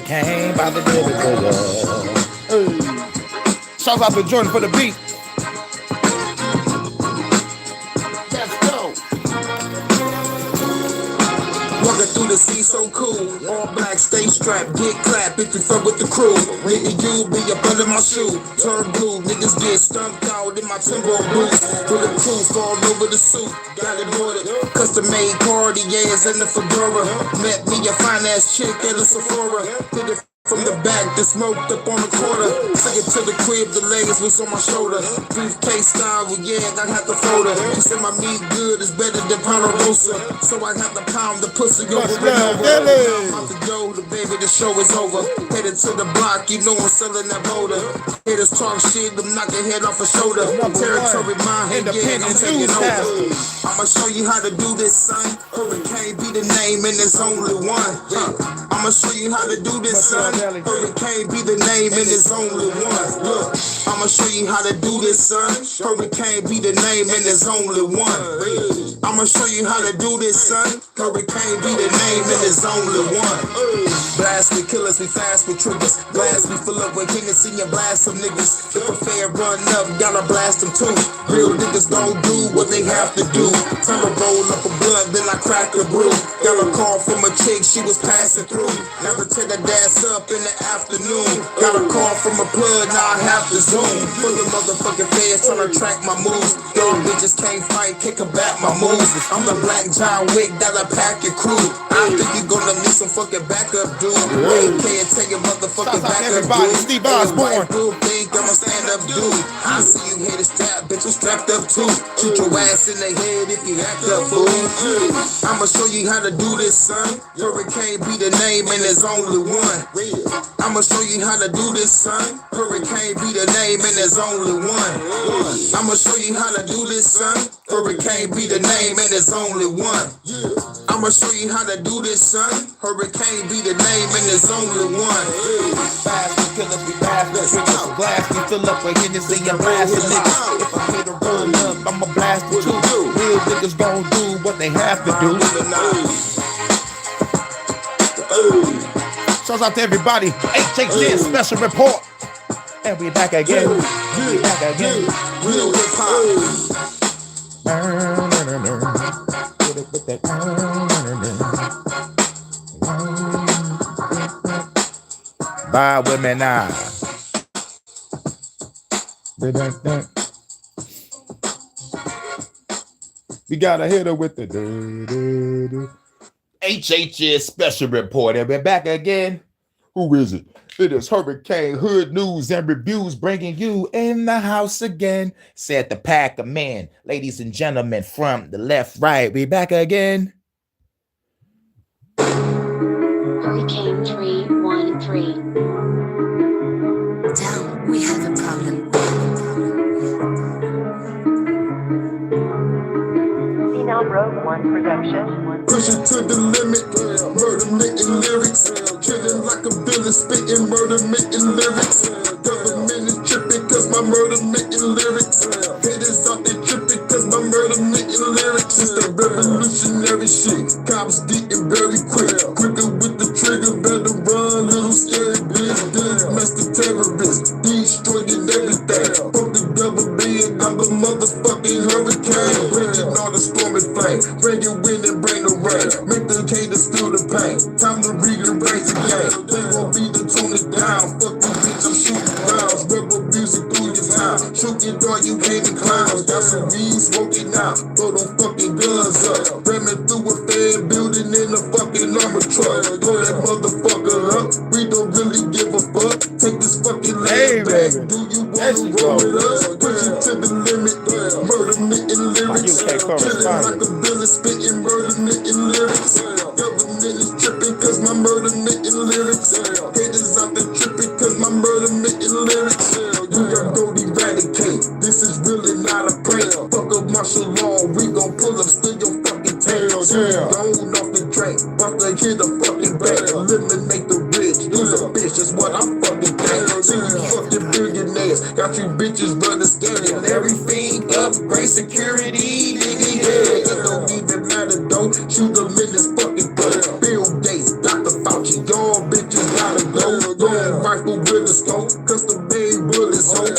Hurricane by the river. Hey. Shout out to Jordan for the beat. Walking through the sea so cool. All black, stay strapped, get clapped if you fuck with the crew. Nigga, you be up under my shoe. Turn blue, niggas get stumped out in my timber boots. Through the crew, fall over the suit. Got it ordered. Custom made Cartiers and the fedora. Met me a fine ass chick at a Sephora. Hit it from the back, the smoked up on the quarter. Took it to the crib, the legs was on my shoulder. Briefcase style, well, yeah, I had to fold her. She said my meat good is better than Ponderosa. So I had to pound the pussy over and over. Now I'm out the door, the baby, the show is over. Headed to the block, you know I'm selling that motor. Haters talk shit, them knock your head off a shoulder. Territory mine, yeah, I'm taking over. I'ma show you how to do this, son. Hurricane be the name and there's only one. I'ma show you how to do this, son. Hurricane be the name and there's only one. Look, I'ma show you how to do this, son. Hurricane be the name and there's only one. I'ma show you how to do this, son. Hurricane be the name and there's only one. Blast me, kill us, we fast with triggers. Blast me, fill up with Hennessy and blast some niggas. If a fair run up, gotta blast them too. Real niggas don't do what they have to do. Time to roll up a blunt, then I crack a brew. Got a call from a chick, she was passing through. Never take a dance up in the afternoon. Got a call from a plug, now I have to zoom. Full of motherfucking fans trying to track my moves. Y'all bitches can't fight, kick her back my moves. I'm the Black John Wick that'll pack your crew. I think you gonna need some fucking backup, dude. Can't take your motherfucking backup, dude. Steve Osborne. Think I'm a stand-up dude. I see you haters tap, bitch, I'm strapped up too. Shoot your ass in the head if you act up, fool. I'ma show you how to do this, son. Hurricane be the name and there's only one. I'ma show you how to do this, son. Hurricane be the name and there's only one. I'ma show you how to do this, son. Hurricane be the name and there's only one. I'ma show you how to do this, son. Hurricane be the name and there's only one. Fast, we kill us, we blast the triggers. Blast, we fill up with Hennessy and blast the niggas. If I hit a run up, I'ma blast the two. Real niggas gon' do what they have to do. Shouts out to everybody. HHN Special Report. And we back again. We back again. Real hip hop. Bye, women now. We got a hitter with the HHN Special Report. And we're back again. Who is it? It is Hurricane Hood News and Reviews bringing you in the house again. Said the pack of men. Ladies and gentlemen, from the left, right, we back again. Hurricane 313. Down, we have a problem. Rogue One production. Push it to the limit, murder making lyrics, killing like a villain, spitting murder making lyrics. Government is tripping cause my murder making lyrics. Haters out there tripping cause my murder making lyrics. It's that revolutionary shit, cops getting very quick, quicker with the trigger, better run, little scary bitch. Domestic terrorists, destroying everything. Fuck the government, I'm the motherfucking hurricane, bringing all the stormy flame. Bring your wind and bring the rain. Make the haters feel the pain. Time to rearrange the game. They won't be to tone it down. Fuck this bitch, I'm shooting rounds. Rebel music through your town. Shooting all you hating clowns. Got some weed smoking out. Throw them fucking guns up. Ramming through a fan building in a fucking armor truck. Throw that motherfucker up. We don't really give a fuck. Take this fucking land back. Do you wanna roll with us? Push it to the limit. Murder making lyrics. Killing like a villain, spitting murder making lyrics. Government is tripping cause my murder making lyrics. Haters out there tripping cause my murder making lyrics. We are gonna eradicate. This is really not a prank. Fuck up martial law, we gon' pull up, steal your fucking tail. Gone off the drink, about to hit a fucking bank. Eliminate the rich, use a bitch, is what I'm fucking thinking. See you fucking billionaires, got you bitches running scared. Everything up, great security, nigga, yeah. It don't even matter though, shoot them in this fucking butt. Bill Gates, Dr. Fauci, y'all bitches gotta go.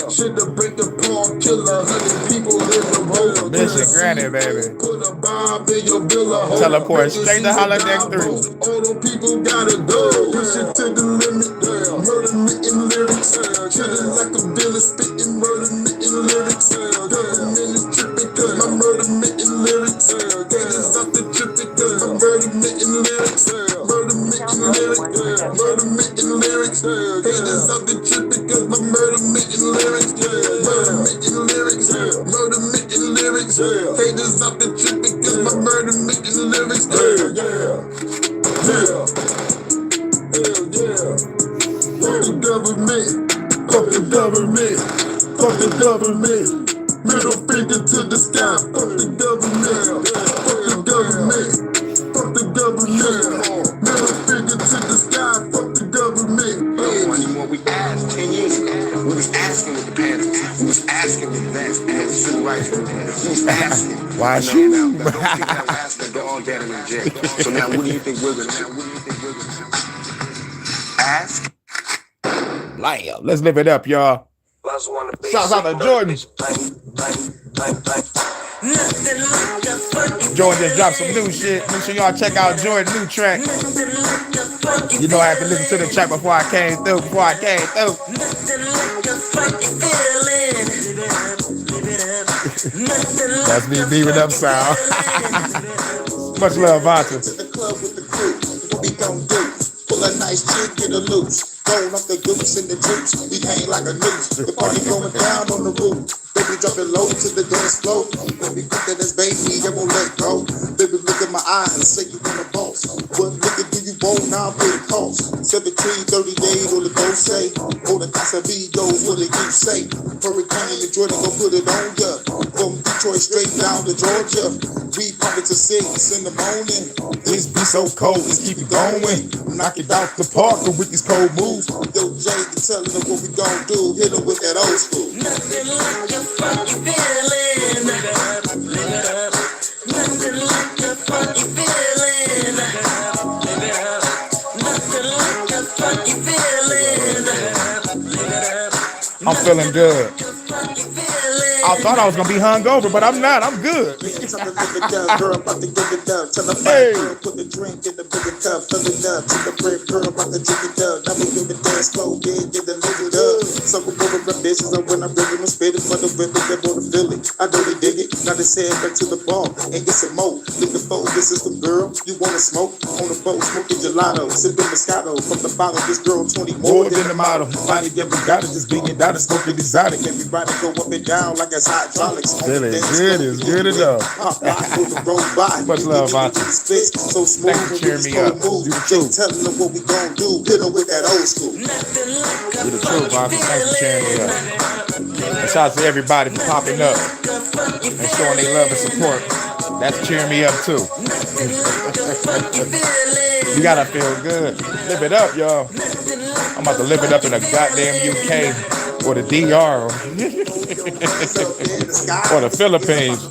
Shoulda break the park, kill 100 people in the road. Mission granted, baby. Put a bomb in your villa. Teleport straight to Holodeck 3. All the people gotta go. Push it to the limit. Murder me in lyrics. Chillin' like a villain, spitting murder me in lyrics. Government is tripping cause my murder me in lyrics. Haters out the tripping cause my murder me in lyrics. Murder me in lyrics. Murder me in lyrics. Haters out the tripping cause my murder me in lyrics. Murder me in lyrics. Murder me in lyrics. Haters out the tripping cause my murder me in lyrics. Fuck the government. Fuck the government. Fuck the government. Middle finger to the sky. Fuck the government. Fuck the government. Fuck the government. Middle finger to the sky. Fuck the government. When we asked 10 years ago, we was asking what the Panthers, we was asking what the advance and civil rights, we was asking. Why Now, shoot? those people that were asking, they're all dead and in jail. So now what do you think we're gonna do? Ask? Lamb. Let's live it up, y'all. Shouts out to Jordan. Jordan just dropped some new shit. Make sure y'all check out Jordan's new track. You know I had to listen to the track before I came through. That's me beaming up sound. Much love, Vonta. To the club with the crew. What we gon' do? Pull a nice chick, get a loose. Throwing up the goose and the juice. We hang like a noose. The party going down on the roof. Baby, drop it low to the dance floor. Baby, quick that this baby, I won't let go. Baby, look at my eyes and say you want a boss. What liquor do you want? Now pay the cost. 17, 30 days on the go say. Oh, the Casamigos, what did you say? Hurricane and Jordan gon' put it on ya. From Detroit straight down to Georgia. We pump it to 6 in the morning. This be so cold, let's keep it going. Knock it out the park with these cold moves. Yo, Jay, you telling them what we gon' do. Hit them with that old school. Nothing like a funky feeling. Live it up. Nothing like a funky feeling. Live it up. Nothing like a funky feeling. Live it up. I'm feeling good. I thought I was gonna be hungover, but I'm not. I'm good. Tell her give it up, girl, about to give it up. Tell her fine girl, put the drink in the bigger cup, fill it up. Tell the brave girl, about to drink it up. Now we do the dance slow, get the live it up. Some people over bitches, and when I'm bringing them spit it for the women that wanna feel it. I know they dig it, now they say it back to the bar and get some more. Look the phone, this is the girl, you wanna smoke? On the boat, smoking gelato, sipping Moscato. From the bottle, this girl 20 More than a model. Body that we got it, just being down and smoking exotic. Everybody go up and down like it's hydraulics. Feeling good is good enough. Much love, Vonta. So smooth, Thanks for cheering me up. You the truth. Telling them what we gon' do. Hit them with that old school. You the truth, Vonta. Thanks for cheering me up. And shout out to everybody for popping up and showing their love and support. That's cheering me up too. You gotta feel good. Live it up, y'all. I'm about to live it up in the goddamn UK or the DR or the Philippines.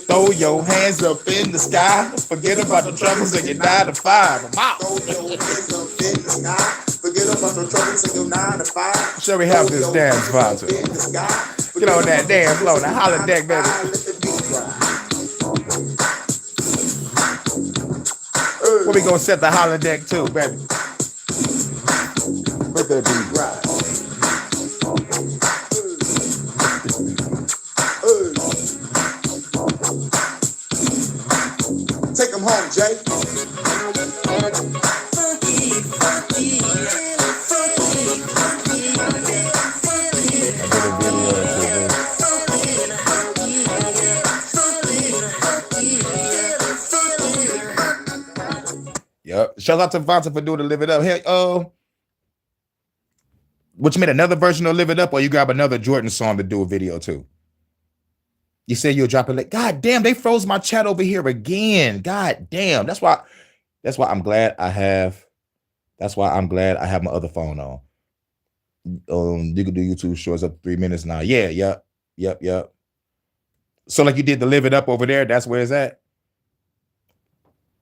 Throw your hands up in the sky. Forget about the troubles and your 9 to 5. I'm out. Shall we have this dance, Vonta? Get on that damn floor. Now holla deck, baby. What we gonna set the holodeck to, baby? Let that beat ride. Take him home, Jay. Yep. Shout out to Vonta for doing the Live It Up. Hey, what you made another version of Live It Up, or you grab another Jordan song to do a video too? You said you'll drop it like, God damn, they froze my chat over here again. God damn. That's why I'm glad I have my other phone on. You can do YouTube shorts up to 3 minutes now. Yeah, yep. So like you did the Live It Up over there, that's where it's at.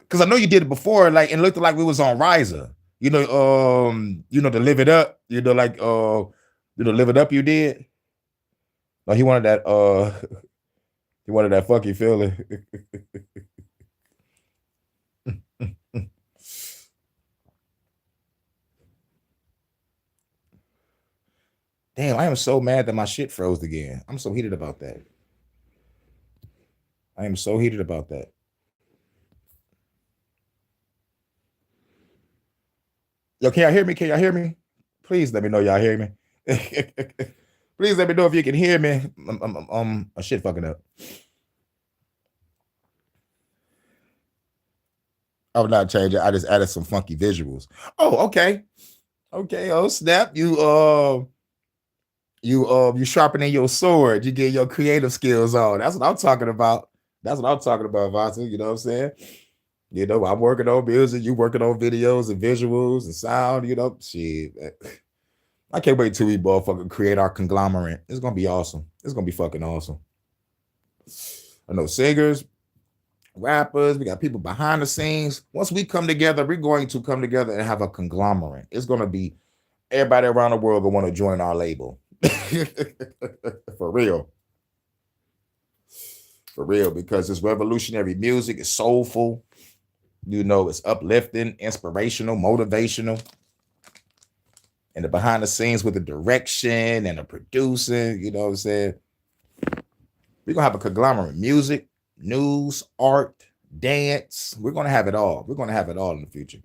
Because I know you did it before, like, and it looked like we was on Riser. The Live It Up, like Did it live it up? You did? No, he wanted that. He wanted that funky feeling. Damn, I am so mad that my shit froze again. I'm so heated about that. I am so heated about that. Yo, can y'all hear me? Can y'all hear me? Please let me know y'all hear me. Please let me know if you can hear me. My shit fucking up. I would not change it. I just added some funky visuals. Oh, okay. Okay. Oh, snap. You sharpening your sword. You get your creative skills on. That's what I'm talking about. That's what I'm talking about, Vontae. You know what I'm saying? You know, I'm working on music. You working on videos and visuals and sound. You know, shit. I can't wait till we motherfucking create our conglomerate. It's gonna be awesome. It's gonna be fucking awesome. I know singers, rappers, we got people behind the scenes. Once we come together, we're going to come together and have a conglomerate. It's gonna be everybody around the world gonna want to join our label. For real. For real, because it's revolutionary music, it's soulful, you know, it's uplifting, inspirational, motivational. And the behind the scenes with the direction and the producing, you know what I'm saying? We're gonna have a conglomerate: music, news, art, dance. We're gonna have it all. We're gonna have it all in the future.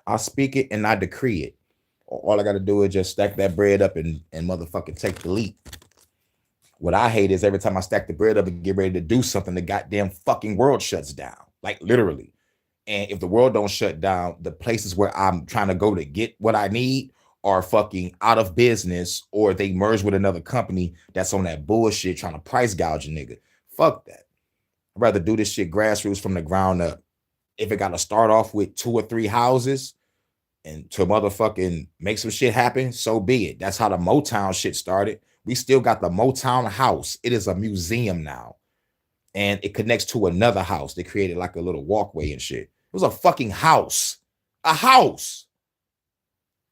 I speak it and I decree it. All I gotta do is just stack that bread up and motherfucking take the leap. What I hate is every time I stack the bread up and get ready to do something, the goddamn fucking world shuts down. Like literally. And if the world don't shut down, the places where I'm trying to go to get what I need are fucking out of business, or they merge with another company that's on that bullshit trying to price gouge a nigga. Fuck that. I'd rather do this shit grassroots from the ground up. If it got to start off with 2 or 3 houses and to motherfucking make some shit happen, so be it. That's how the Motown shit started. We still got the Motown house. It is a museum now. And it connects to another house. They created like a little walkway and shit. It was a fucking house. A house.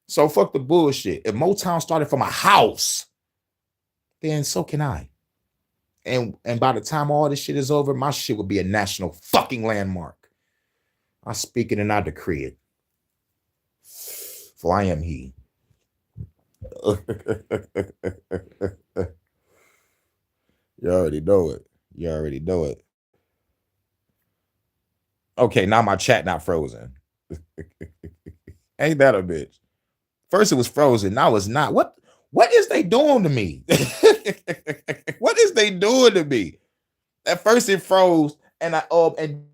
So fuck the bullshit. If Motown started from a house, then so can I. And by the time all this shit is over, my shit will be a national fucking landmark. I speak it and I decree it. For I am he. You already know it. You already know it. Okay, now my chat not frozen. Ain't that a bitch? First it was frozen, now it's not. What is they doing to me? What is they doing to me? At first it froze, and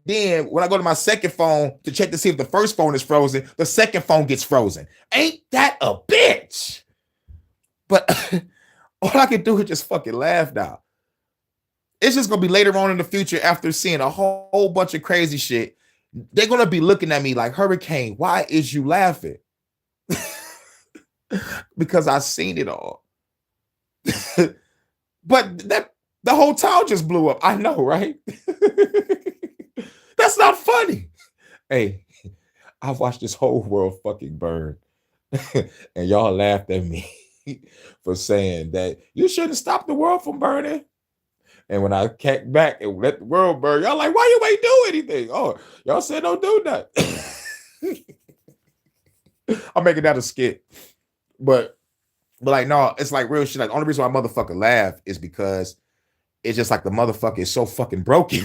then when I go to my second phone to check to see if the first phone is frozen, the second phone gets frozen. Ain't that a bitch? But all I can do is just fucking laugh now. It's just gonna be later on in the future after seeing a whole bunch of crazy shit. They're gonna be looking at me like, Hurricane, why is you laughing? Because I seen it all. But the whole town just blew up. I know, right? That's not funny. Hey, I've watched this whole world fucking burn. And y'all laughed at me for saying that you shouldn't stop the world from burning. And when I came back and let the world burn, y'all like, why you ain't do anything? Oh, y'all said don't do that. I'm making that a skit. But like, no, it's like real shit. Like, the only reason why I motherfucker laugh is because it's just like the motherfucker is so fucking broken.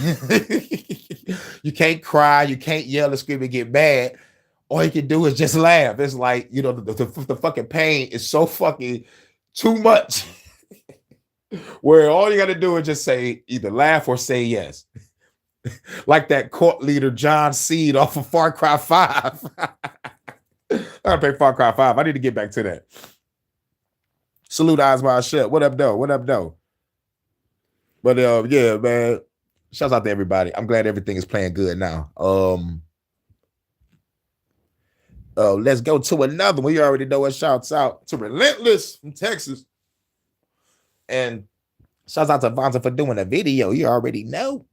You can't cry, you can't yell and scream and get mad. All you can do is just laugh. It's like, you know, the fucking pain is so fucking too much. Where all you got to do is just say either laugh or say yes. Like that court leader John Seed off of Far Cry 5. I gotta play Far Cry 5. I need to get back to that. Salute Eyes Wide Shut. What up, though? What up, though? But yeah, man. Shouts out to everybody. I'm glad everything is playing good now. Let's go to another one. You already know what. Shouts out to Relentless from Texas. And shouts out to Vonta for doing a video. You already know.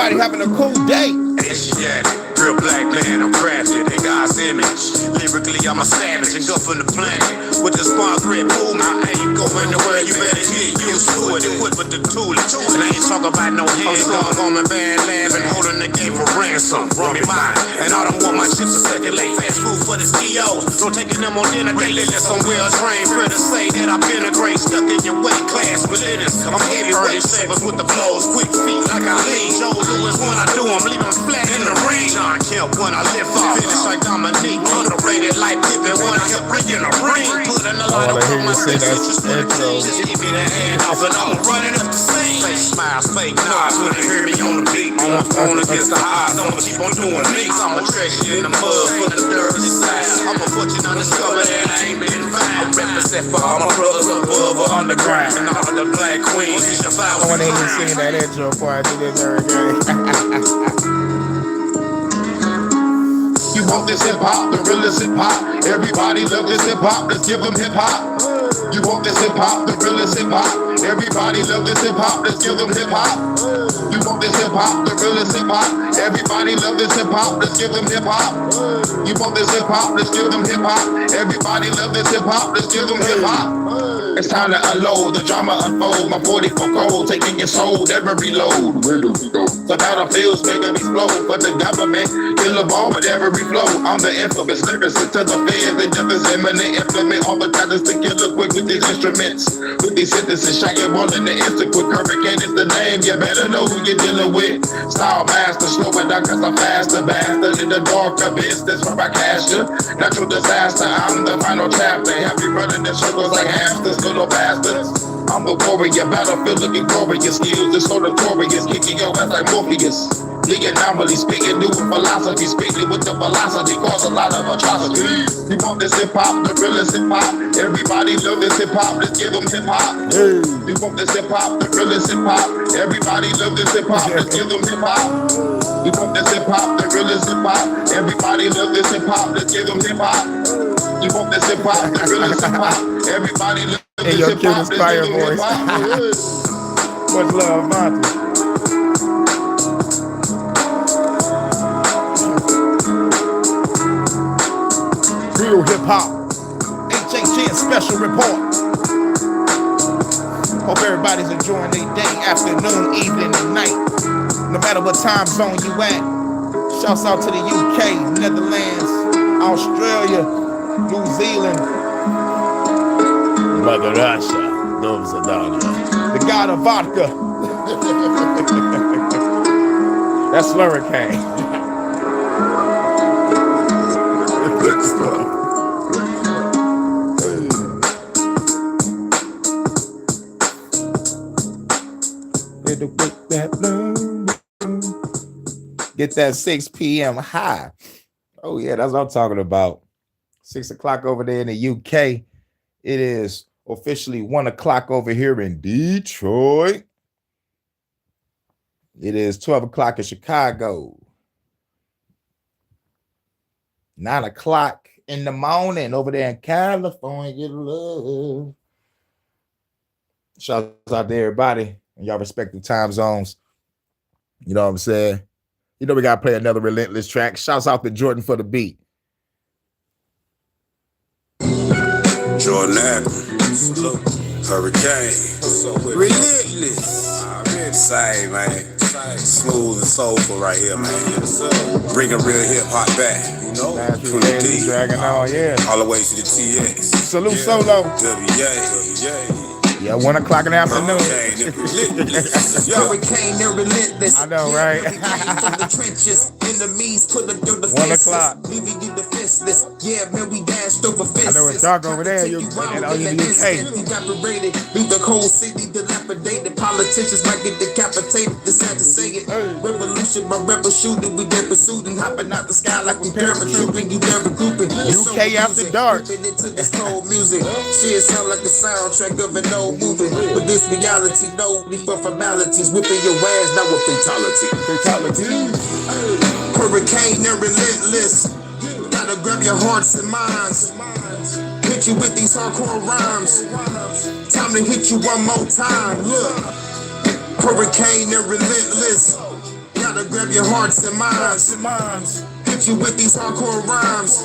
everybody having a cool day. Asiatic, real black man, I'm crafted in God's image. Lyrically, I'm a savage, engulfing the planet. With the spawn grip, boom, I ain't going nowhere. You better get used to it. Equipped with the tool. And I ain't talking about no hands. I'm on my band lab and holding the game for ransom. Run me mine. And I don't want my chips to circulate. Fast food for the CEOs. Don't take them on dinner daily. Unless I'm well trained. Better say that I've been a great stuck in your weight class. But it is, I'm heavyweight savers with the flows. Quick feet like I lead. Joe Lewis when I do, I'm leaving flat in the rain. John Kemp when I lift off. Finish like Dominique. Underrated like Pippen when I kept bringing a ring. Putting a lot of my say that intro. just give me the hand off and I'm running up the scene. Fake smiles, fake nods when they hear me on the beat. On against the odds, I'ma keep on doing me. I'm a treasure in the mud for the dirty side. I'm a fortune undiscovered and I ain't been fine. I represent for all my brothers above or underground. And all the black queens, it's your I want to even sing that intro before I do this every day. You want this hip hop, the realest hip hop. Everybody love this hip hop, let's give them hip hop. You want this hip hop, the realest hip hop. Everybody love this hip hop, let's give them hip hop. You want this hip hop, the realest hip hop. Everybody love this hip hop, let's give them hip hop. You want this hip hop, let's give them hip hop. Everybody love this hip hop, let's give them hip hop. It's time to unload, the drama unfold. My 44 cold, taking your soul, never reload. Where do we go? The battlefields making explode, but the government kill a ball with every flow. I'm the infamous lyricist to the feds, the justice imminent. Implement all the tactics to kill it quick with these instruments. With these sentences, shaking all in the instant. Quick hurricane is the name, you better know who you're dealing with. Style master, slow it down cause I'm faster. Bastard in the dark abyss, that's where I cash you. Natural disaster, I'm the final chapter. Have you running in circles like hamsters, little bastards. I'm the warrior, battlefield looking glorious. Skills, this so notorious, kicking your ass like Morpheus. The anomaly, speaking new philosophy, speaking with the velocity, cause a lot of atrocities. You want this hip hop, the realest hip hop. Everybody love this hip hop, let's give them hip hop. You want this hip hop, the realest hip hop. Everybody love this hip hop, let's give them hip hop. You want this hip hop, the realest hip hop. Everybody love this hip hop, let's give them hip hop. You want this hip hop, the realest hip hop. Everybody love this hip hop, let's give them hip hop. Much love, Monty. Real hip hop. HHN Special Report. Hope everybody's enjoying their day, afternoon, evening, and night. No matter what time zone you at. Shouts out to the UK, Netherlands, Australia, New Zealand, Mother Russia, the god of vodka. That's Slurricane. Get that 6 p.m. high. Oh, yeah, that's what I'm talking about. 6 o'clock over there in the UK. It is officially 1 o'clock over here in Detroit. It is 12 o'clock in Chicago. 9 o'clock in the morning over there in California. Love. Shouts out to everybody in y'all respective time zones. You know what I'm saying? You know we got to play another relentless track. Shouts out to Jordan for the beat. Jordan Hurricane, relentless. Same, man. Smooth and soulful right here, man. Bringing real hip hop back. You know, from the D, dragging on, yeah. all the way to the TX. Salute Solo. WA. Yeah, 1 o'clock in the afternoon. Hurricane, they're relentless. I know, right? From the trenches, enemies put them through the 1 o'clock. Leaving you defenseless. Yeah, man, we dashed over fences. I know it's dark over there. You in the UK. Evaporated, leave the whole city dilapidated. Politicians might get decapitated. It's sad to say it. Revolution, my rebel shooting. We get pursued and hopping out the sky like we paratrooping. You never grouping. UK after dark. Into this cold music. Shit sound like the soundtrack of an old movie. But this reality, no need for formalities. Whipping your ass, not with fatality. Hurricane, they're relentless. Gotta grab your hearts and minds. Hit you with these hardcore rhymes. Time to hit you one more time. Look. Hurricane, they're relentless. Gotta grab your hearts and minds. Hit you with these hardcore rhymes.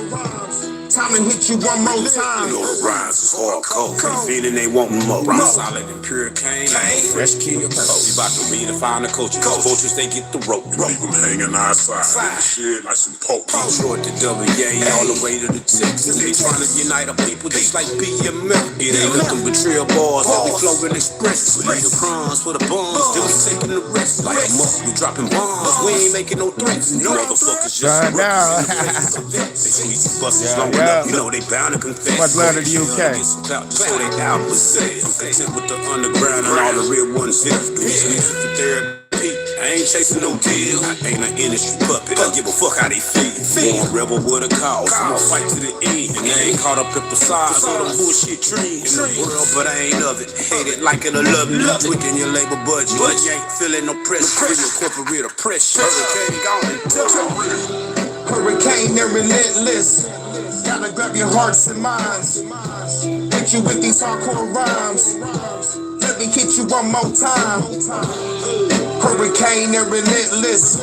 Time to hit you one more time. You know the rhymes is hardcore. Feeling they want more. I'm solid and pure cane. Fresh kid. We about to redefine the culture. Cultures they get the rope. People hanging outside. Shit like some poke. Detroit to WA, all the way to the Texas. They trying to unite our people just like PMF. It ain't nothing but trail bars that we flowing express. We the crumbs for the bombs, then we taking the rest. Like a muck, we dropping bombs. We ain't making no threats. You motherfuckers just they squeeze buses long enough. You know they bound to confess. Much love to the UK. So they out with sex. I'm content with the underground and all the real ones here. Do this music for therapy. I ain't chasing no deal. I ain't an industry puppet. I give a fuck how they feel. Born rebel with a cause. I'm gonna fight to the end. And I ain't caught up in facades or them bullshit dreams. In the world, but I ain't of it. Hate it, like it, or love it. Tweaking your labor budget. But you ain't feeling no pressure. Feel your corporate oppression. Hurricane gone and Hurricane, they're relentless. Gotta grab your hearts and minds. Hit you with these hardcore rhymes. Let me hit you one more time. Hurricane, they're relentless.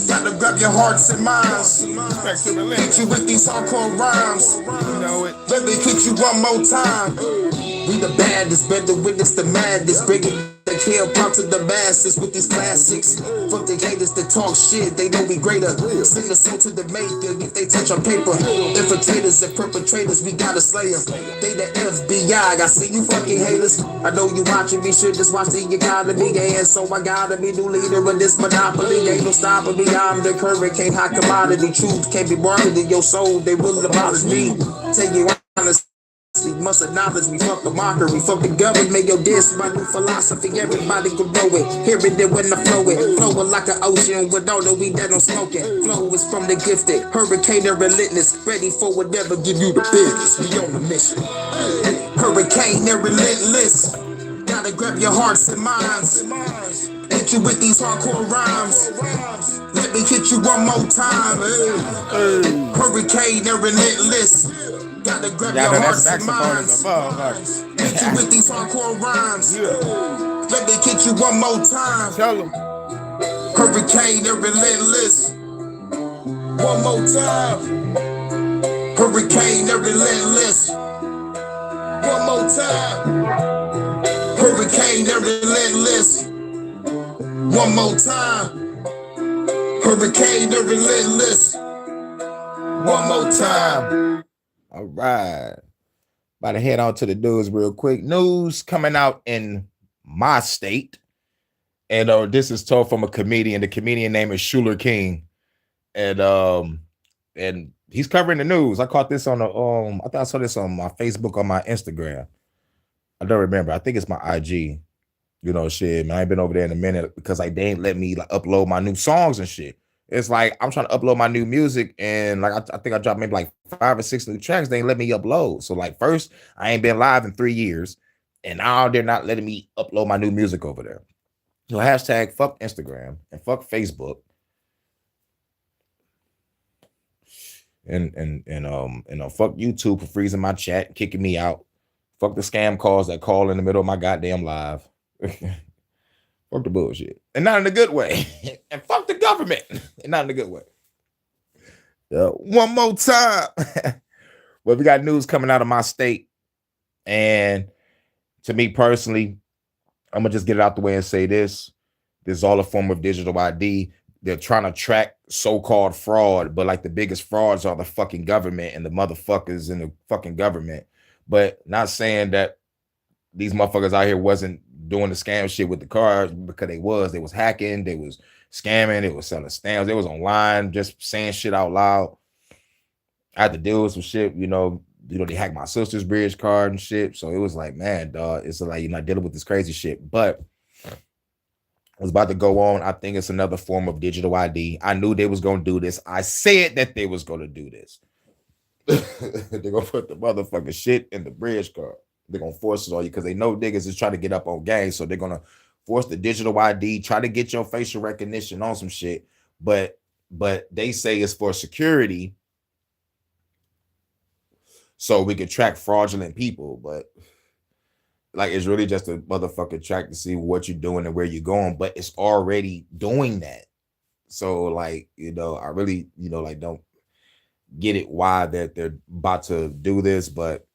Gotta grab your hearts and minds. Hit you with these hardcore rhymes. Let me hit you one more time. We the baddest, better witness the madness. Bringing the hip hop to the masses with these classics. Fuck the haters that talk shit, they know we greater. Send the soul to the maker if they touch on paper. Infiltrators and perpetrators, we gotta slay them. They the FBI, I see you fucking haters. I know you watching me, shit, just watch the economy. And so I gotta be new leader of this monopoly. Ain't no stopping me, I'm the hurricane, hot commodity. Truth can't be marketed, your soul, they will abolish me. Take you honest. Must acknowledge me, fuck the mockery, fuck the government, yo, this my new philosophy, everybody can know it, hear it then when I flow it, flowing like an ocean with all the weed that I'm smoking, flow is from the gifted, hurricane and relentless, ready for whatever, give you the business, we on the mission, hurricane and relentless, gotta grab your hearts and minds, hit you with these hardcore rhymes, let me hit you one more time, hurricane and relentless, gotta grab your hearts and minds. Hit you with these hardcore rhymes. Let me hit you one more time. Tell them. Hurricane and relentless. One more time. Hurricane and relentless. One more time. Hurricane and relentless. One more time. Hurricane and relentless. One more time. All right. About to head on to the news real quick. News coming out in my state. And this is told from a comedian. The comedian name is Schuler King. And he's covering the news. I caught this on the I thought I saw this on my Facebook, on my Instagram. I don't remember. I think it's my IG. You know, shit, man. I ain't been over there in a minute because like they ain't let me like upload my new songs and shit. It's like I'm trying to upload my new music, and like I think I dropped maybe like 5 or 6 new tracks. They ain't let me upload. So like first, I ain't been live in 3 years, and now they're not letting me upload my new music over there. So hashtag fuck Instagram and fuck Facebook, and fuck YouTube for freezing my chat, kicking me out. Fuck the scam calls that call in the middle of my goddamn live. Fuck the bullshit. And not in a good way. And fuck the government. And not in a good way. One more time. Well, we got news coming out of my state. And to me personally, I'm going to just get it out the way and say this. This is all a form of digital ID. They're trying to track so-called fraud. But like the biggest frauds are the fucking government and the motherfuckers in the fucking government. But not saying that these motherfuckers out here wasn't doing the scam shit with the cards, because they was hacking, they was scamming, they was selling stamps, they was online just saying shit out loud. I had to deal with some shit, you know, they hacked my sister's bridge card and shit. So it was like, man, dog, it's like you're not dealing with this crazy shit. But I was about to go on. I think it's another form of digital ID. I knew they was gonna do this. I said that they was gonna do this. They're gonna put the motherfucking shit in the bridge card. They're gonna force it on you because they know niggas is trying to get up on gang. So they're gonna force the digital ID, try to get your facial recognition on some shit. But they say it's for security, so we can track fraudulent people. But like it's really just a motherfucking track to see what you're doing and where you're going. But it's already doing that. So like, I really, like don't get it why that they're about to do this, but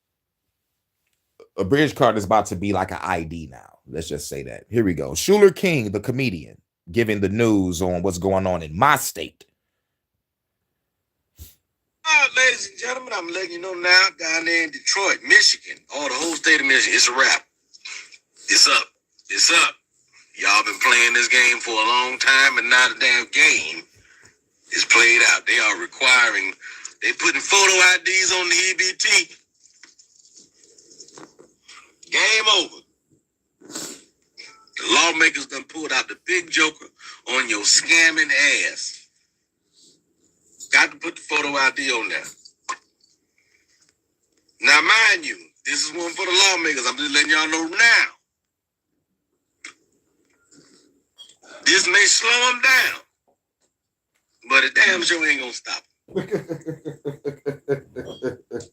a bridge card is about to be like an ID now. Let's just say that. Here we go. Schuler King, the comedian, giving the news on what's going on in my state. Ladies and gentlemen, I'm letting you know now, down there in Detroit, Michigan, or the whole state of Michigan, it's a wrap. It's up. It's up. Y'all been playing this game for a long time, and now the damn game is played out. They are requiring, they putting photo IDs on the EBT. Game over. The lawmakers done pulled out the big joker on your scamming ass. Got to put the photo ID on there. Now, mind you, this is one for the lawmakers. I'm just letting y'all know now. This may slow them down, but it damn sure ain't gonna stop them.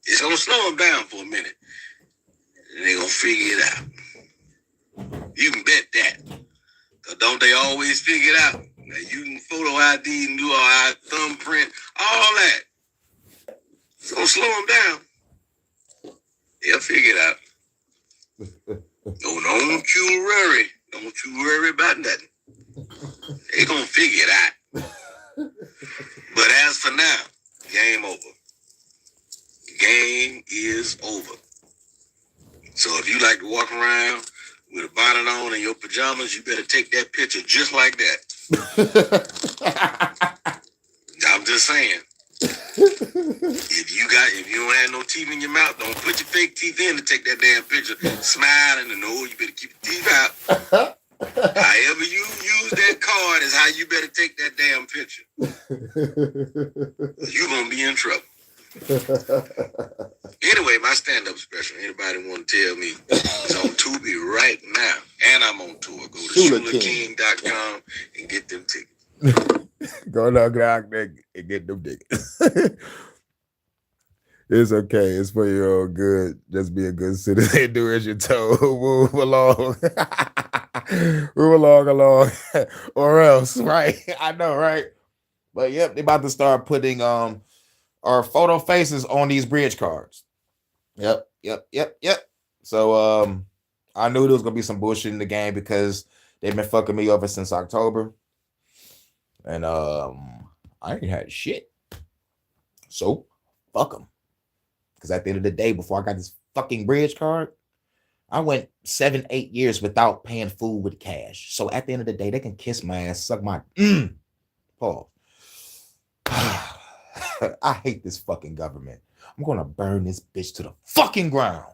It's gonna slow them down for a minute, and they gonna figure it out. You can bet that. Cause don't they always figure it out? Now you can photo ID and do all thumbprint, all that. It's gonna slow them down. They'll figure it out. Don't you worry. Don't you worry about nothing. They gonna figure it out. But as for now, game over. Game is over. So if you like to walk around with a bonnet on and your pajamas, you better take that picture just like that. I'm just saying. If you don't have no teeth in your mouth, don't put your fake teeth in to take that damn picture. Smiling and you better keep your teeth out. However you use that card is how you better take that damn picture. You're gonna be in trouble. Anyway, my stand-up special, anybody want to tell me, it's on Tubi right now. And I'm on tour. Go to SchulerKing.com and get them tickets. Go there and get them tickets. It's okay. It's for your own good. Just be a good citizen. Do as you're told. Move along. Move along. Or else, right? I know, right? But yep, they about to start putting our photo faces on these bridge cards. Yep. So I knew there was gonna be some bullshit in the game because they've been fucking me over since October. And I ain't had shit. So fuck them. Because at the end of the day, before I got this fucking bridge card, I went 7-8 years without paying food with cash. So at the end of the day, they can kiss my ass, suck my Paul. I hate this fucking government. I'm gonna burn this bitch to the fucking ground.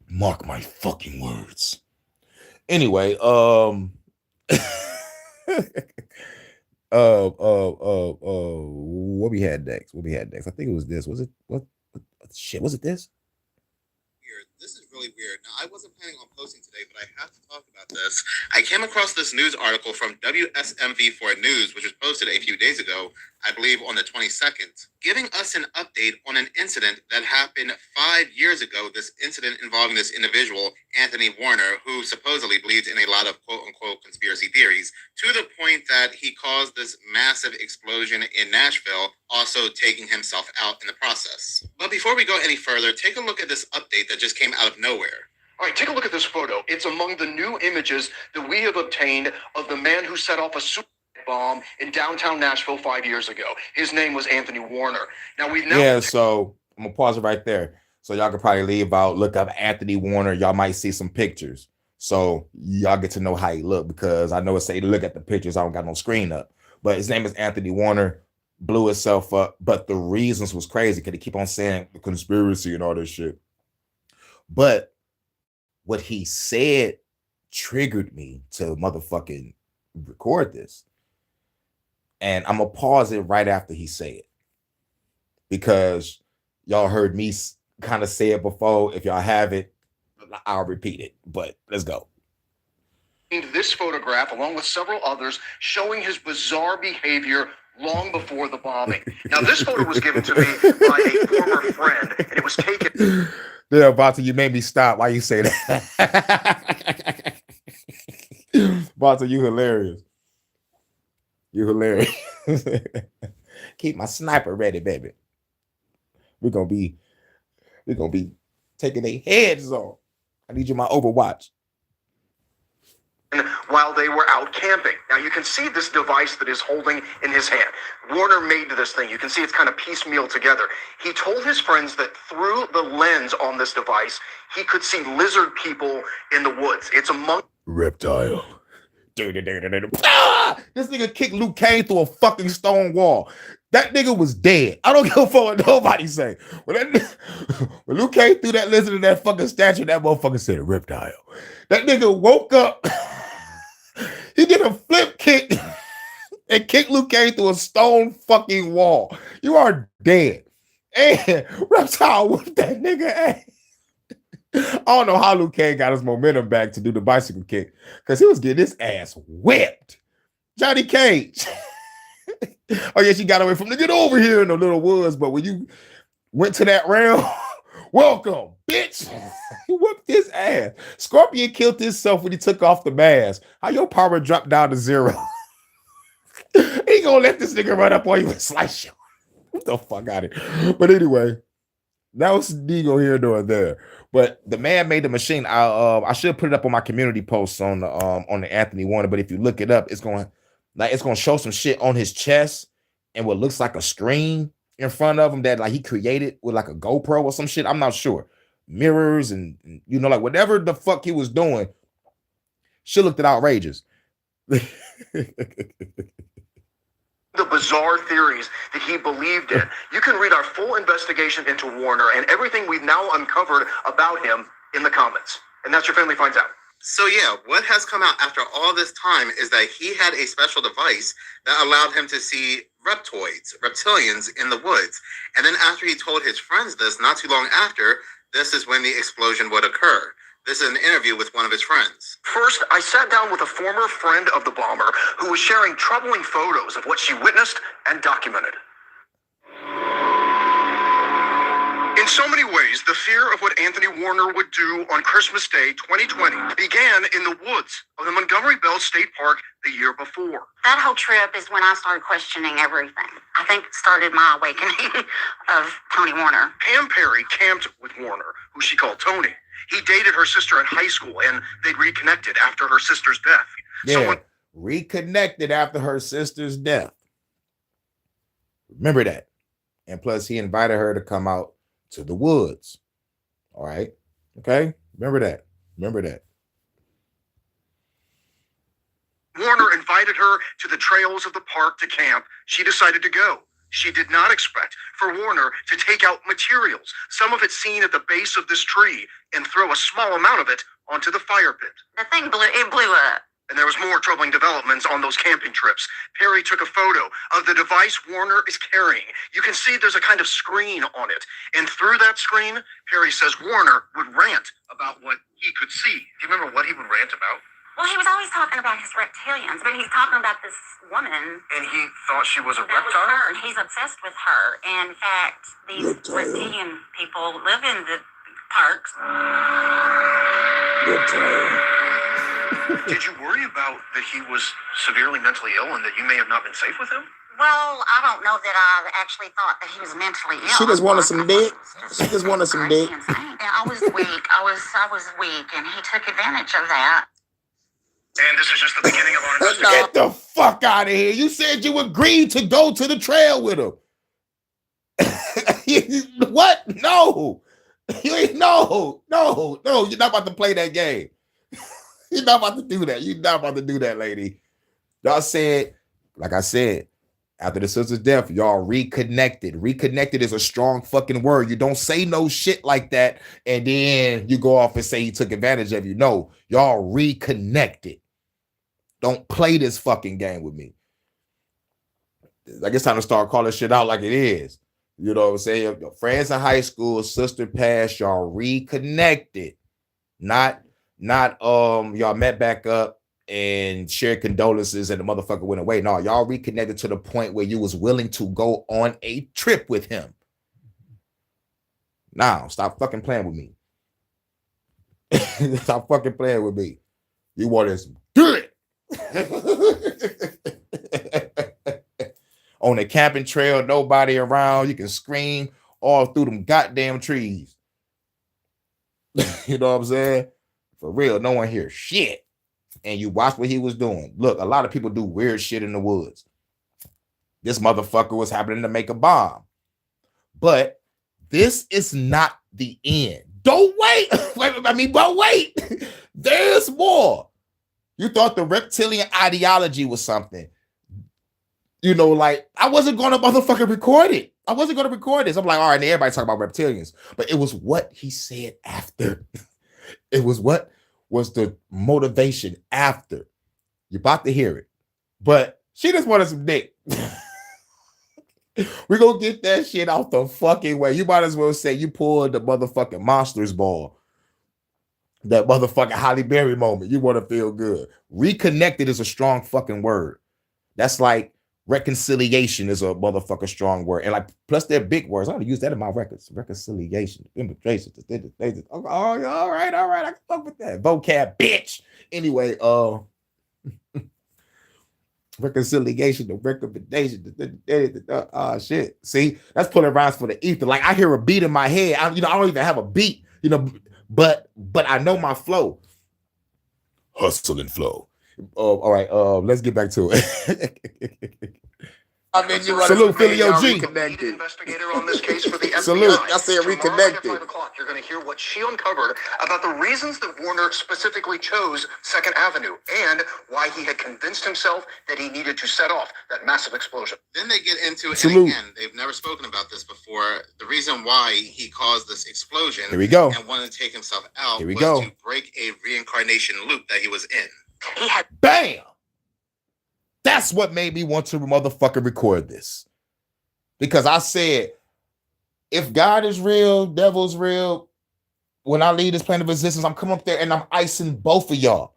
Mark my fucking words. Anyway, what we had next? I think it was this. Was it what shit? Was it this? Weird. This is really weird. Now, I wasn't planning on posting today, but I have to talk about this. I came across this news article from WSMV4 News, which was posted a few days ago, I believe on the 22nd, giving us an update on an incident that happened 5 years ago. This incident involving this individual, Anthony Warner, who supposedly believes in a lot of quote-unquote conspiracy theories, to the point that he caused this massive explosion in Nashville, also taking himself out in the process. But before we go any further, take a look at this update that just came out of nowhere. All right, take a look at this photo. It's among the new images that we have obtained of the man who set off a super bomb in downtown Nashville 5 years ago. His name was Anthony Warner. Now we've now so I'm gonna pause it right there. So y'all could probably leave out, look up Anthony Warner. Y'all might see some pictures. So y'all get to know how he look, because I know it say look at the pictures. I don't got no screen up. But his name is Anthony Warner, blew itself up. But the reasons was crazy because they keep on saying the conspiracy and all this shit. But what he said triggered me to motherfucking record this. And I'm going to pause it right after he said it, because y'all heard me kind of say it before. If y'all haven't, I'll repeat it, but let's go. this photograph, along with several others, showing his bizarre behavior long before the bombing. Now, this photo was given to me by a former friend, and it was taken. Yeah, Bata, you made me stop. Why you say that? Bata, you hilarious. You hilarious. Keep my sniper ready, baby. We're gonna be taking their heads off. I need you my Overwatch. While they were out camping. Now you can see this device that is holding in his hand. Warner made this thing. You can see it's kind of piecemeal together. He told his friends that through the lens on this device, he could see lizard people in the woods. It's a monkey. Reptile. Ah! This nigga kicked Luke Cage through a fucking stone wall. That nigga was dead. I don't give a fuck what nobody say. When Luke Cage threw that lizard in that fucking statue, that motherfucker said reptile. That nigga woke up. He did a flip kick and kicked Luke Cage through a stone fucking wall. You are dead. And reptile whooped that nigga ass. I don't know how Luke Cage got his momentum back to do the bicycle kick because he was getting his ass whipped. Johnny Cage. Oh, yeah, she got away from the get over here in the little woods, but when you went to that round, welcome, bitch. He whooped his ass. Scorpion killed himself when he took off the mask. How your power dropped down to 0? He gonna let this nigga run up on you and slice you. What the fuck out of here? But anyway, that was neither here nor there. But the man made the machine. I should put it up on my community posts on the Anthony Warner. But if you look it up, it's gonna show some shit on his chest and what looks like a screen in front of him that like he created with like a GoPro or some shit. I'm not sure. Mirrors and you know, like whatever the fuck he was doing, shit looked outrageous. The bizarre theories that he believed in. You can read our full investigation into Warner and everything we've now uncovered about him in the comments. And that's your family finds out. So yeah, what has come out after all this time is that he had a special device that allowed him to see reptilians in the woods. And then after he told his friends this, not too long after, this is when the explosion would occur. This is an interview with one of his friends. First, I sat down with a former friend of the bomber who was sharing troubling photos of what she witnessed and documented. In so many ways, the fear of what Anthony Warner would do on Christmas Day 2020 began in the woods of the Montgomery Bell State Park the year before. That whole trip is when I started questioning everything. I think it started my awakening of Tony Warner. Pam Perry camped with Warner, who she called Tony. He dated her sister in high school, and they'd reconnected after her sister's death. Yeah, reconnected after her sister's death. Remember that. And plus, he invited her to come out to the woods. All right. Okay. Remember that. Remember that. Warner invited her to the trails of the park to camp. She decided to go. She did not expect for Warner to take out materials, some of it seen at the base of this tree, and throw a small amount of it onto the fire pit. The thing blew up. And there was more troubling developments on those camping trips. Perry took a photo of the device Warner is carrying. You can see there's a kind of screen on it. And through that screen, Perry says Warner would rant about what he could see. Do you remember what he would rant about? Well, he was always talking about his reptilians, but he's talking about this woman. And he thought she was a That was reptile? her, and he's obsessed with her. And in fact, these reptilian people live in the parks. Did you worry about that he was severely mentally ill and that you may have not been safe with him? Well, I don't know that I actually thought that he was mentally ill. She just wanted some dick. She just wanted some dick. I was weak. I was weak, and he took advantage of that. And this is just the beginning of our investigation. Get the fuck out of here. You said you agreed to go to the trail with him. What? No. You ain't no. You're not about to play that game. You're not about to do that. You're not about to do that, lady. Y'all said, like I said, after the sister's death, y'all reconnected. Reconnected is a strong fucking word. You don't say no shit like that and then you go off and say he took advantage of you. No, y'all reconnected. Don't play this fucking game with me. Like it's time to start calling shit out like it is. You know what I'm saying? Your friends in high school, sister passed, y'all reconnected. Not y'all met back up and shared condolences and the motherfucker went away. No, y'all reconnected to the point where you was willing to go on a trip with him. Now, stop fucking playing with me. Stop fucking playing with me. You wanted some good. on the camping trail, nobody around. You can scream all through them goddamn trees. You know what I'm saying? For real, no one hears shit. And you watch what he was doing. Look, a lot of people do weird shit in the woods. This motherfucker was happening to make a bomb. But this is not the end. Don't wait. But wait. There's more. You thought the reptilian ideology was something. You know, like, I wasn't going to motherfucking record it. I wasn't going to record this. I'm like, all right, everybody talking about reptilians. But it was what he said after. It was what was the motivation after. You're about to hear it. But she just wanted some dick. We're going to get that shit out the fucking way. You might as well say you pulled the motherfucking monsters ball. That motherfucking Halle Berry moment. You want to feel good. Reconnected is a strong fucking word. That's like reconciliation is a motherfucking strong word. And like, plus they're big words. I ought to use that in my records. Reconciliation. Immigration. Oh, all right. I can fuck with that. Vocab, bitch. Anyway, reconciliation, the recommendation, shit. See, that's pulling rhymes for the ether. Like, I hear a beat in my head. I don't even have a beat, but I know my flow. Hustle and flow. All right, let's get back to it. I mean, you salute Philly OG. Reconnected. Investigator on this case for the FBI. Salute. I said reconnected. Tomorrow at 5 o'clock, you're going to hear what she uncovered about the reasons that Warner specifically chose 2nd Avenue and why he had convinced himself that he needed to set off that massive explosion. Then they get into, Salute. and again, they've never spoken about this before. The reason why he caused this explosion Here we go. and wanted to take himself out Here we was go. to break a reincarnation loop that he was in. He had Bam! That's what made me want to motherfucking record this. Because I said, if God is real, devil's real, when I leave this plane of existence, I'm coming up there and I'm icing both of y'all.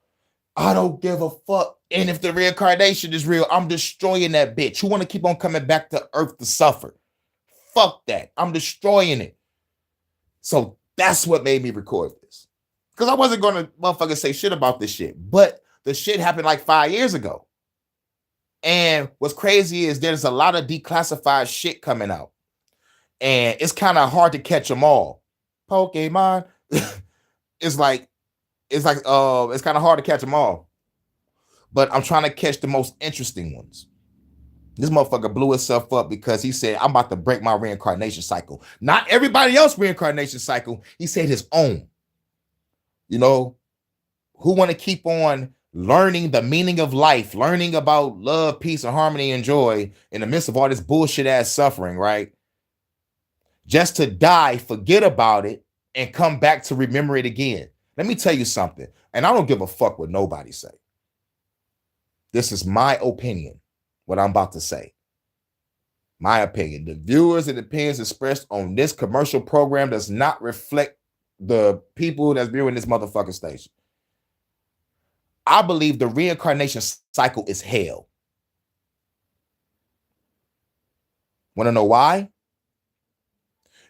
I don't give a fuck. And if the reincarnation is real, I'm destroying that bitch. Who want to keep on coming back to earth to suffer? Fuck that. I'm destroying it. So that's what made me record this. Because I wasn't going to motherfucking say shit about this shit. But the shit happened like 5 years ago. And what's crazy is there's a lot of declassified shit coming out. And it's kind of hard to catch them all. Pokemon. it's kind of hard to catch them all. But I'm trying to catch the most interesting ones. This motherfucker blew himself up because he said, I'm about to break my reincarnation cycle. Not everybody else's reincarnation cycle. He said his own. Who want to keep on learning the meaning of life, learning about love, peace, and harmony and joy in the midst of all this bullshit ass suffering, right? Just to die, forget about it, and come back to remember it again. Let me tell you something, and I don't give a fuck what nobody say. This is my opinion, what I'm about to say. My opinion. The viewers and opinions expressed on this commercial program does not reflect the people that's viewing this motherfucking station. I believe the reincarnation cycle is hell. Want to know why?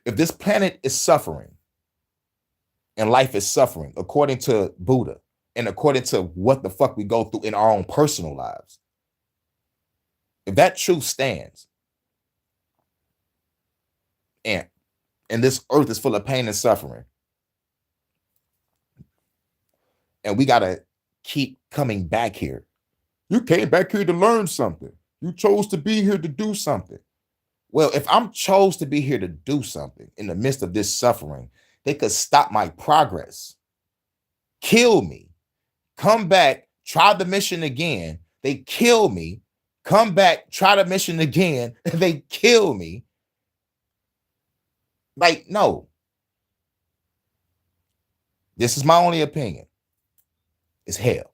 If this planet is suffering and life is suffering, according to Buddha and according to what the fuck we go through in our own personal lives, if that truth stands, and this earth is full of pain and suffering, and we got to keep coming back here. You came back here to learn something. You chose to be here to do something. Well, if I'm chose to be here to do something in the midst of this suffering, they could stop my progress, kill me, come back, try the mission again. They kill me, come back, try the mission again. They kill me. Like, no. This is my only opinion. It's hell.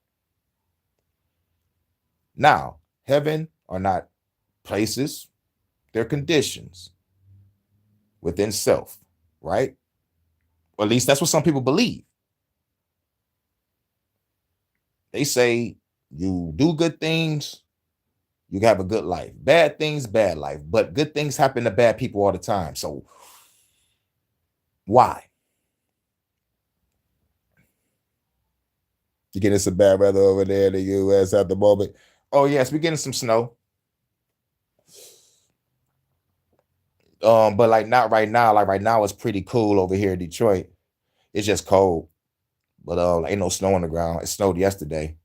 Now, heaven are not places, they're conditions within self, right? Or at least that's what some people believe. They say you do good things, you have a good life. Bad things, bad life. But good things happen to bad people all the time. So why? You getting some bad weather over there in the U.S. at the moment? Oh, yes, we're getting some snow. But like not right now. Like right now, it's pretty cool over here in Detroit. It's just cold, but ain't no snow on the ground. It snowed yesterday,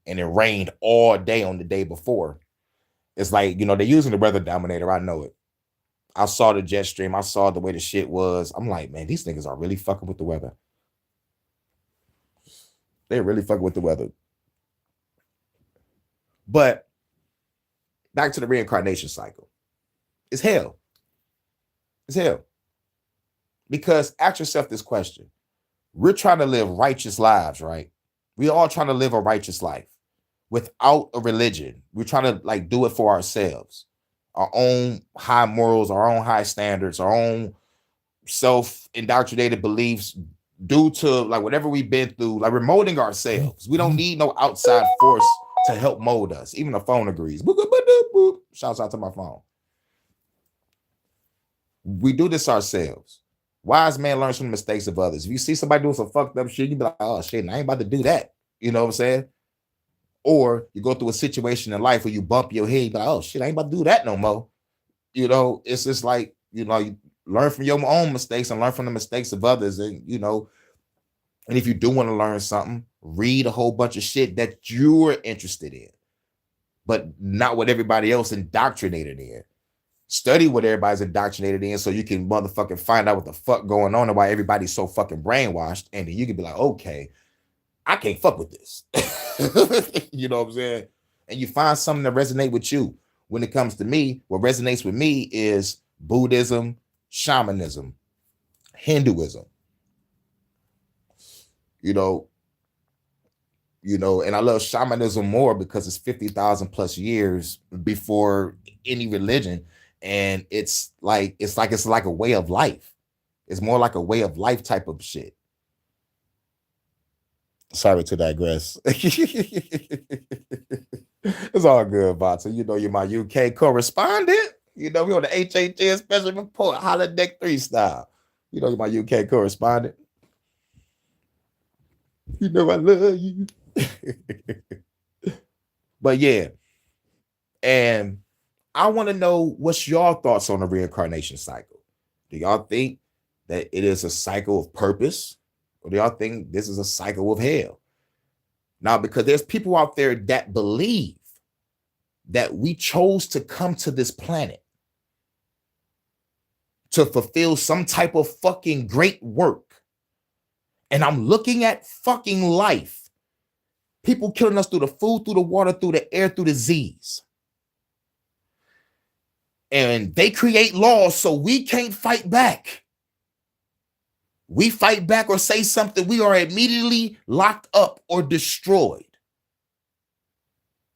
and it rained all day on the day before. It's like, they're using the weather dominator. I know it. I saw the jet stream. I saw the way the shit was. I'm like, man, these niggas are really fucking with the weather. They're really fucking with the weather. But back to the reincarnation cycle. It's hell. It's hell. Because ask yourself this question. We're trying to live righteous lives, right? We're all trying to live a righteous life without a religion. We're trying to like do it for ourselves. Our own high morals, our own high standards, our own self-indoctrinated beliefs due to like whatever we've been through, like we're molding ourselves. We don't need no outside force to help mold us. Even the phone agrees. Boop, boop, boop, boop, boop. Shouts out to my phone. We do this ourselves. Wise man learns from the mistakes of others. If you see somebody doing some fucked up shit, you be like, oh shit, I ain't about to do that. You know what I'm saying? Or you go through a situation in life where you bump your head, you be like, oh shit, I ain't about to do that no more. It's just like, you learn from your own mistakes and learn from the mistakes of others. And, and if you do want to learn something, read a whole bunch of shit that you're interested in, but not what everybody else indoctrinated in. Study what everybody's indoctrinated in so you can motherfucking find out what the fuck going on and why everybody's so fucking brainwashed. And then you can be like, okay, I can't fuck with this. You know what I'm saying? And you find something that resonate with you. When it comes to me, what resonates with me is Buddhism, shamanism, Hinduism. And I love shamanism more because it's 50,000 plus years before any religion. And it's like a way of life. It's more like a way of life type of shit. Sorry to digress. It's all good, Vata. You're my UK correspondent. We on the HHN Special Report, Holodeck 3 style. You're my UK correspondent. I love you. But yeah. And I want to know what's your thoughts on the reincarnation cycle. Do y'all think that it is a cycle of purpose? Or do y'all think this is a cycle of hell? Now, because there's people out there that believe that we chose to come to this planet to fulfill some type of fucking great work. And I'm looking at fucking life. People killing us through the food, through the water, through the air, through the Z's. And they create laws so we can't fight back. We fight back or say something, we are immediately locked up or destroyed.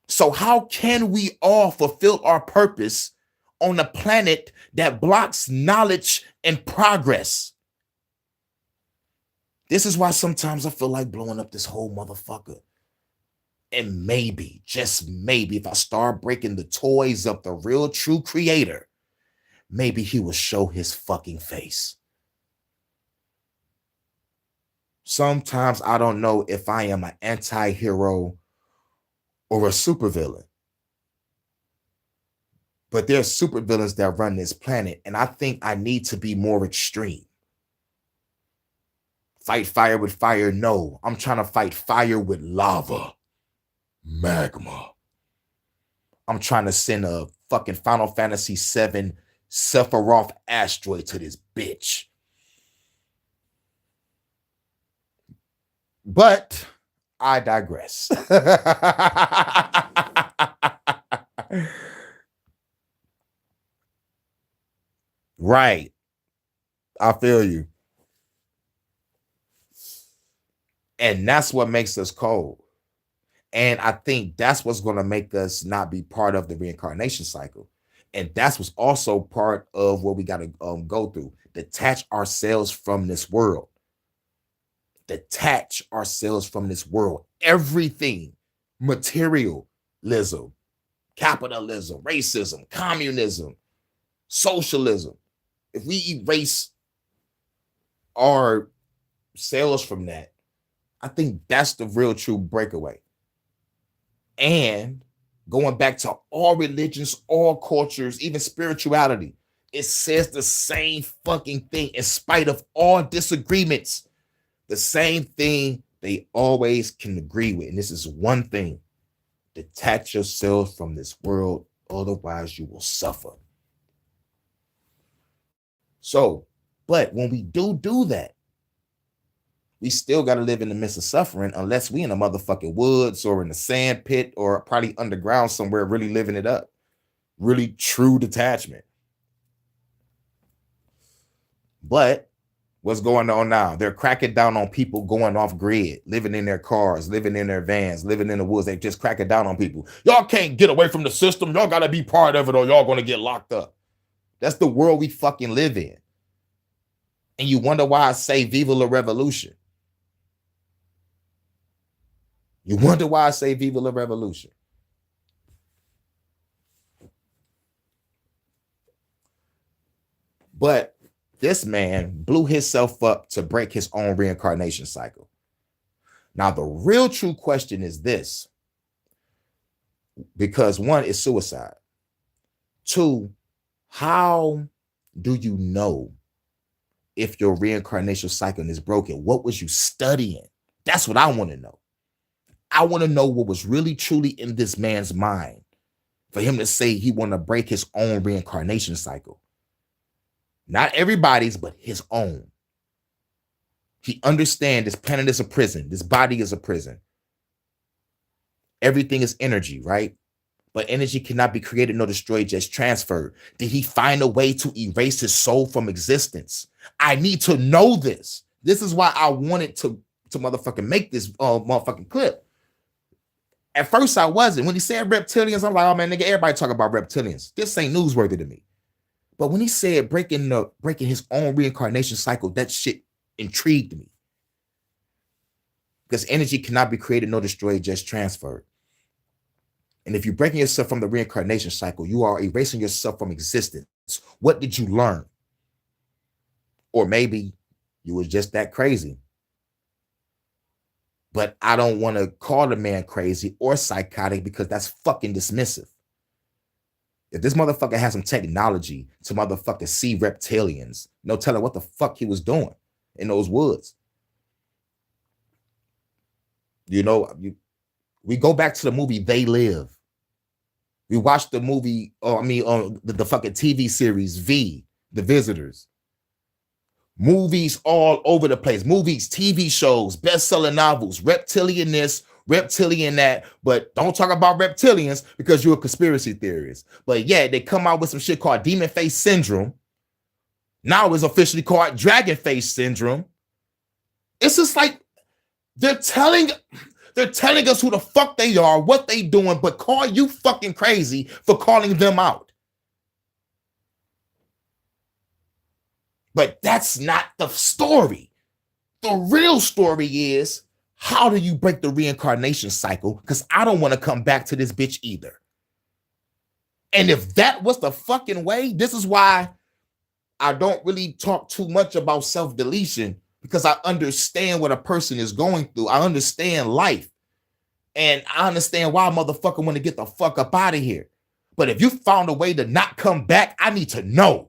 So how can we all fulfill our purpose on a planet that blocks knowledge and progress? This is why sometimes I feel like blowing up this whole motherfucker. And maybe, just maybe, if I start breaking the toys of the real true creator, maybe he will show his fucking face. Sometimes I don't know if I am an anti-hero or a supervillain. But there's supervillains that run this planet, and I think I need to be more extreme. Fight fire with fire? No. I'm trying to fight fire with lava. Magma. I'm trying to send a fucking Final Fantasy VII Sephiroth asteroid to this bitch. But I digress. Right. I feel you. And that's what makes us cold. And I think that's what's going to make us not be part of the reincarnation cycle. And that's what's also part of what we got to go through. Detach ourselves from this world. Detach ourselves from this world. Everything, materialism, capitalism, racism, communism, socialism. If we erase ourselves from that, I think that's the real true breakaway. And going back to all religions, all cultures, even spirituality, It says the same fucking thing in spite of all disagreements. The same thing they always can agree with. And this is one thing. Detach yourself from this world, otherwise you will suffer. So, but when we do that, we still got to live in the midst of suffering unless we in the motherfucking woods or in the sand pit or probably underground somewhere really living it up. Really true detachment. But what's going on now? They're cracking down on people going off grid, living in their cars, living in their vans, living in the woods. They just cracking down on people. Y'all can't get away from the system. Y'all got to be part of it or y'all going to get locked up. That's the world we fucking live in. And you wonder why I say Viva la Revolution. You wonder why I say Viva la Revolution. But this man blew himself up to break his own reincarnation cycle. Now, the real true question is this. Because one is suicide. Two, how do you know if your reincarnation cycle is broken? What was you studying? That's what I want to know. I want to know what was really truly in this man's mind for him to say he want to break his own reincarnation cycle. Not everybody's, but his own. He understands this planet is a prison. This body is a prison. Everything is energy, right? But energy cannot be created nor destroyed, just transferred. Did he find a way to erase his soul from existence? I need to know this. This is why I wanted to motherfucking make this motherfucking clip. At first I wasn't. When he said reptilians, I'm like, oh man, nigga, everybody talk about reptilians. This ain't newsworthy to me. But when he said breaking his own reincarnation cycle, that shit intrigued me. Because energy cannot be created nor destroyed, just transferred. And if you're breaking yourself from the reincarnation cycle, you are erasing yourself from existence. What did you learn? Or maybe you was just that crazy. But I don't want to call the man crazy or psychotic because that's fucking dismissive. If this motherfucker has some technology to motherfucker see reptilians, no telling what the fuck he was doing in those woods. You know, we go back to the movie They Live. We watched the movie, the fucking TV series V, The Visitors. Movies all over the place. Movies, TV shows, best-selling novels, reptilian this, reptilian that, but don't talk about reptilians because you're a conspiracy theorist. But yeah, they come out with some shit called demon face syndrome. Now it's officially called dragon face syndrome. It's just like they're telling us who the fuck they are, what they doing, but call you fucking crazy for calling them out. But that's not the story. The real story is, how do you break the reincarnation cycle? Because I don't want to come back to this bitch either. And if that was the fucking way, this is why I don't really talk too much about self-deletion, because I understand what a person is going through. I understand life. And I understand why a motherfucker want to get the fuck up out of here. But if you found a way to not come back, I need to know.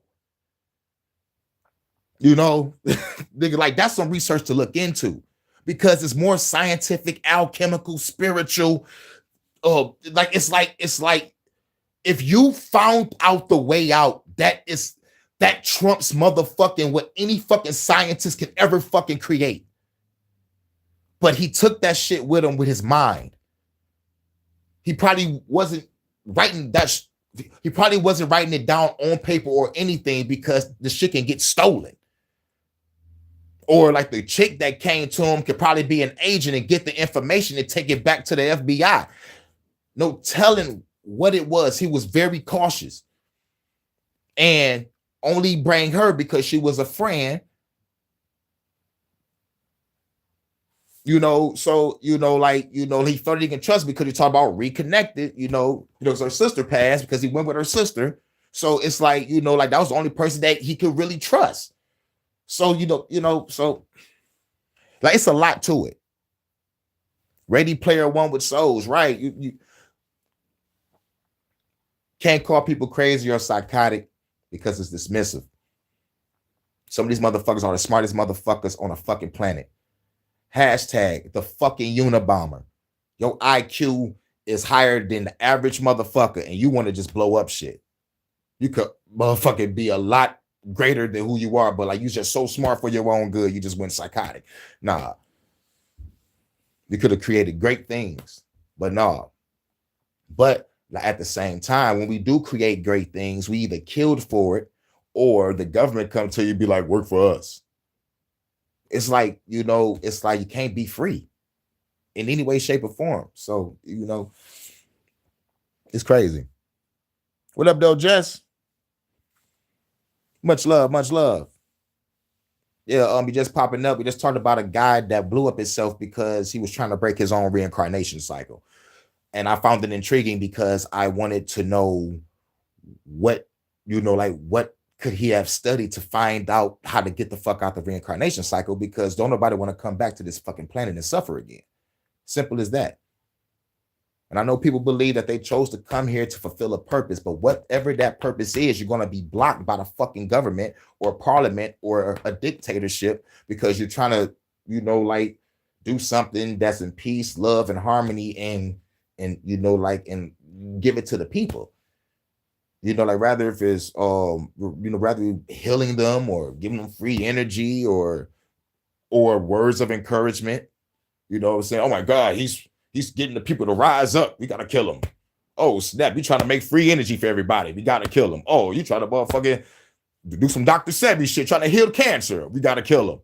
You know, nigga, like that's some research to look into because it's more scientific, alchemical, spiritual. It's like if you found out the way out, that trumps motherfucking what any fucking scientist can ever fucking create. But he took that shit with him with his mind. He probably wasn't writing that. He probably wasn't writing it down on paper or anything because the shit can get stolen. Or like the chick that came to him could probably be an agent and get the information and take it back to the FBI. No telling what it was. He was very cautious and only bring her because she was a friend. You know, so, you know, like, you know, he felt he can trust because he talked about reconnected, you know, because her sister passed because he went with her sister. So it's like, you know, like that was the only person that he could really trust. So, so like it's a lot to it. Ready Player One with souls, right? You can't call people crazy or psychotic because it's dismissive. Some of these motherfuckers are the smartest motherfuckers on a fucking planet. Hashtag the fucking Unabomber. Your IQ is higher than the average motherfucker, and you want to just blow up shit. You could motherfucking be a lot greater than who you are, but like you just so smart for your own good, you just went psychotic. Nah. You could have created great things, but nah. But at the same time, when we do create great things, we either killed for it or the government come to you and be like, work for us. It's like, you know, it's like you can't be free in any way, shape, or form. So, you know, it's crazy. What up, though, Jess? Much love, much love. Yeah, we just popping up. We just talked about a guy that blew up himself because he was trying to break his own reincarnation cycle. And I found it intriguing because I wanted to know what, you know, like what could he have studied to find out how to get the fuck out the reincarnation cycle, because don't nobody want to come back to this fucking planet and suffer again. Simple as that. And I know people believe that they chose to come here to fulfill a purpose, but whatever that purpose is, you're going to be blocked by the fucking government or parliament or a dictatorship because you're trying to, you know, like do something that's in peace, love, and harmony, and you know, like, and give it to the people. You know, like rather if it's you know, rather healing them or giving them free energy or words of encouragement. You know what I'm saying? Oh my God, he's getting the people to rise up. We gotta kill him. Oh snap, you trying to make free energy for everybody. We gotta kill him. Oh, you trying to motherfucking do some Dr. Sebi shit, trying to heal cancer. We gotta kill him.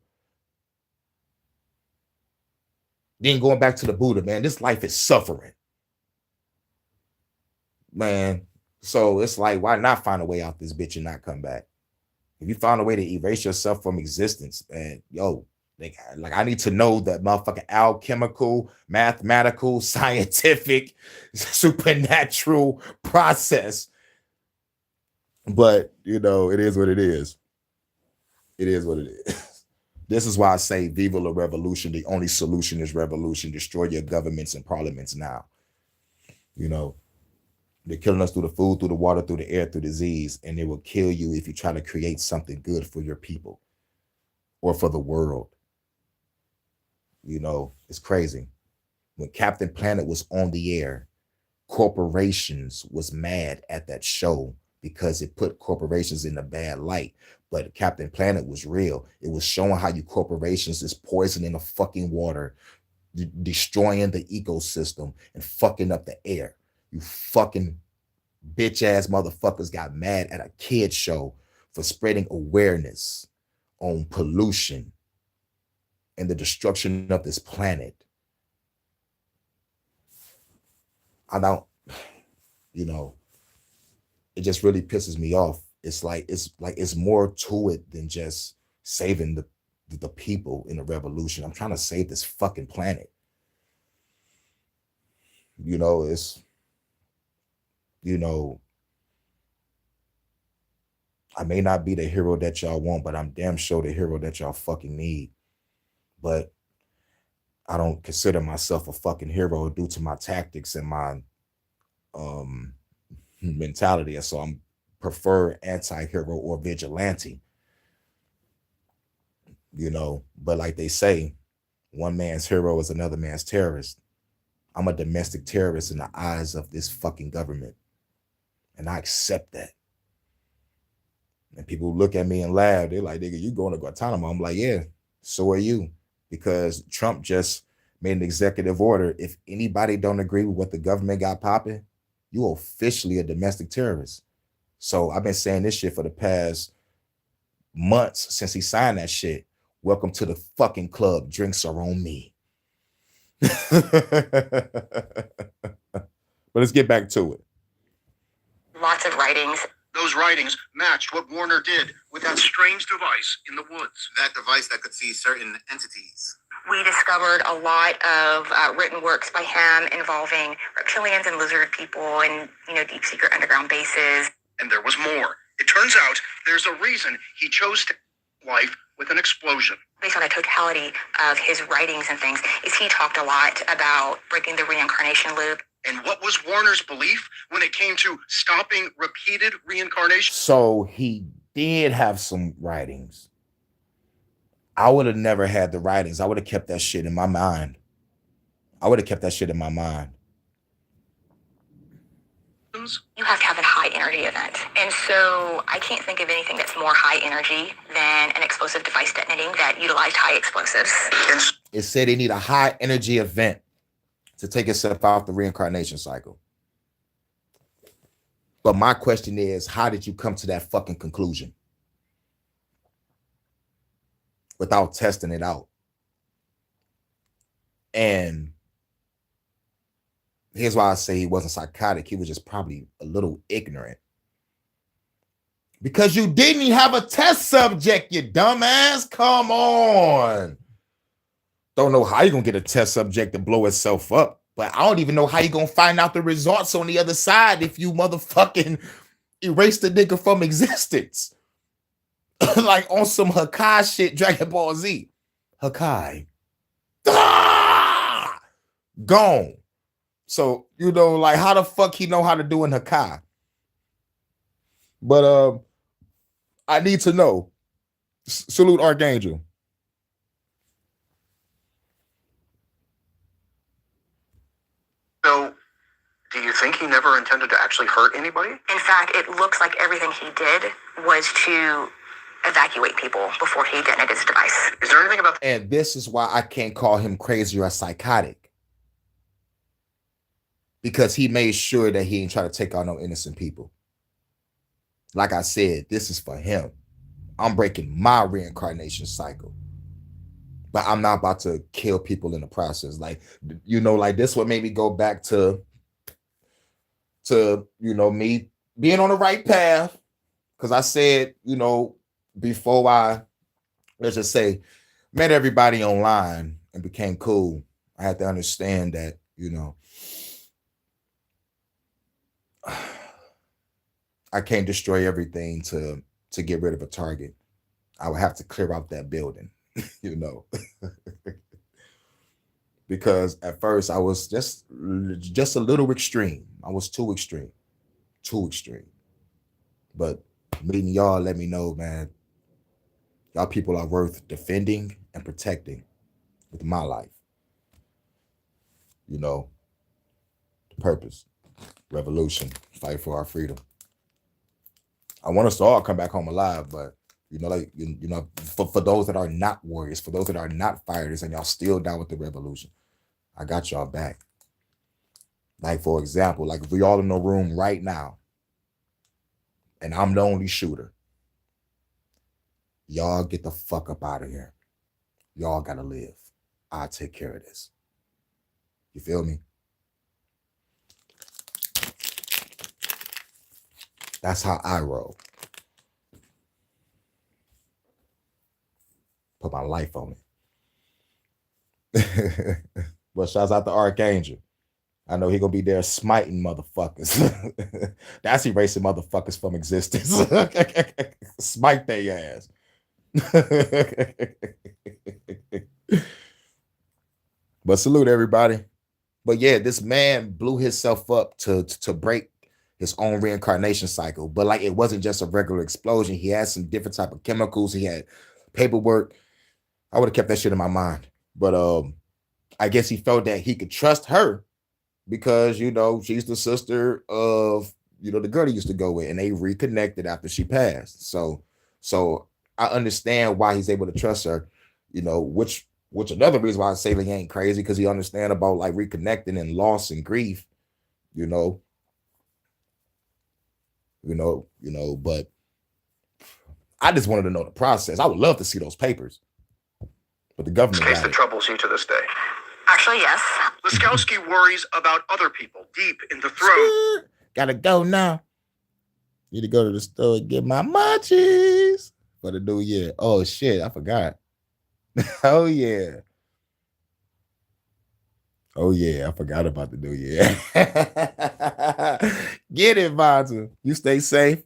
Then going back to the Buddha, man, this life is suffering. Man, so it's like, why not find a way out this bitch and not come back? If you found a way to erase yourself from existence, man, yo, like I need to know that motherfucking alchemical, mathematical, scientific, supernatural process. But, you know, it is what it is. It is what it is. This is why I say viva la revolution. The only solution is revolution. Destroy your governments and parliaments now. You know, they're killing us through the food, through the water, through the air, through disease, and they will kill you if you try to create something good for your people or for the world. You know, it's crazy. When Captain Planet was on the air, corporations was mad at that show because it put corporations in a bad light. But Captain Planet was real. It was showing how you corporations is poisoning the fucking water, destroying the ecosystem, and fucking up the air. You fucking bitch ass motherfuckers got mad at a kid show for spreading awareness on pollution and the destruction of this planet. I don't, you know, it just really pisses me off. It's like it's more to it than just saving the people in a revolution. I'm trying to save this fucking planet. You know, it's, you know, I may not be the hero that y'all want, but I'm damn sure the hero that y'all fucking need. But I don't consider myself a fucking hero due to my tactics and my mentality. And so I'm prefer anti-hero or vigilante. You know, but like they say, one man's hero is another man's terrorist. I'm a domestic terrorist in the eyes of this fucking government. And I accept that. And people look at me and laugh. They're like, nigga, you going to Guantanamo? I'm like, yeah, so are you. Because Trump just made an executive order. If anybody don't agree with what the government got popping, you officially a domestic terrorist. So I've been saying this shit for the past months since he signed that shit. Welcome to the fucking club. Drinks are on me. But let's get back to it. Lots of writings. Those writings matched what Warner did with that strange device in the woods. That device that could see certain entities. We discovered a lot of written works by him involving reptilians and lizard people and, you know, deep secret underground bases. And there was more. It turns out there's a reason he chose to end life with an explosion. Based on the totality of his writings and things, is he talked a lot about breaking the reincarnation loop. And what was Warner's belief when it came to stopping repeated reincarnation? So he did have some writings. I would have never had the writings. I would have kept that shit in my mind. You have to have a high energy event. And so I can't think of anything that's more high energy than an explosive device detonating that utilized high explosives. It said it need a high energy event to take itself out the reincarnation cycle. But my question is, how did you come to that fucking conclusion without testing it out? And here's why I say he wasn't psychotic. He was just probably a little ignorant. Because you didn't have a test subject, you dumbass. Come on. Don't know how you're going to get a test subject to blow itself up. But I don't even know how you're going to find out the results on the other side if you motherfucking erase the nigga from existence. Like on some Hakai shit, Dragon Ball Z. Hakai. Ah! Gone. So, you know, like how the fuck he know how to do in Hakai? But I need to know. Salute Archangel. So, do you think he never intended to actually hurt anybody? In fact, it looks like everything he did was to evacuate people before he detonated his device. Is there anything about And this is why I can't call him crazy or psychotic. Because he made sure that he ain't try to take out no innocent people. Like I said, this is for him. I'm breaking my reincarnation cycle. But I'm not about to kill people in the process. Like, you know, like this what made me go back to you know, me being on the right path. Because I said, you know, before I, let's just say, met everybody online and became cool, I had to understand that, you know, I can't destroy everything to get rid of a target. I would have to clear out that building, you know. Because at first I was just a little extreme. I was too extreme. But meeting y'all let me know, man, y'all people are worth defending and protecting with my life. You know, the purpose, revolution, fight for our freedom. I want us to all come back home alive, but you know, like you know, for those that are not warriors, for those that are not fighters, and y'all still down with the revolution, I got y'all back. Like for example, like if we all in the room right now, and I'm the only shooter, y'all get the fuck up out of here. Y'all gotta live. I'll take care of this. You feel me? That's how I roll. Put my life on it. But shouts out to Archangel. I know he gonna be there smiting motherfuckers. That's erasing motherfuckers from existence. Smite their ass. But salute everybody. But yeah, this man blew himself up to break his own reincarnation cycle. But like it wasn't just a regular explosion. He had some different type of chemicals. He had paperwork. I would have kept that shit in my mind. But I guess he felt that he could trust her because, you know, she's the sister of, you know, the girl he used to go with, and they reconnected after she passed. So I understand why he's able to trust her, you know, which another reason why I say he ain't crazy, because he understand about like reconnecting and loss and grief, you know, but I just wanted to know the process. I would love to see those papers, but the government case got that it. troubles you to this day? Actually, yes. Laskowski worries about other people deep in the throat. Gotta go now. Need to go to the store and get my munchies for the new year. Oh shit, I forgot. Oh yeah, I forgot about the new year. Get it, Vonta. You stay safe.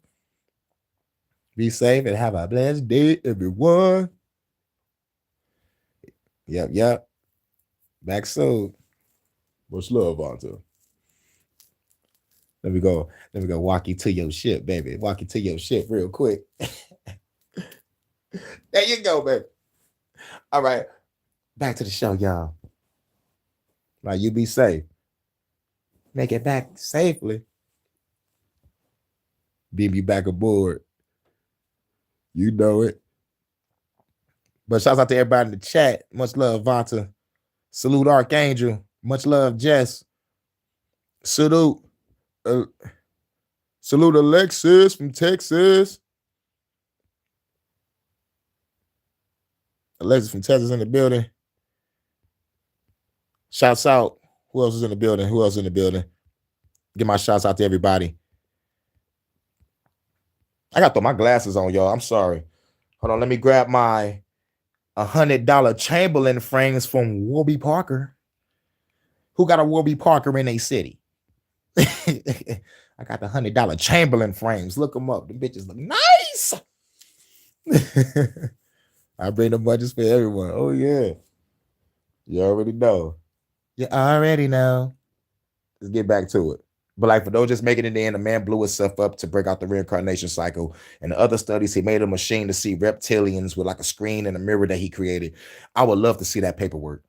Be safe and have a blessed day, everyone. Yep. Back soon. Much love, Vonta. Let me go walk you to your ship, baby. Walk you to your ship real quick. There you go, baby. All right. Back to the show, y'all. Now you be safe. Make it back safely. Beam you back aboard. You know it. But shouts out to everybody in the chat. Much love, Vanta. Salute Archangel. Much love, Jess. Salute. Salute Alexis from Texas. Alexis from Texas in the building. Shouts out. Who else is in the building? Who else is in the building? Give my shouts out to everybody. I got to throw my glasses on, y'all. I'm sorry. Hold on. Let me grab my $100 Chamberlain frames from Warby Parker. Who got a Warby Parker in a city? I got the $100 Chamberlain frames. Look them up. The bitches look nice. I bring the budgets for everyone. Oh, yeah. You already know. You already know. Let's get back to it. But like for those just making it in, the man blew himself up to break out the reincarnation cycle. And the other studies, he made a machine to see reptilians with like a screen and a mirror that he created. I would love to see that paperwork.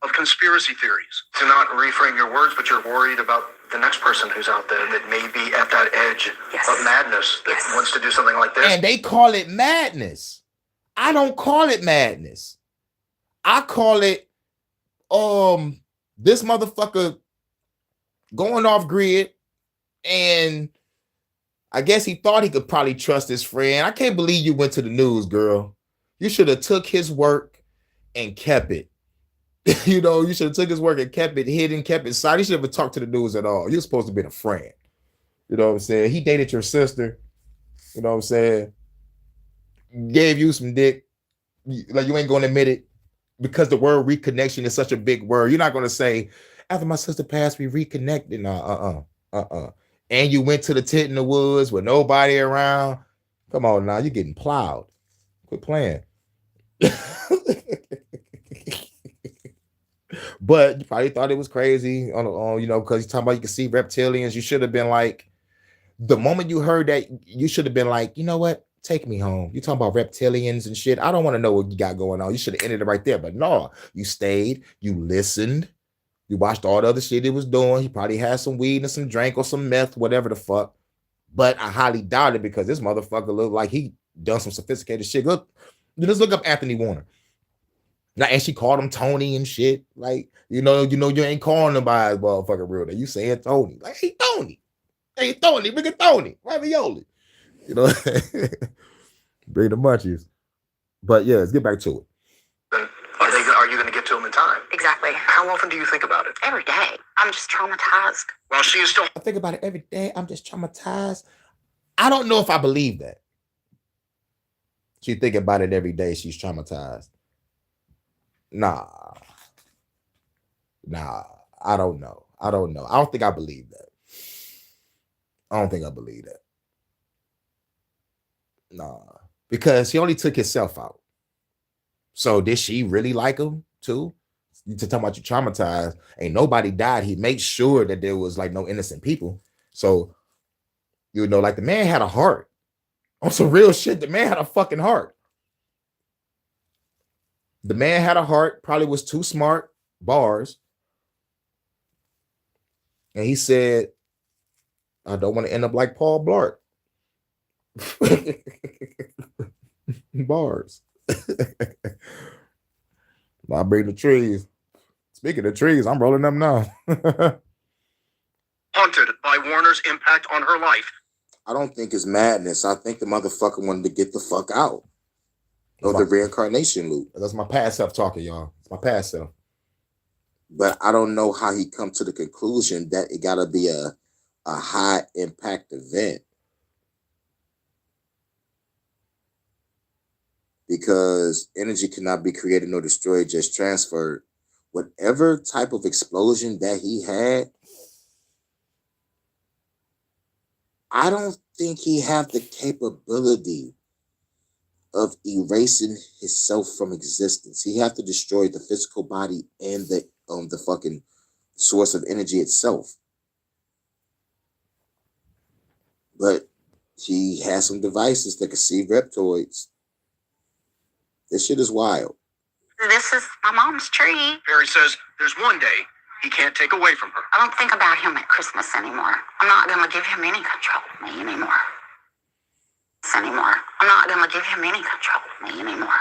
Of conspiracy theories. To not reframe your words, but you're worried about the next person who's out there that may be at that edge of madness that wants to do something like this. And they call it madness. I don't call it madness. I call it this motherfucker going off grid, and I guess he thought he could probably trust his friend. I can't believe you went to the news, girl. You should have took his work and kept it. You know, you should have took his work and kept it hidden, kept it silent. You should have talked to the news at all. You're supposed to be a friend. You know what I'm saying? He dated your sister. You know what I'm saying? Gave you some dick. Like, you ain't going to admit it because the word reconnection is such a big word. You're not going to say, after my sister passed, we reconnected. And you went to the tent in the woods with nobody around. Come on now, you're getting plowed. Quit playing. But you probably thought it was crazy on you know, because you're talking about you can see reptilians. You should have been like, the moment you heard that, you should have been like, you know what? Take me home. You talking about reptilians and shit. I don't want to know what you got going on. You should have ended it right there. But no, you stayed, you listened, you watched all the other shit he was doing. He probably had some weed and some drink or some meth, whatever the fuck. But I highly doubt it because this motherfucker looked like he done some sophisticated shit. Look, just look up Anthony Warner. Now, and she called him Tony and shit. Like, you know, you ain't calling him by his motherfucking real name. You saying Tony. Like, hey, Tony. Hey, Tony, bring it Tony. Ravioli. You know, bring the munchies. But yeah, let's get back to it. Are you going to get to them in time? Exactly. How often do you think about it? Every day. I'm just traumatized. Well, she is still. I think about it every day. I'm just traumatized. I don't know if I believe that. She think about it every day. She's traumatized. Nah, I don't know. I don't think I believe that. I don't think I believe that. Nah, because he only took himself out. So did she really like him too? You talking about you traumatized? Ain't nobody died. He made sure that there was like no innocent people. So, you know, like the man had a heart. On some real shit, the man had a fucking heart. The man had a heart, probably was too smart, bars. And he said, I don't want to end up like Paul Blart. Bars. I bring the trees. Speaking of trees, I'm rolling them now. Haunted by Warner's impact on her life. I don't think it's madness. I think the motherfucker wanted to get the fuck out of the reincarnation loop. That's my past self talking, y'all. It's my past self. But I don't know how he come to the conclusion that it gotta be a high impact event. Because energy cannot be created nor destroyed, just transferred. Whatever type of explosion that he had, I don't think he have the capability of erasing himself from existence. He have to destroy the physical body and the fucking source of energy itself. But she has some devices that can see reptoids. This shit is wild. This is my mom's tree. Barry says there's one day he can't take away from her. I don't think about him at Christmas anymore. I'm not going to give him any control of me anymore. I'm not going to give him any control of me anymore.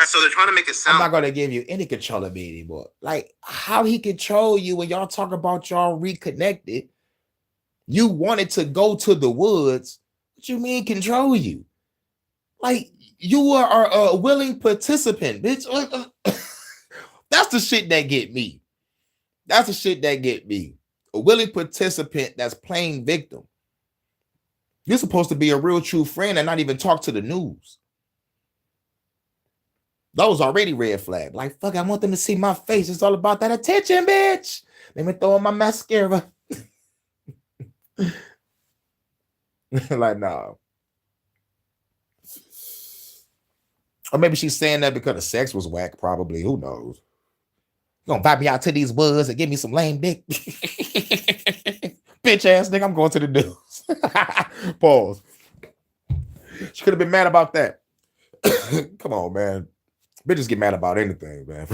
So they're trying to make it I'm sound not gonna give you any control of me anymore. Like how he control you when y'all talk about y'all reconnected. You wanted to go to the woods. What you mean control you? Like you are a willing participant, bitch. That's the shit that get me. That's the shit that get me. A willing participant that's playing victim. You're supposed to be a real true friend and not even talk to the news. That was already red flag. Like, fuck, I want them to see my face. It's all about that attention, bitch. Let me throw on my mascara. Like, no. Or maybe she's saying that because the sex was whack, probably. Who knows? You gonna invite me out to these woods and give me some lame dick? Bitch ass nigga, I'm going to the news. Pause. She could have been mad about that. Come on, man. Bitches get mad about anything, man.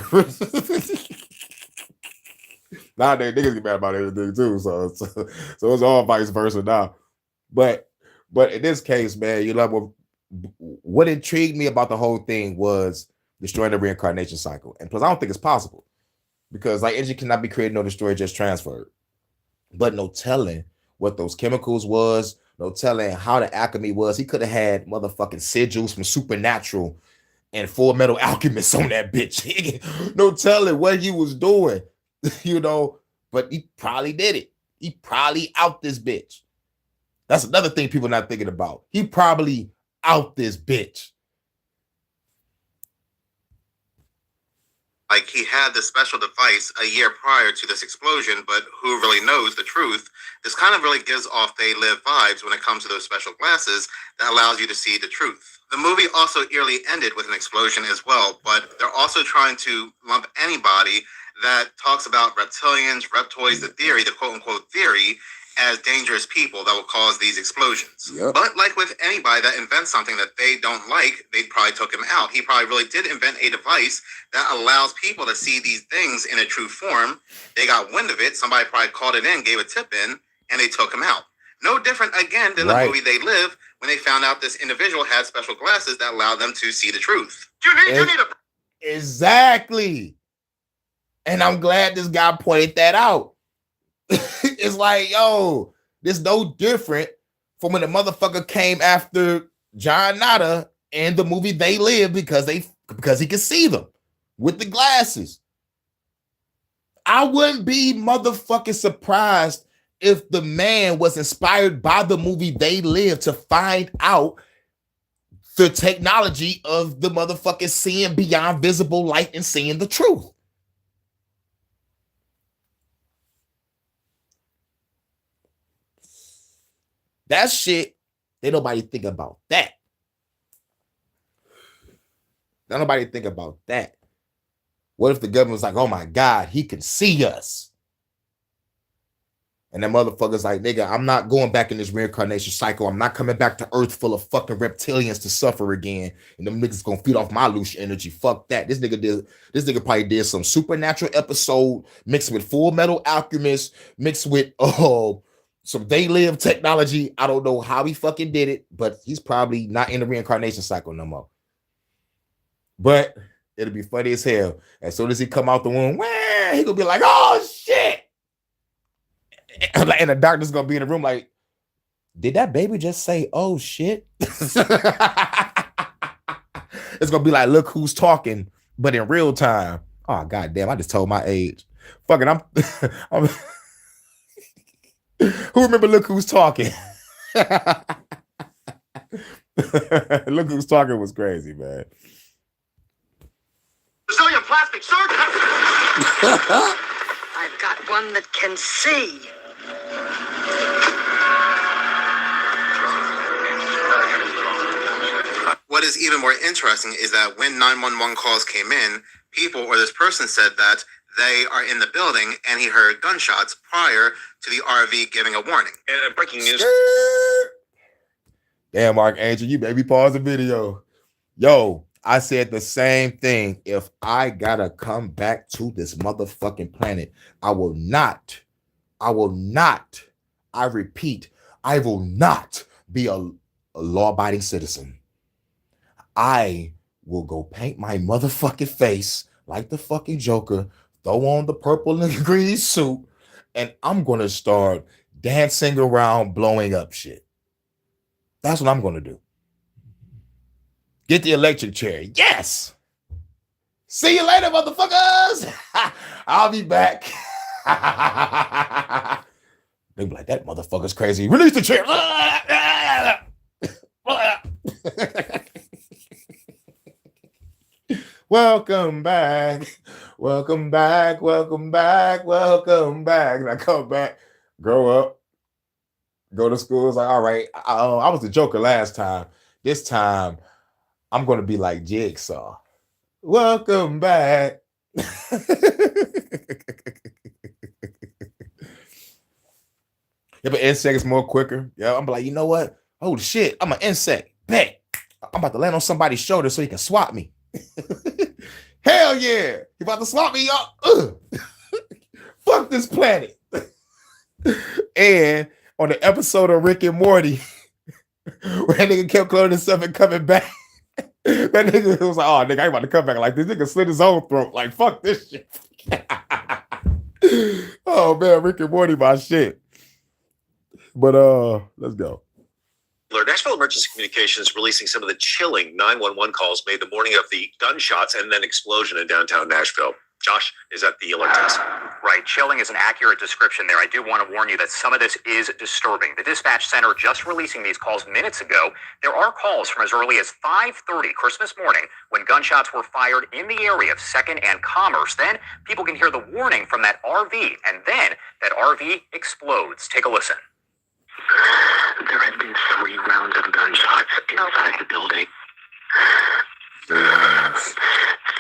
Nowadays, niggas get mad about everything too. So it's all vice versa now. But in this case, man, you know what intrigued me about the whole thing was destroying the reincarnation cycle. And plus, I don't think it's possible because like energy cannot be created nor destroyed, just transferred. But no telling what those chemicals was, no telling how the alchemy was. He could have had motherfucking sigils from Supernatural and Full Metal Alchemist on that bitch. No telling what he was doing, you know, but he probably did it. He probably out this bitch. That's another thing people not thinking about. He probably out this bitch. like he had this special device a year prior to this explosion, but who really knows the truth? This kind of really gives off They Live vibes when it comes to those special glasses that allows you to see the truth. The movie also eerily ended with an explosion as well, but they're also trying to lump anybody that talks about reptilians, reptoids, the theory, the quote-unquote theory, as dangerous people that will cause these explosions. Yep. But like with anybody that invents something that they don't like, they probably took him out. He probably really did invent a device that allows people to see these things in a true form. They got wind of it. Somebody probably called it in, gave a tip in, and they took him out. No different, again, than the movie They Live, when they found out this individual had special glasses that allowed them to see the truth. You need a... Exactly. And I'm glad this guy pointed that out. It's like, yo, this no different from when the motherfucker came after John Nada in the movie They Live because he could see them with the glasses. I wouldn't be motherfucking surprised if the man was inspired by the movie They Live to find out the technology of the motherfucking seeing beyond visible light and seeing the truth. That shit, ain't nobody think about that. Don't nobody think about that. What if the government was like, oh my God, he can see us? And that motherfucker's like, nigga, I'm not going back in this reincarnation cycle. I'm not coming back to Earth full of fucking reptilians to suffer again. And them niggas gonna feed off my loose energy. Fuck that. This nigga probably did some Supernatural episode mixed with Full Metal Alchemist, mixed with some They Live technology. I don't know how he fucking did it, but he's probably not in the reincarnation cycle no more. But it'll be funny as hell. As soon as he come out the womb, he gonna be like, oh shit. And the doctor's gonna be in the room like, did that baby just say, oh shit? It's gonna be like, look who's talking, but in real time. Oh god damn, I just told my age. Fucking I'm who remember Look Who's Talking? Look Who's Talking was crazy, man. Brazilian plastic surgery. I've got one that can see. What is even more interesting is that when 911 calls came in, people or this person said that they are in the building, and he heard gunshots prior to the RV giving a warning. And breaking news. Damn, Archangel, you made me pause the video. Yo, I said the same thing. If I gotta come back to this motherfucking planet, I will not, I repeat, I will not be a law-abiding citizen. I will go paint my motherfucking face like the fucking Joker, throw on the purple and green suit, and I'm gonna start dancing around, blowing up shit. That's what I'm gonna do. Get the electric chair. Yes. See you later, motherfuckers. I'll be back. They be like, that motherfucker's crazy. Release the chair. Welcome back. Welcome back. Welcome back. Welcome back. And I come back, grow up, go to school. It's like, all right, I was the Joker last time. This time, I'm going to be like Jigsaw. Welcome back. Yeah, but insect is more quicker. Yeah, I'm like, you know what? Holy shit, I'm an insect. Bet. I'm about to land on somebody's shoulder so he can swat me. Hell yeah. You about to swat me, y'all? Fuck this planet. And on the episode of Rick and Morty, where that nigga kept cloning himself and coming back, that nigga was like, oh, nigga, I ain't about to come back. Like, this nigga slit his own throat. Like, fuck this shit. Oh, man, Rick and Morty, my shit. But, let's go. Nashville Emergency Communications releasing some of the chilling 911 calls made the morning of the gunshots and then explosion in downtown Nashville. Josh is at the alert desk. Right, chilling is an accurate description there. I do want to warn you that some of this is disturbing. The dispatch center just releasing these calls minutes ago. There are calls from as early as 5:30 Christmas morning when gunshots were fired in the area of 2nd and Commerce. Then people can hear the warning from that RV, and then that RV explodes. Take a listen. There have been 3 rounds of gunshots inside the building.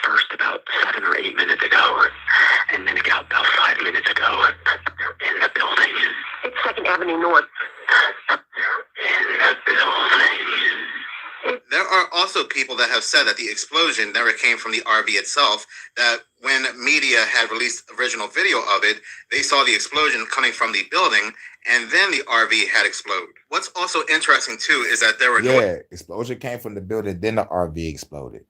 First about 7 or 8 minutes ago, and then about 5 minutes ago in the building. It's 2nd Avenue North. In the building. There are also people that have said that the explosion never came from the RV itself, that when media had released original video of it, they saw the explosion coming from the building, and then the RV had exploded. What's also interesting, too, is that there were explosion came from the building, then the RV exploded.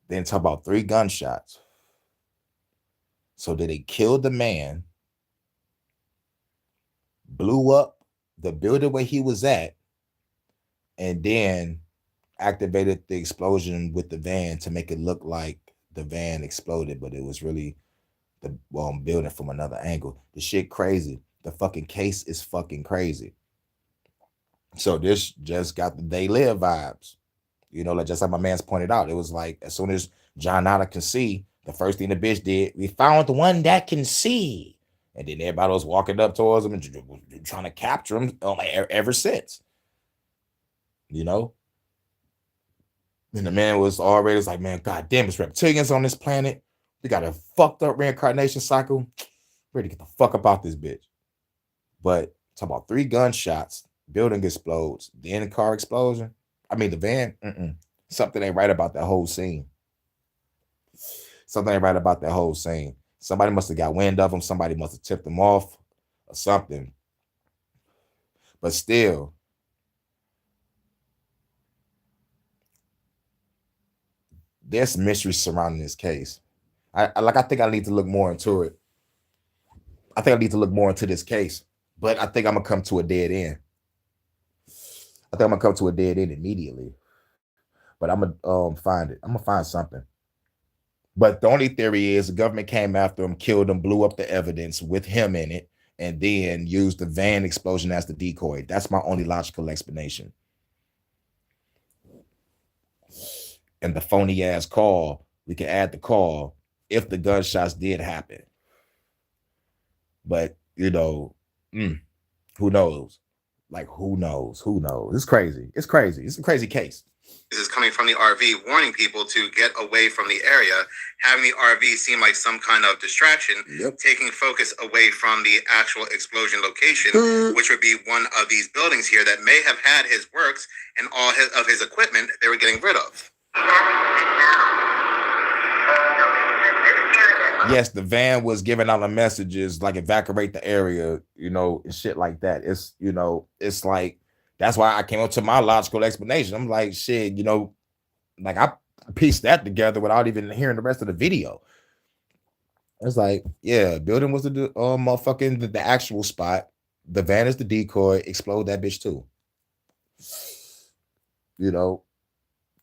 Then talk about 3 gunshots. So did they kill the man, blew up the building where he was at, and then activated the explosion with the van to make it look like the van exploded, but it was really the building from another angle. The shit crazy. The fucking case is fucking crazy. So this just got the They Live vibes. You know, like just like my man's pointed out, it was like as soon as John Otter can see, the first thing the bitch did, we found the one that can see. And then everybody was walking up towards him and trying to capture him ever since. You know? And the man was already like, man, god damn, it's reptilians on this planet. We got a fucked up reincarnation cycle. Ready to get the fuck up out this bitch. But talk about 3 gunshots, building explodes, then the car explosion. I mean, the van, something ain't right about that whole scene. Something ain't right about that whole scene. Somebody must have got wind of them. Somebody must have tipped them off or something. But still, there's mystery surrounding this case. I think I need to look more into it. I think I need to look more into this case. But I think I'm gonna come to a dead end. I think I'm gonna come to a dead end immediately. But I'm gonna find it. I'm gonna find something. But the only theory is the government came after him, killed him, blew up the evidence with him in it, and then used the van explosion as the decoy. That's my only logical explanation. And the phony ass call, we can add the call if the gunshots did happen. But you know, who knows? Like, who knows? Who knows? It's crazy. It's crazy. It's a crazy case. This is coming from the RV, warning people to get away from the area, having the RV seem like some kind of distraction, taking focus away from the actual explosion location, which would be one of these buildings here that may have had his works and all of his equipment they were getting rid of. Yes, the van was giving out the messages like evacuate the area, you know, and shit like that. It's, you know, it's like, that's why I came up to my logical explanation. I'm like, shit, you know, like I pieced that together without even hearing the rest of the video. It's like, yeah, building was the motherfucking the actual spot. The van is the decoy. Explode that bitch too. You know,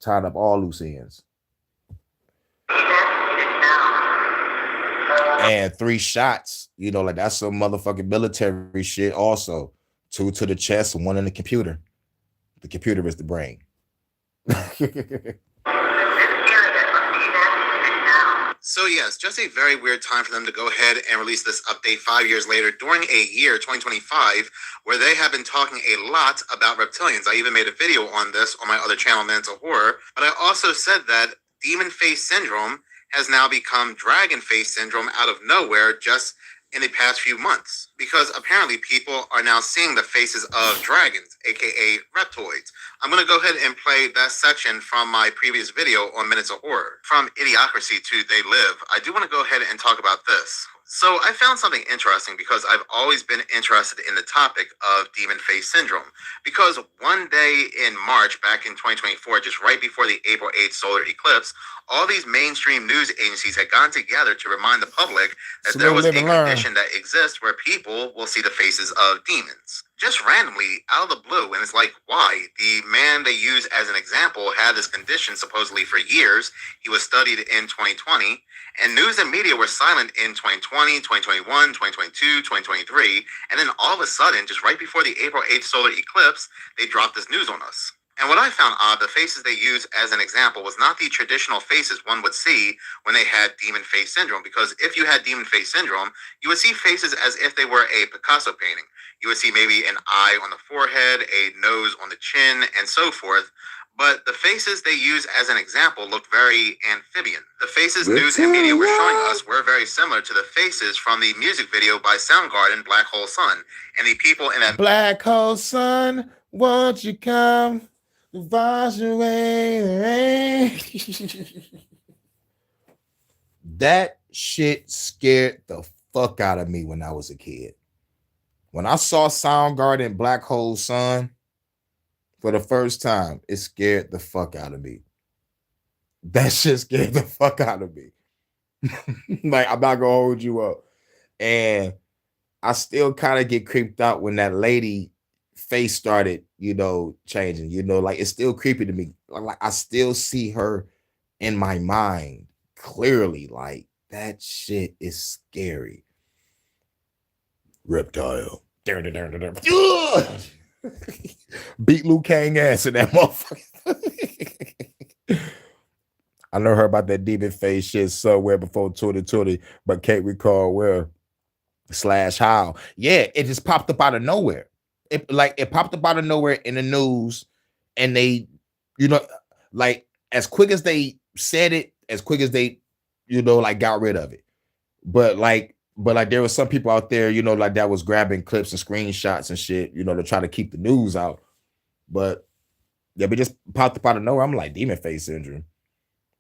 tied up all loose ends. And 3 shots, you know, like that's some motherfucking military shit also. 2 to the chest and 1 in the computer. The computer is the brain. So yes, just a very weird time for them to go ahead and release this update 5 years later during a year, 2025, where they have been talking a lot about reptilians. I even made a video on this on my other channel, Mental Horror, but I also said that demon face syndrome has now become dragon face syndrome out of nowhere just in the past few months, because apparently people are now seeing the faces of dragons, aka reptoids. I'm going to go ahead and play that section from my previous video on Minutes of Horror. From Idiocracy to They Live, I do want to go ahead and talk about this. So I found something interesting because I've always been interested in the topic of demon face syndrome, because one day in March back in 2024, just right before the April 8th solar eclipse, all these mainstream news agencies had gotten together to remind the public that there was a condition that exists where people will see the faces of demons. Just randomly, out of the blue, and it's like, why? The man they use as an example had this condition supposedly for years. He was studied in 2020, and news and media were silent in 2020, 2021, 2022, 2023, and then all of a sudden, just right before the April 8th solar eclipse, they dropped this news on us. And what I found odd, the faces they used as an example was not the traditional faces one would see when they had demon face syndrome, because if you had demon face syndrome, you would see faces as if they were a Picasso painting. You would see maybe an eye on the forehead, a nose on the chin, and so forth. But the faces they use as an example look very amphibian. The faces news and media were showing us were very similar to the faces from the music video by Soundgarden, Black Hole Sun. And the people in that Black Hole Sun, won't you come wash away the rain? That shit scared the fuck out of me when I was a kid. When I saw Soundgarden, Black Hole Sun for the first time, it scared the fuck out of me. That shit scared the fuck out of me. Like, I'm not gonna hold you up. And I still kind of get creeped out when that lady face started, you know, changing. You know, like, it's still creepy to me. Like, I still see her in my mind clearly. Like, that shit is scary. Reptile. Beat Liu Kang ass in that motherfucker. I know her about that demon face shit somewhere before 2020, but can't recall where / how. Yeah, it just popped up out of nowhere. It popped up out of nowhere in the news, and they, you know, like as quick as they said it, as quick as they, you know, like got rid of it. But there was some people out there, you know, like that was grabbing clips and screenshots and shit, you know, to try to keep the news out. But yeah, but just popped up out of nowhere. I'm like, demon face syndrome.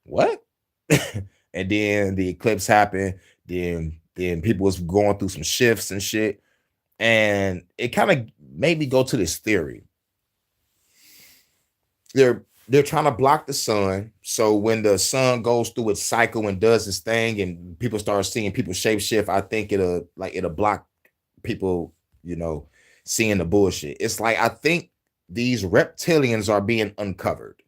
What? And then the eclipse happened. Then people was going through some shifts and shit. And it kind of made me go to this theory. They're trying to block the sun. So when the sun goes through its cycle and does its thing and people start seeing people shape shift, I think it'll block people, you know, seeing the bullshit. It's like, I think these reptilians are being uncovered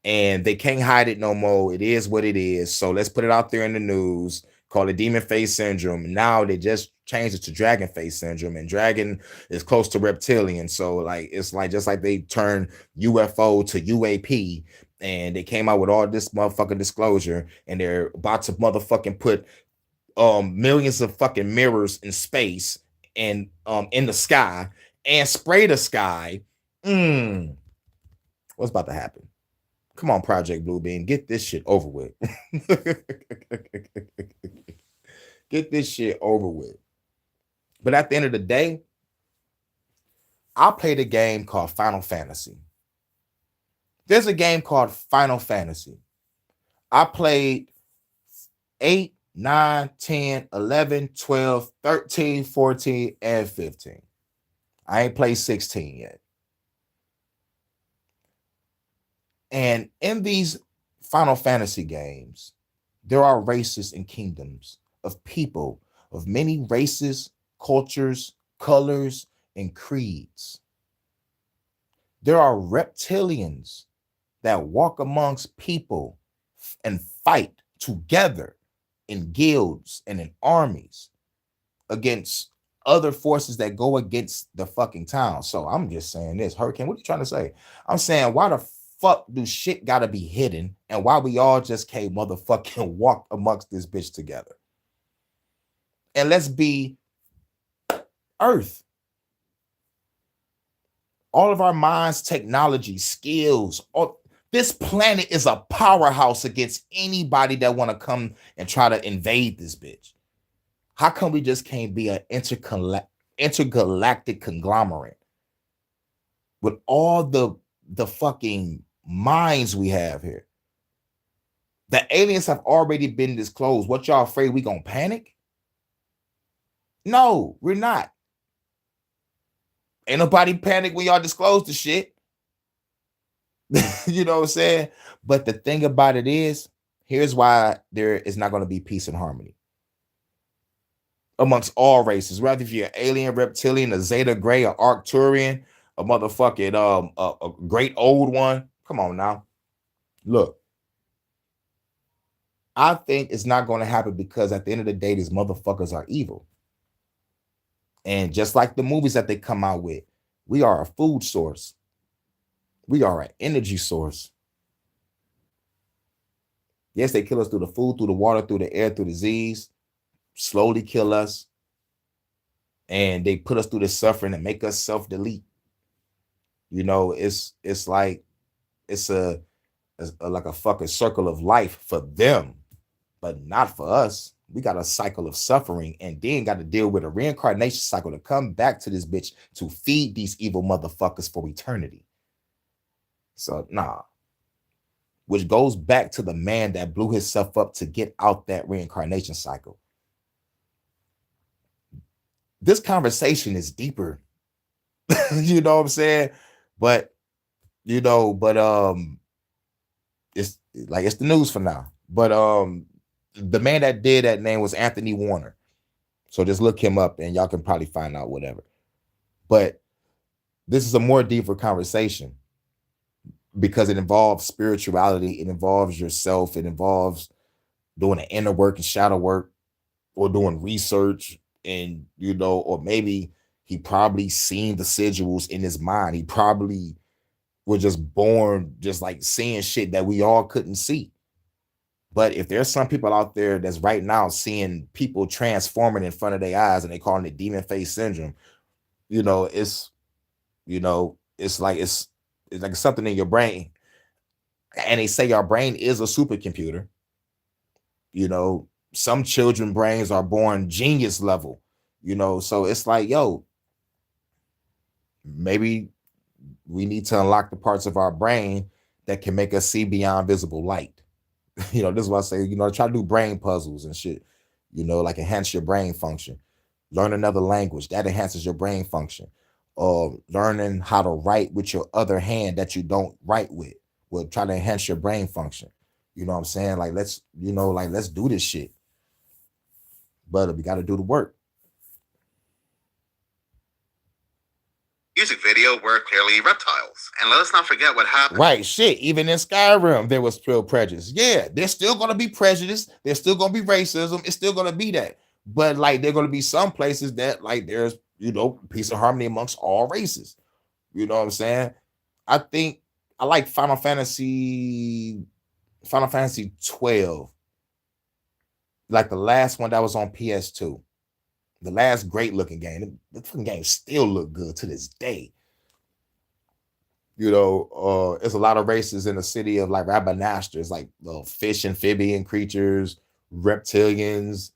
and they can't hide it no more. It is what it is. So let's put it out there in the news, call it demon face syndrome. Now they just changed it to dragon face syndrome, and dragon is close to reptilian. So like, it's like, just like they turned UFO to UAP and they came out with all this motherfucking disclosure, and they're about to motherfucking put millions of fucking mirrors in space and in the sky, and spray the sky, what's about to happen? Come on, Project Bluebeam, get this shit over with. Get this shit over with. But at the end of the day, I played a game called Final Fantasy. There's a game called Final Fantasy. I played 8, 9, 10, 11, 12, 13, 14, and 15. I ain't played 16 yet. And in these Final Fantasy games, there are races and kingdoms of people of many races, cultures, colors, and creeds. There are reptilians that walk amongst people and fight together in guilds and in armies against other forces that go against the fucking town. So I'm just saying this, Hurricane, what are you trying to say? I'm saying, why the fuck do shit gotta be hidden, and why we all just can't motherfucking walk amongst this bitch together? And let's be Earth. All of our minds, technology, skills, this planet is a powerhouse against anybody that want to come and try to invade this bitch. How come we just can't be an intergalactic conglomerate with all the fucking minds we have here? The aliens have already been disclosed. What y'all afraid we gonna panic? No, we're not. Ain't nobody panic when y'all disclose the shit. You know what I'm saying? But the thing about it is, here's why there is not going to be peace and harmony amongst all races, whether if you're an alien, reptilian, a Zeta Gray, an Arcturian, a motherfucking a great old one. Come on now. Look, I think it's not going to happen because at the end of the day, these motherfuckers are evil. And just like the movies that they come out with, we are a food source. We are an energy source. Yes, they kill us through the food, through the water, through the air, through the disease, slowly kill us. And they put us through the suffering and make us self-delete. You know, it's like it's like a fucking circle of life for them, but not for us. We got a cycle of suffering and then got to deal with a reincarnation cycle to come back to this bitch to feed these evil motherfuckers for eternity. So, nah. Which goes back to the man that blew himself up to get out that reincarnation cycle. This conversation is deeper. You know what I'm saying? But, it's like, it's the news for now. But, the man that did that name was Anthony Warner. So just look him up and y'all can probably find out whatever. But this is a more deeper conversation because it involves spirituality. It involves yourself. It involves doing the inner work and shadow work or doing research and, or maybe he probably seen the sigils in his mind. He probably was just born just like seeing shit that we all couldn't see. But if there's some people out there that's right now seeing people transforming in front of their eyes and they calling it demon face syndrome, it's like something in your brain. And they say our brain is a supercomputer. Some children brains are born genius level, so it's like, maybe we need to unlock the parts of our brain that can make us see beyond visible light. This is why I say, try to do brain puzzles and shit, like enhance your brain function. Learn another language that enhances your brain function. Learning how to write with your other hand that you don't write with will try to enhance your brain function. You know what I'm saying? Like, let's do this shit. But we got to do the work. Music video were clearly reptiles. And let us not forget what happened. Right, shit. Even in Skyrim, there was still prejudice. Yeah, there's still going to be prejudice. There's still going to be racism. It's still going to be that. But like, there are going to be some places that like there's, peace and harmony amongst all races. You know what I'm saying? I think I like Final Fantasy 12. Like the last one that was on PS2. The last great looking game. The fucking game still look good to this day. You know, it's a lot of races in the city of like Rabanastre. It's like fish, amphibian creatures, reptilians,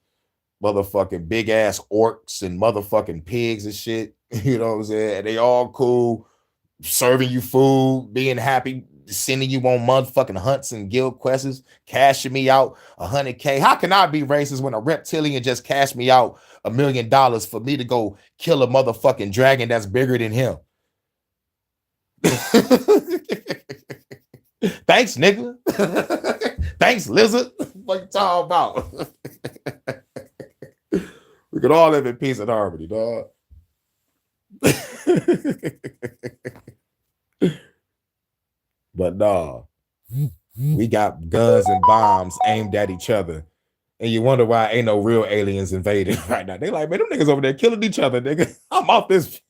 motherfucking big ass orcs and motherfucking pigs and shit. You know what I'm saying? And they all cool, serving you food, being happy, sending you on motherfucking hunts and guild quests, cashing me out $100K. How can I be racist when a reptilian just cashed me out $1 million for me to go kill a motherfucking dragon that's bigger than him? Thanks, nigga. Thanks, lizard. What you talking about? We could all live in peace and harmony, dog. But nah, we got guns and bombs aimed at each other. And you wonder why ain't no real aliens invading right now. They like, man, them niggas over there killing each other, nigga. I'm off this.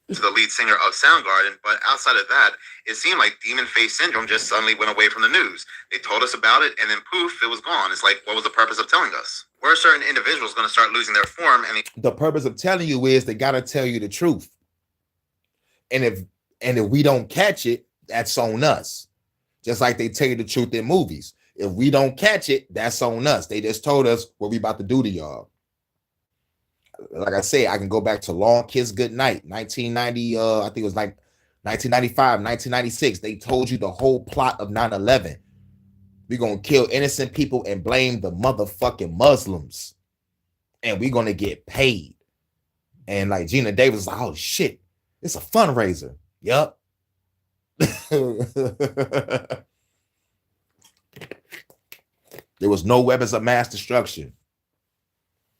To the lead singer of Soundgarden, but outside of that, it seemed like Demon Face Syndrome just suddenly went away from the news. They told us about it, and then poof, it was gone. It's like, what was the purpose of telling us? Where are certain individuals going to start losing their form? And the purpose of telling you is they gotta tell you the truth. And if we don't catch it, that's on us. Just like they tell you the truth in movies. If we don't catch it, that's on us. They just told us what we about to do to y'all. Like I say, I can go back to Long Kiss Goodnight, 1990. I think it was like 1995, 1996. They told you the whole plot of 9/11. We're gonna kill innocent people and blame the motherfucking Muslims, and we're gonna get paid. And like Gina Davis was like, oh shit, it's a fundraiser. Yup. There was no weapons of mass destruction.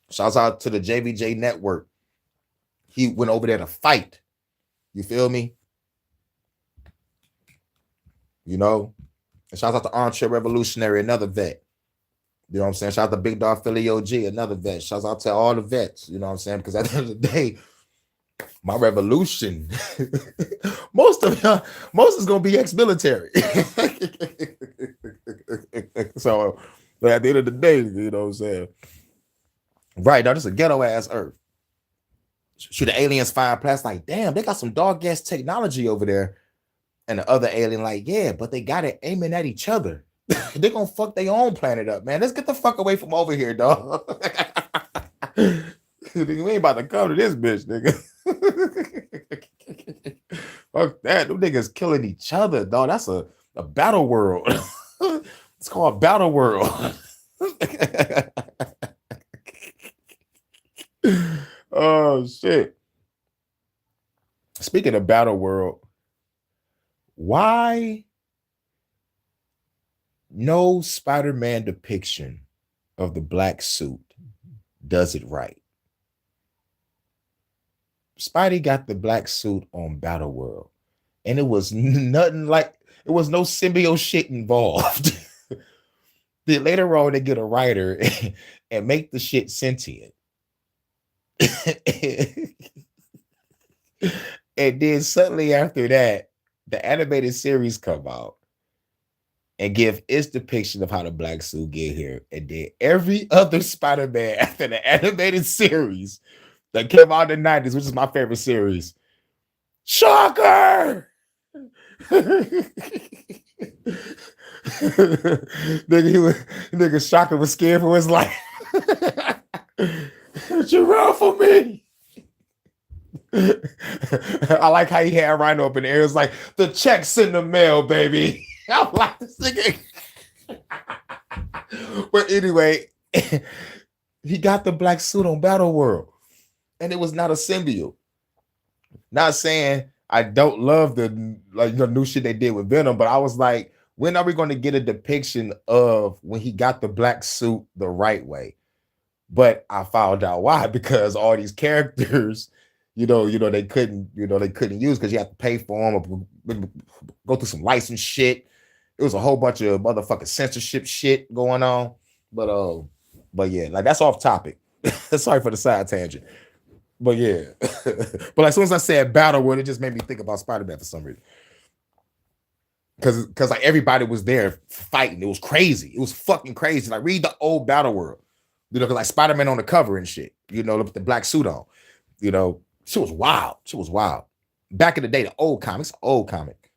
Shouts out to the JVJ network. He went over there to fight. You feel me? You know? And shouts out to Armchair Revolutionary, another vet. You know what I'm saying? Shout out to Big Dog Philly OG, another vet. Shouts out to all the vets. You know what I'm saying? Because at the end of the day, my revolution, most is gonna be ex-military. So at the end of the day, you know what I'm saying? Right now, this is a ghetto ass Earth. Should the aliens find plans? Like, damn, they got some dog ass technology over there. And the other alien, like, yeah, but they got it aiming at each other. They're gonna fuck their own planet up, man. Let's get the fuck away from over here, dog. We ain't about to come to this bitch, nigga. Fuck that. Them niggas killing each other, dog. That's a battle world. It's called Battle World. Oh shit. Speaking of Battle World, why no Spider-Man depiction of the black suit does it right? Spidey got the black suit on Battle World, and it was nothing like, it was no symbiote shit involved. Then later on, they get a writer and make the shit sentient. And then suddenly after that, the animated series come out and give its depiction of how the black suit get here. And then every other Spider-Man after the animated series that came out in the 90s, which is my favorite series, shocker! Nigga Shocker was scared for his life. You run for me. I like how he had Rhino up in the air. It was like, the check's in the mail, baby. I'm like, this nigga. But anyway, he got the black suit on Battle World, and it was not a symbiote. Not saying I don't love the new shit they did with Venom, but I was like, when are we going to get a depiction of when he got the black suit the right way? But I found out why, because all these characters, they couldn't use, because you have to pay for them or go through some license shit. It was a whole bunch of motherfucking censorship shit going on. But yeah, like, that's off topic. Sorry for the side tangent. But yeah. But like, as soon as I said Battle World, it just made me think about Spider-Man for some reason. Because like everybody was there fighting. It was crazy. It was fucking crazy. Like, read the old Battle World. You know, 'cause like Spider-Man on the cover and shit. You know, with the black suit on. You know, she was wild. She was wild. Back in the day, the old comics, old comic.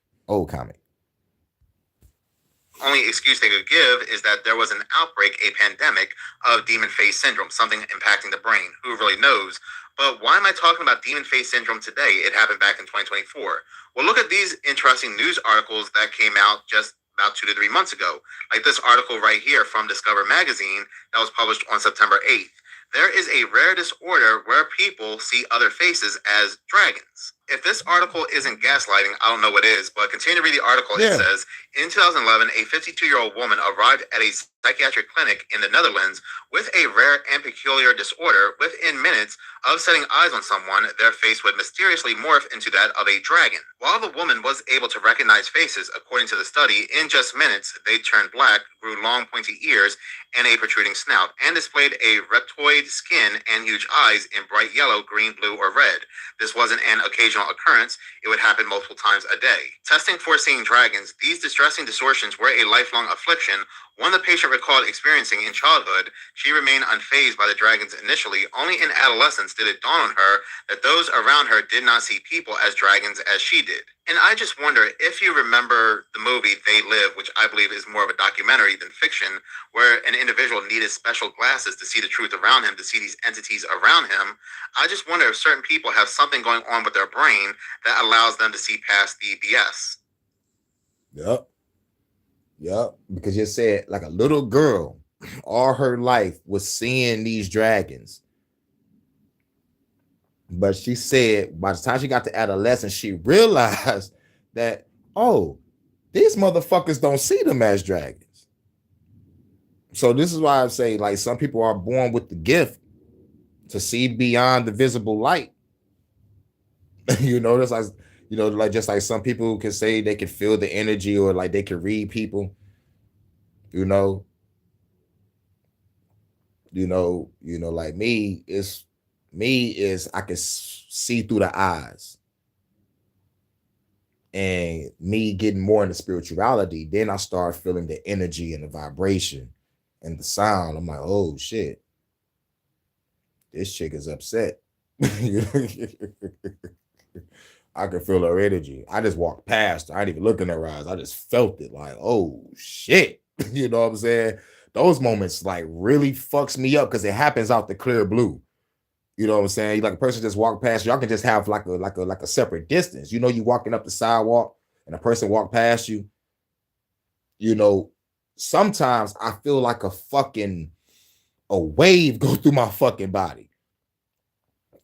Only excuse they could give is that there was an outbreak, a pandemic of demon face syndrome, something impacting the brain. Who really knows? But why am I talking about demon face syndrome today? It happened back in 2024. Well, look at these interesting news articles that came out just about 2 to 3 months ago. Like this article right here from Discover Magazine that was published on September 8th. There is a rare disorder where people see other faces as dragons. If this article isn't gaslighting, I don't know what is, but continue to read the article. Yeah. It says, in 2011, a 52-year-old woman arrived at a psychiatric clinic in the Netherlands with a rare and peculiar disorder. Within minutes of setting eyes on someone, their face would mysteriously morph into that of a dragon. While the woman was able to recognize faces, according to the study, in just minutes, they turned black, grew long pointy ears, and a protruding snout, and displayed a reptoid skin and huge eyes in bright yellow, green, blue, or red. This wasn't an occasional occurrence. It would happen multiple times a day. Testing for seeing dragons, these distressing distortions were a lifelong affliction, one the patient recalled experiencing in childhood. She remained unfazed by the dragons initially. Only in adolescence did it dawn on her that those around her did not see people as dragons as she did. And I just wonder if you remember the movie They Live, which I believe is more of a documentary than fiction, where an individual needed special glasses to see the truth around him, to see these entities around him. I just wonder if certain people have something going on with their brain that allows them to see past the BS. Yep. Because you said like a little girl all her life was seeing these dragons. But she said by the time she got to adolescence, she realized that, oh, these motherfuckers don't see them as dragons. So this is why I say, like, some people are born with the gift to see beyond the visible light. You know, that's like, you know, like just like some people can say they can feel the energy or like they can read people. You know, like me is I can see through the eyes. And me getting more into spirituality, then I start feeling the energy and the vibration and the sound. I'm like, oh shit, this chick is upset. I could feel her energy. I just walked past her. I didn't even look in her eyes. I just felt it like, oh shit. You know what I'm saying? Those moments like really fucks me up because it happens out the clear blue. You know what I'm saying? Like a person just walk past you. Y'all can just have like a separate distance. You know, you walking up the sidewalk and a person walk past you. You know, sometimes I feel like a wave go through my fucking body.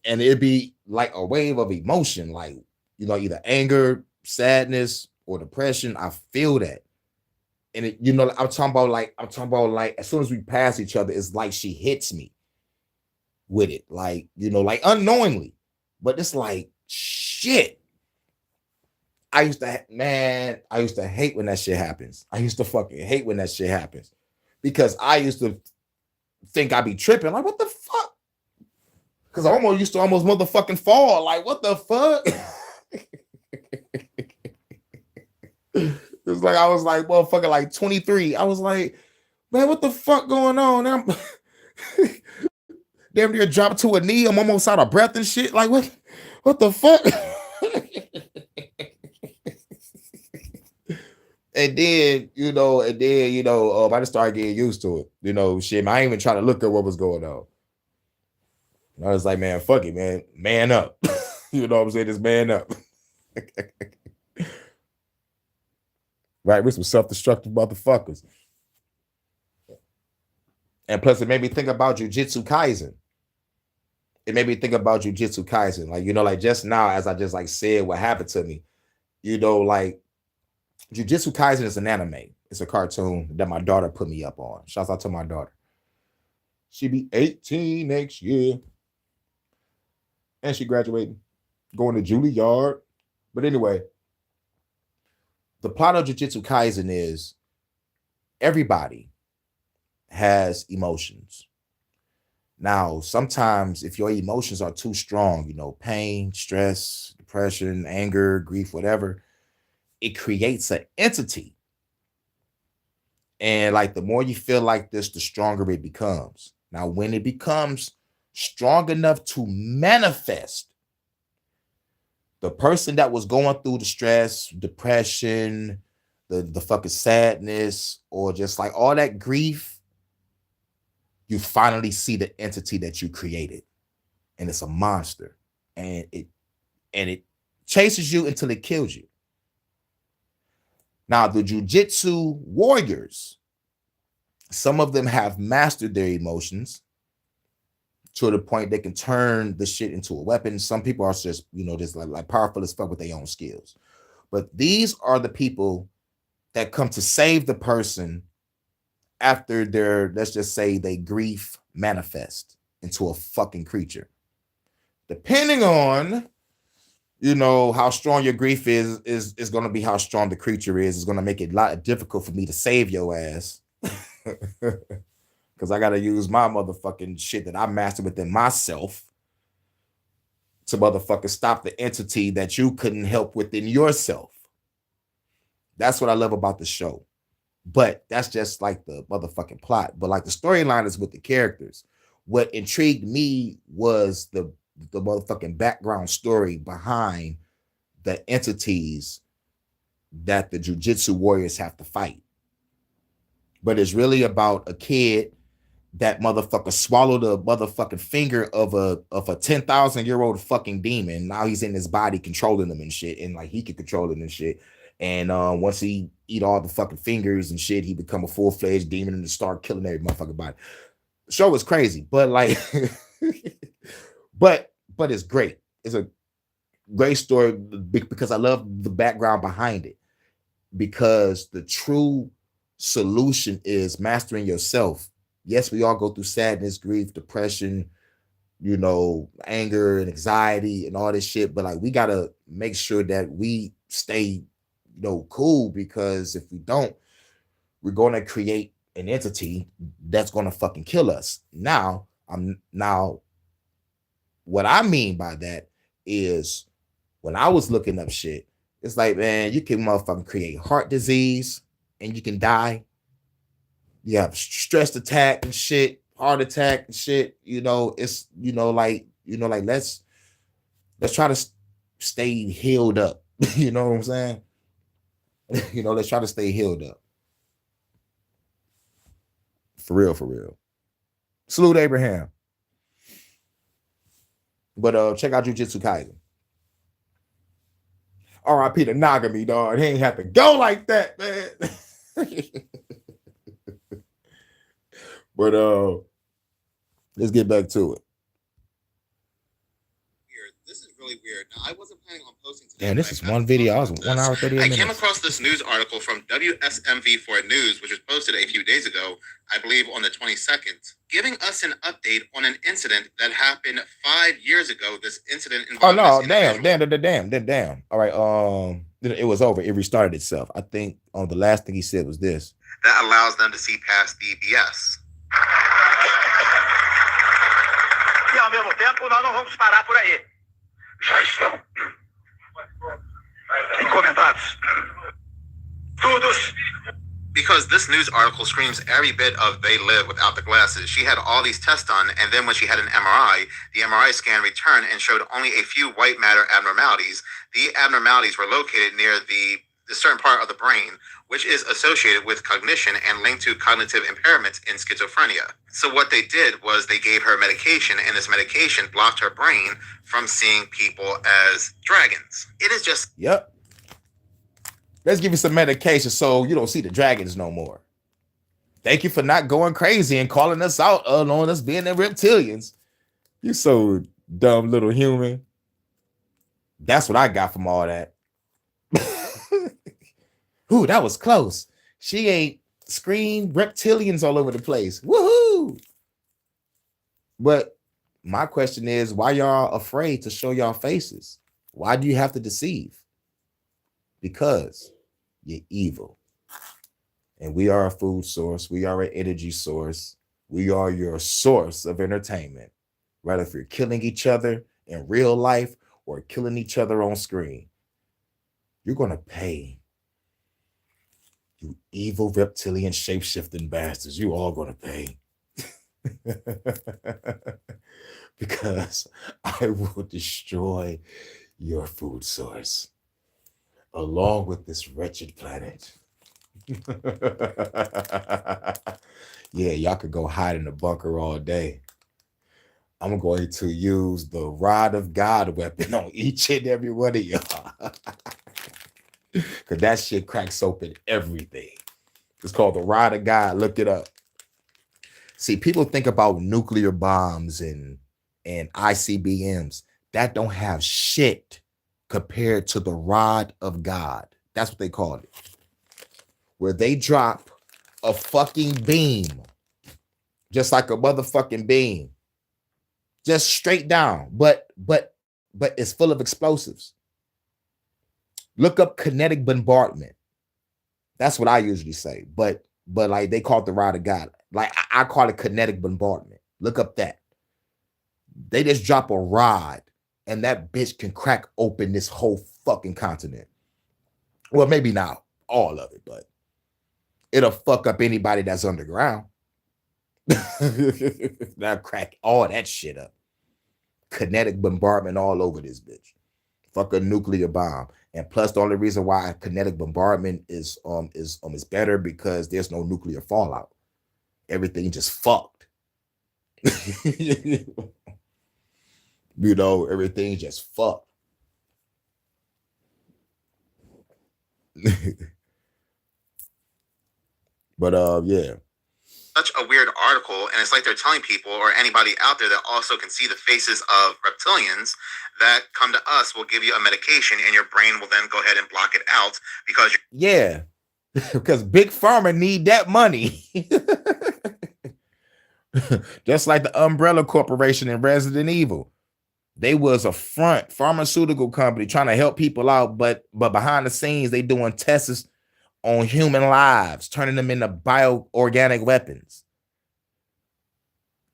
And it'd be like a wave of emotion, like, you know, either anger, sadness, or depression. I feel that. And it, you know, I'm talking about like as soon as we pass each other, it's like she hits me with it, like, you know, like unknowingly. But it's like shit. I used to hate when that shit happens. I used to fucking hate when that shit happens because I used to think I'd be tripping. Like, what the fuck? Because I used to motherfucking fall. Like, what the fuck? It's like I was like motherfucking like 23. I was like, man, what the fuck going on? I'm damn near dropped to a knee. I'm almost out of breath and shit. Like, what the fuck? And then, I just started getting used to it. You know, shit, I ain't even trying to look at what was going on. And I was like, man, fuck it, man. Man up. You know what I'm saying? Just man up. Right? We're some self-destructive motherfuckers. And plus, it made me think about Jujutsu Kaisen. Like, you know, like just now, as I just like said what happened to me, you know, like Jujutsu Kaisen is an anime. It's a cartoon that my daughter put me up on. Shouts out to my daughter. She be 18 next year. And she graduating, going to Juilliard. But anyway, the plot of Jujutsu Kaisen is everybody has emotions. Now, sometimes if your emotions are too strong, you know, pain, stress, depression, anger, grief, whatever, it creates an entity. And like the more you feel like this, the stronger it becomes. Now, when it becomes strong enough to manifest, the person that was going through the stress, depression, the fucking sadness, or just like all that grief, you finally see the entity that you created. And it's a monster. And it chases you until it kills you. Now, the jujitsu warriors, some of them have mastered their emotions to the point they can turn the shit into a weapon. Some people are just, just like powerful as fuck with their own skills. But these are the people that come to save the person after their, let's just say, they grief manifest into a fucking creature. Depending on, how strong your grief is going to be how strong the creature is. It's going to make it a lot difficult for me to save your ass. Because I got to use my motherfucking shit that I mastered within myself to motherfucking stop the entity that you couldn't help within yourself. That's what I love about the show. But that's just like the motherfucking plot. But like the storyline is with the characters. What intrigued me was the motherfucking background story behind the entities that the jujitsu warriors have to fight. But it's really about a kid that motherfucker swallowed a motherfucking finger of a 10,000-year-old fucking demon. Now he's in his body controlling them and shit. And like he can control it and shit. And once he eat all the fucking fingers and shit, he become a full-fledged demon and start killing every motherfucking body. The show was crazy, but like but it's great. It's a great story because I love the background behind it. Because the true solution is mastering yourself. Yes, we all go through sadness, grief, depression, anger and anxiety and all this shit. But like we gotta make sure that we stay, cool, because if we don't, we're gonna create an entity that's gonna fucking kill us. Now, what I mean by that is when I was looking up shit, it's like, man, you can motherfucking create heart disease and you can die. You have stress attack and shit, heart attack and shit. It's, like let's try to stay healed up. You know what I'm saying? Let's try to stay healed up. For real. Salute Abraham. But check out Jujutsu Kaisen. R.I.P. to Nagami, dog. He ain't have to go like that, man. But let's get back to it. This is really weird. Now, I wasn't planning on posting today. Damn, this is one video. I was 1 hour 38 minutes. I came across this news article from WSMV4 News, which was posted a few days ago, I believe on the 22nd, giving us an update on an incident that happened 5 years ago. This incident involved damn. All right, it was over. It restarted itself. I think the last thing he said was this. That allows them to see past the BS. E ao mesmo tempo, nós não vamos parar por aí. Já estão encomendados. Todos. Because this news article screams every bit of they live without the glasses. She had all these tests done, and then when she had an MRI, the MRI scan returned and showed only a few white matter abnormalities. The abnormalities were located near the certain part of the brain, which is associated with cognition and linked to cognitive impairments in schizophrenia. So what they did was they gave her medication, and this medication blocked her brain from seeing people as dragons. It is just... Yep. Let's give you some medication so you don't see the dragons no more. Thank you for not going crazy and calling us out on us being the reptilians. You so dumb little human. That's what I got from all that. Ooh, that was close. She ain't screamed reptilians all over the place. Woohoo! But my question is, why y'all afraid to show y'all faces? Why do you have to deceive? Because you're evil. And we are a food source. We are an energy source. We are your source of entertainment. Right? If you're killing each other in real life or killing each other on screen, you're going to pay. You evil reptilian shape-shifting bastards. You all going to pay. Because I will destroy your food source along with this wretched planet. Yeah, y'all could go hide in the bunker all day. I'm going to use the rod of God weapon on each and every one of y'all. Because that shit cracks open everything. It's called the rod of God. Look it up. See, people think about nuclear bombs and ICBMs. That don't have shit compared to the rod of God. That's what they call it. Where they drop a fucking beam, just like a motherfucking beam, just straight down, but it's full of explosives. Look up kinetic bombardment. That's what I usually say, but like they call it the rod of God. Like I call it kinetic bombardment. Look up that. They just drop a rod and that bitch can crack open this whole fucking continent. Well, maybe not all of it, but it'll fuck up anybody that's underground. That'll crack all that shit up. Kinetic bombardment all over this bitch. Fuck a nuclear bomb. And plus, the only reason why kinetic bombardment is better because there's no nuclear fallout. Everything just fucked. You know, everything just fucked. But yeah. Such a weird article, and it's like they're telling people or anybody out there that also can see the faces of reptilians that come to us will give you a medication and your brain will then go ahead and block it out because yeah, because Big Pharma need that money. Just like the Umbrella Corporation in Resident Evil. They was a front pharmaceutical company trying to help people out, but behind the scenes, they doing tests on human lives, turning them into bioorganic weapons.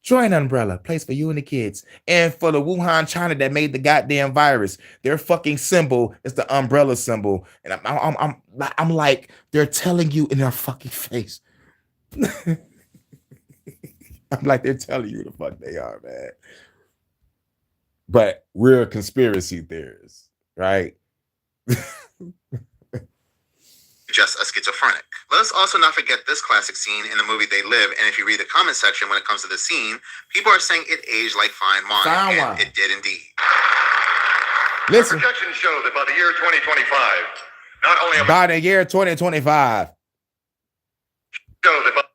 Join Umbrella, place for you and the kids. And for the Wuhan, China that made the goddamn virus, their fucking symbol is the umbrella symbol. And I'm like, they're telling you in their fucking face. I'm like, they're telling you the fuck they are, man. But we're conspiracy theorists, right? just a schizophrenic. Let us also not forget this classic scene in the movie They Live, and if you read the comment section when it comes to the scene, people are saying it aged like fine wine, and it did indeed. Listen. Projections show that by the year 2025, not only by the year 2025, show that by the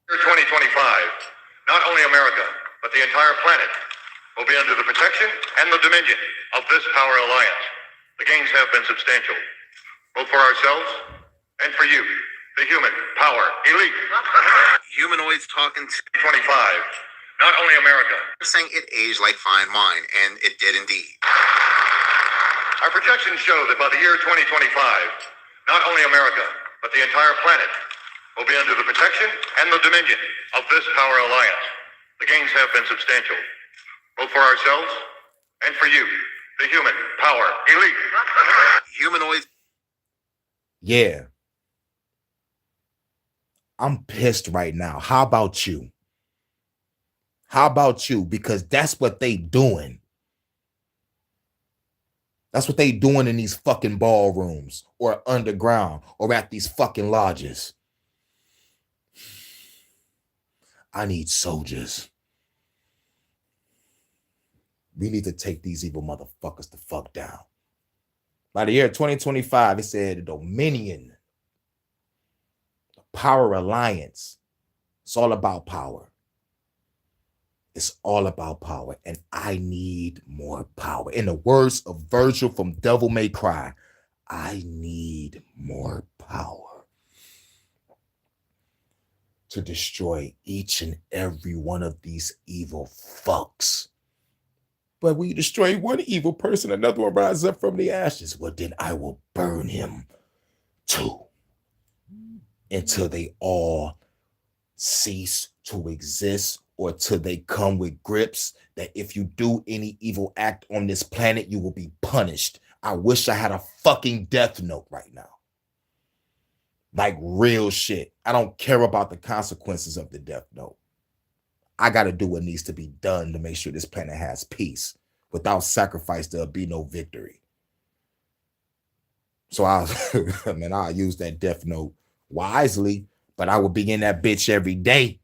year 2025, not only America, but the entire planet will be under the protection and the dominion of this power alliance. The gains have been substantial, both for ourselves and for you, the human power elite. Humanoids talking to 25, not only America. They're saying it aged like fine wine, and it did indeed. Our projections show that by the year 2025, not only America, but the entire planet will be under the protection and the dominion of this power alliance. The gains have been substantial, both for ourselves and for you, the human power elite. Humanoids. Yeah. I'm pissed right now. How about you? How about you? Because that's what they doing. That's what they doing in these fucking ballrooms or underground or at these fucking lodges. I need soldiers. We need to take these evil motherfuckers the fuck down. By the year 2025, it said the Dominion, the Power Alliance. It's all about power. It's all about power. And I need more power. In the words of Virgil from Devil May Cry, I need more power to destroy each and every one of these evil fucks. But when you destroy one evil person, another one rises up from the ashes. Well, then I will burn him too. Until they all cease to exist or till they come with grips that if you do any evil act on this planet, you will be punished. I wish I had a fucking death note right now. Like real shit. I don't care about the consequences of the death note. I got to do what needs to be done to make sure this planet has peace. Without sacrifice, there'll be no victory. So I'll use that death note wisely, but I will be in that bitch every day.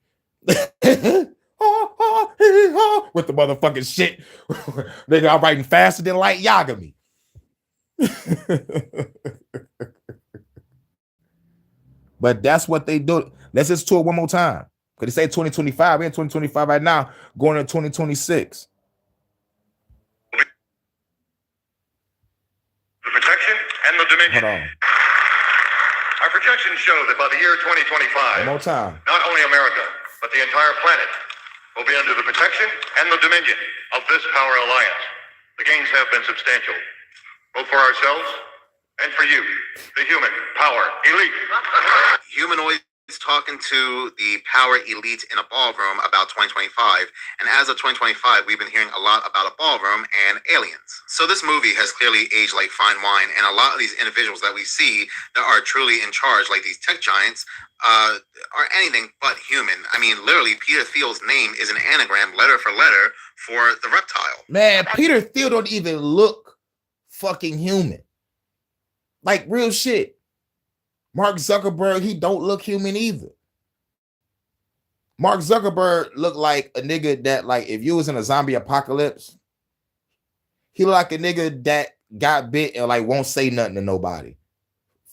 With the motherfucking shit. Nigga, I'm writing faster than Light Yagami. But that's what they do. Let's just tour one more time. Because they say 2025. We're in 2025 right now, going to 2026. The protection and the dimension. Hold on. Our projections show that by the year 2025, One more time. not only America, but the entire planet will be under the protection and the dominion of this power alliance. The gains have been substantial, both for ourselves and for you, the human power elite. Humanoids talking to the power elite in a ballroom about 2025. And as of 2025, we've been hearing a lot about a ballroom and aliens. So this movie has clearly aged like fine wine. And a lot of these individuals that we see that are truly in charge, like these tech giants, are anything but human. I mean, literally, Peter Thiel's name is an anagram, letter for letter, for the reptile. Man, Peter Thiel don't even look fucking human. Like real shit. Mark Zuckerberg, he don't look human either. Mark Zuckerberg looked like a nigga that, like, if you was in a zombie apocalypse, he look like a nigga that got bit and like won't say nothing to nobody.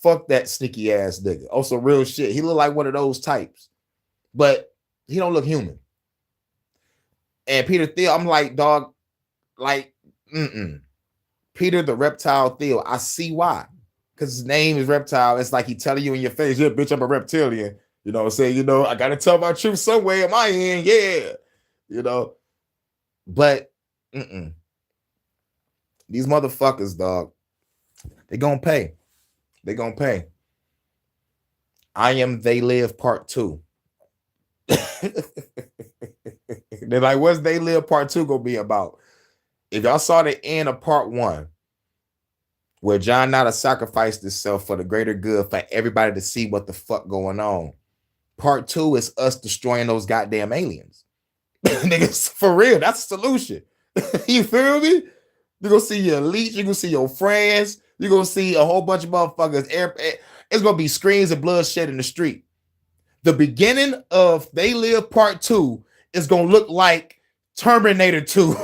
Fuck that sneaky ass nigga. Also, real shit. He look like one of those types, but he don't look human. And Peter Thiel, I'm like, dog, like, Peter the Reptile Thiel. I see why. Because his name is Reptile. It's like he telling you in your face, yeah, bitch, I'm a reptilian. You know what I'm saying? You know, I got to tell my truth somewhere. Am I in? Yeah. You know, but these motherfuckers, dog, they gonna pay. They gonna pay. I Am They Live Part 2. They're like, what's They Live Part 2 gonna be about? If y'all saw the end of Part 1, where John Nada sacrificed himself for the greater good for everybody to see what the fuck going on. Part 2 is us destroying those goddamn aliens. Niggas, for real, that's the solution. You feel me? You're gonna see your elite, you're gonna see your friends, you're gonna see a whole bunch of motherfuckers. It's gonna be screams and bloodshed in the street. The beginning of They Live Part 2 is gonna look like Terminator 2.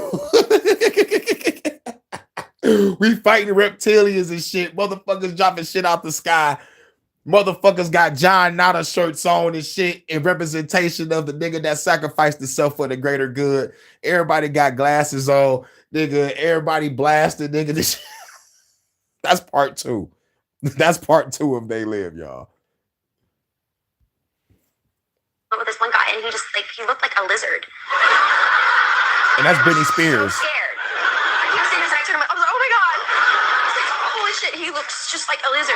We fighting reptilians and shit. Motherfuckers dropping shit out the sky. Motherfuckers got John Nada shirts on and shit in representation of the nigga that sacrificed himself for the greater good. Everybody got glasses on, nigga. Everybody blasted, nigga. That's part 2. That's part 2 of They Live, y'all. With this one guy, and he just he looked like a lizard. And that's Britney Spears. So scared. He was in his eye, and I was like, oh my god! I was like, holy shit, he looks just like a lizard.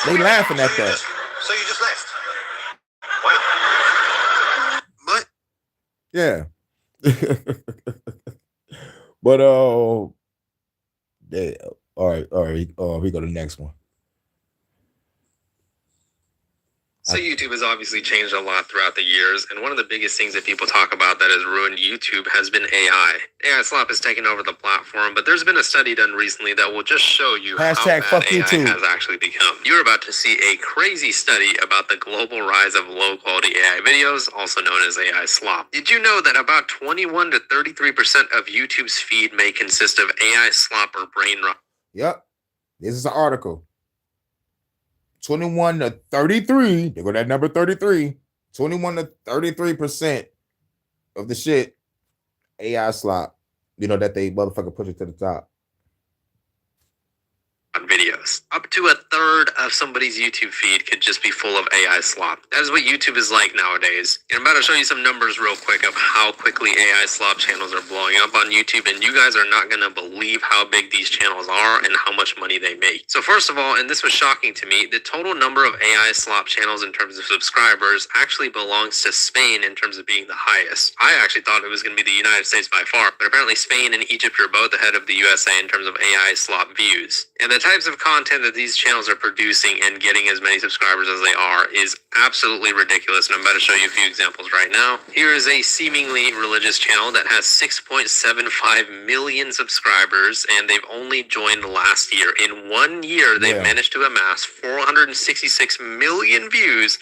And they laughing at that. So you just left? Wow. But yeah. But yeah. All right. We go to the next one. So YouTube has obviously changed a lot throughout the years, and one of the biggest things that people talk about that has ruined YouTube has been AI. AI slop has taken over the platform, but there's been a study done recently that will just show you how bad AI has actually become. You're about to see a crazy study about the global rise of low-quality AI videos, also known as AI slop. Did you know that about 21 to 33% of YouTube's feed may consist of AI slop or brain rot? Yep. This is an article. 21 to 33, they go that number 33, 21 to 33% of the shit, AI slop, you know, that they motherfucker push it to the top. Videos. Up to a third of somebody's YouTube feed could just be full of AI slop. That is what YouTube is like nowadays. And I'm about to show you some numbers real quick of how quickly AI slop channels are blowing up on YouTube, and you guys are not going to believe how big these channels are and how much money they make. So first of all, and this was shocking to me, the total number of AI slop channels in terms of subscribers actually belongs to Spain in terms of being the highest. I actually thought it was going to be the United States by far, but apparently Spain and Egypt are both ahead of the USA in terms of AI slop views. And the types of content that these channels are producing producing and getting as many subscribers as they are is absolutely ridiculous, and I'm about to show you a few examples right now. Here is a seemingly religious channel that has 6.75 million subscribers, and they've only joined last year. In 1 year, they've managed to amass 466 million views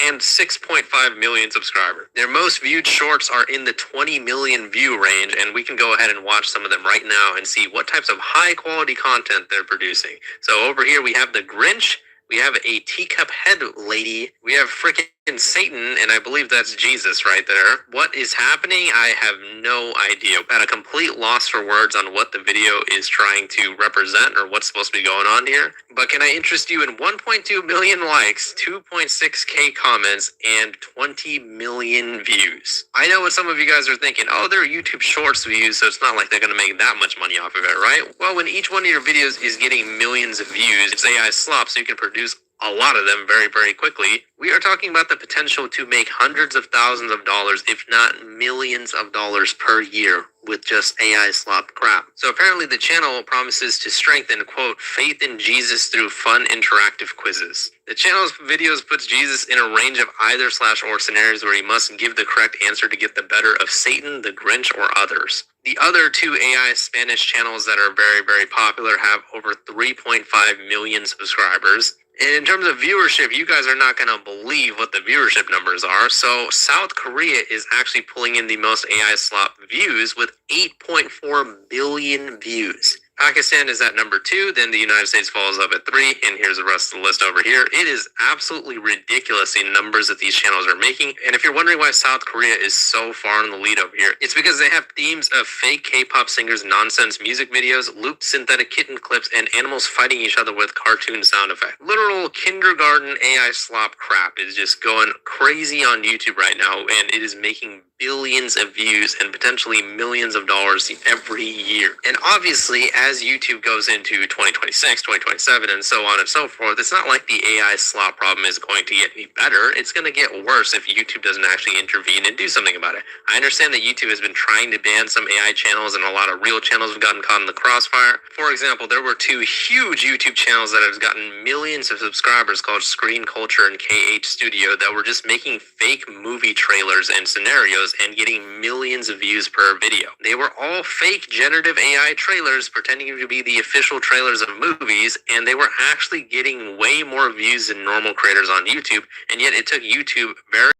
and 6.5 million subscribers. Their most viewed shorts are in the 20 million view range, and we can go ahead and watch some of them right now and see what types of high quality content they're producing. So over here we have the Grinch, we have a teacup head lady, we have freaking Satan, and I believe that's Jesus right there. What is happening? I have no idea. At a complete loss for words on what the video is trying to represent or what's supposed to be going on here. But can I interest you in 1.2 million likes, 2.6k comments, and 20 million views? I know what some of you guys are thinking. Oh, they're YouTube Shorts views, so it's not like they're going to make that much money off of it, right? Well, when each one of your videos is getting millions of views, it's AI slop, so you can produce a lot of them very, very quickly. We are talking about the potential to make hundreds of thousands of dollars, if not millions of dollars per year with just AI slop crap. So apparently the channel promises to strengthen, quote, faith in Jesus through fun interactive quizzes. The channel's videos puts Jesus in a range of either/or scenarios where he must give the correct answer to get the better of Satan, the Grinch, or others. The other two AI Spanish channels that are very, very popular have over 3.5 million subscribers. And in terms of viewership, you guys are not going to believe what the viewership numbers are. So South Korea is actually pulling in the most AI slop views with 8.4 billion views. Pakistan is at number 2, then the United States follows up at 3, and here's the rest of the list over here. It is absolutely ridiculous the numbers that these channels are making, and if you're wondering why South Korea is so far in the lead over here, it's because they have themes of fake K-pop singers' nonsense music videos, looped synthetic kitten clips, and animals fighting each other with cartoon sound effects. Literal kindergarten AI slop crap is just going crazy on YouTube right now, and it is making billions of views and potentially millions of dollars every year. And obviously, as YouTube goes into 2026, 2027, and so on and so forth, it's not like the AI slop problem is going to get any better. It's going to get worse if YouTube doesn't actually intervene and do something about it. I understand that YouTube has been trying to ban some AI channels, and a lot of real channels have gotten caught in the crossfire. For example, there were 2 huge YouTube channels that have gotten millions of subscribers called Screen Culture and KH Studio that were just making fake movie trailers and scenarios and getting millions of views per video. They were all fake generative AI trailers pretending to be the official trailers of movies, and they were actually getting way more views than normal creators on YouTube, and yet it took YouTube very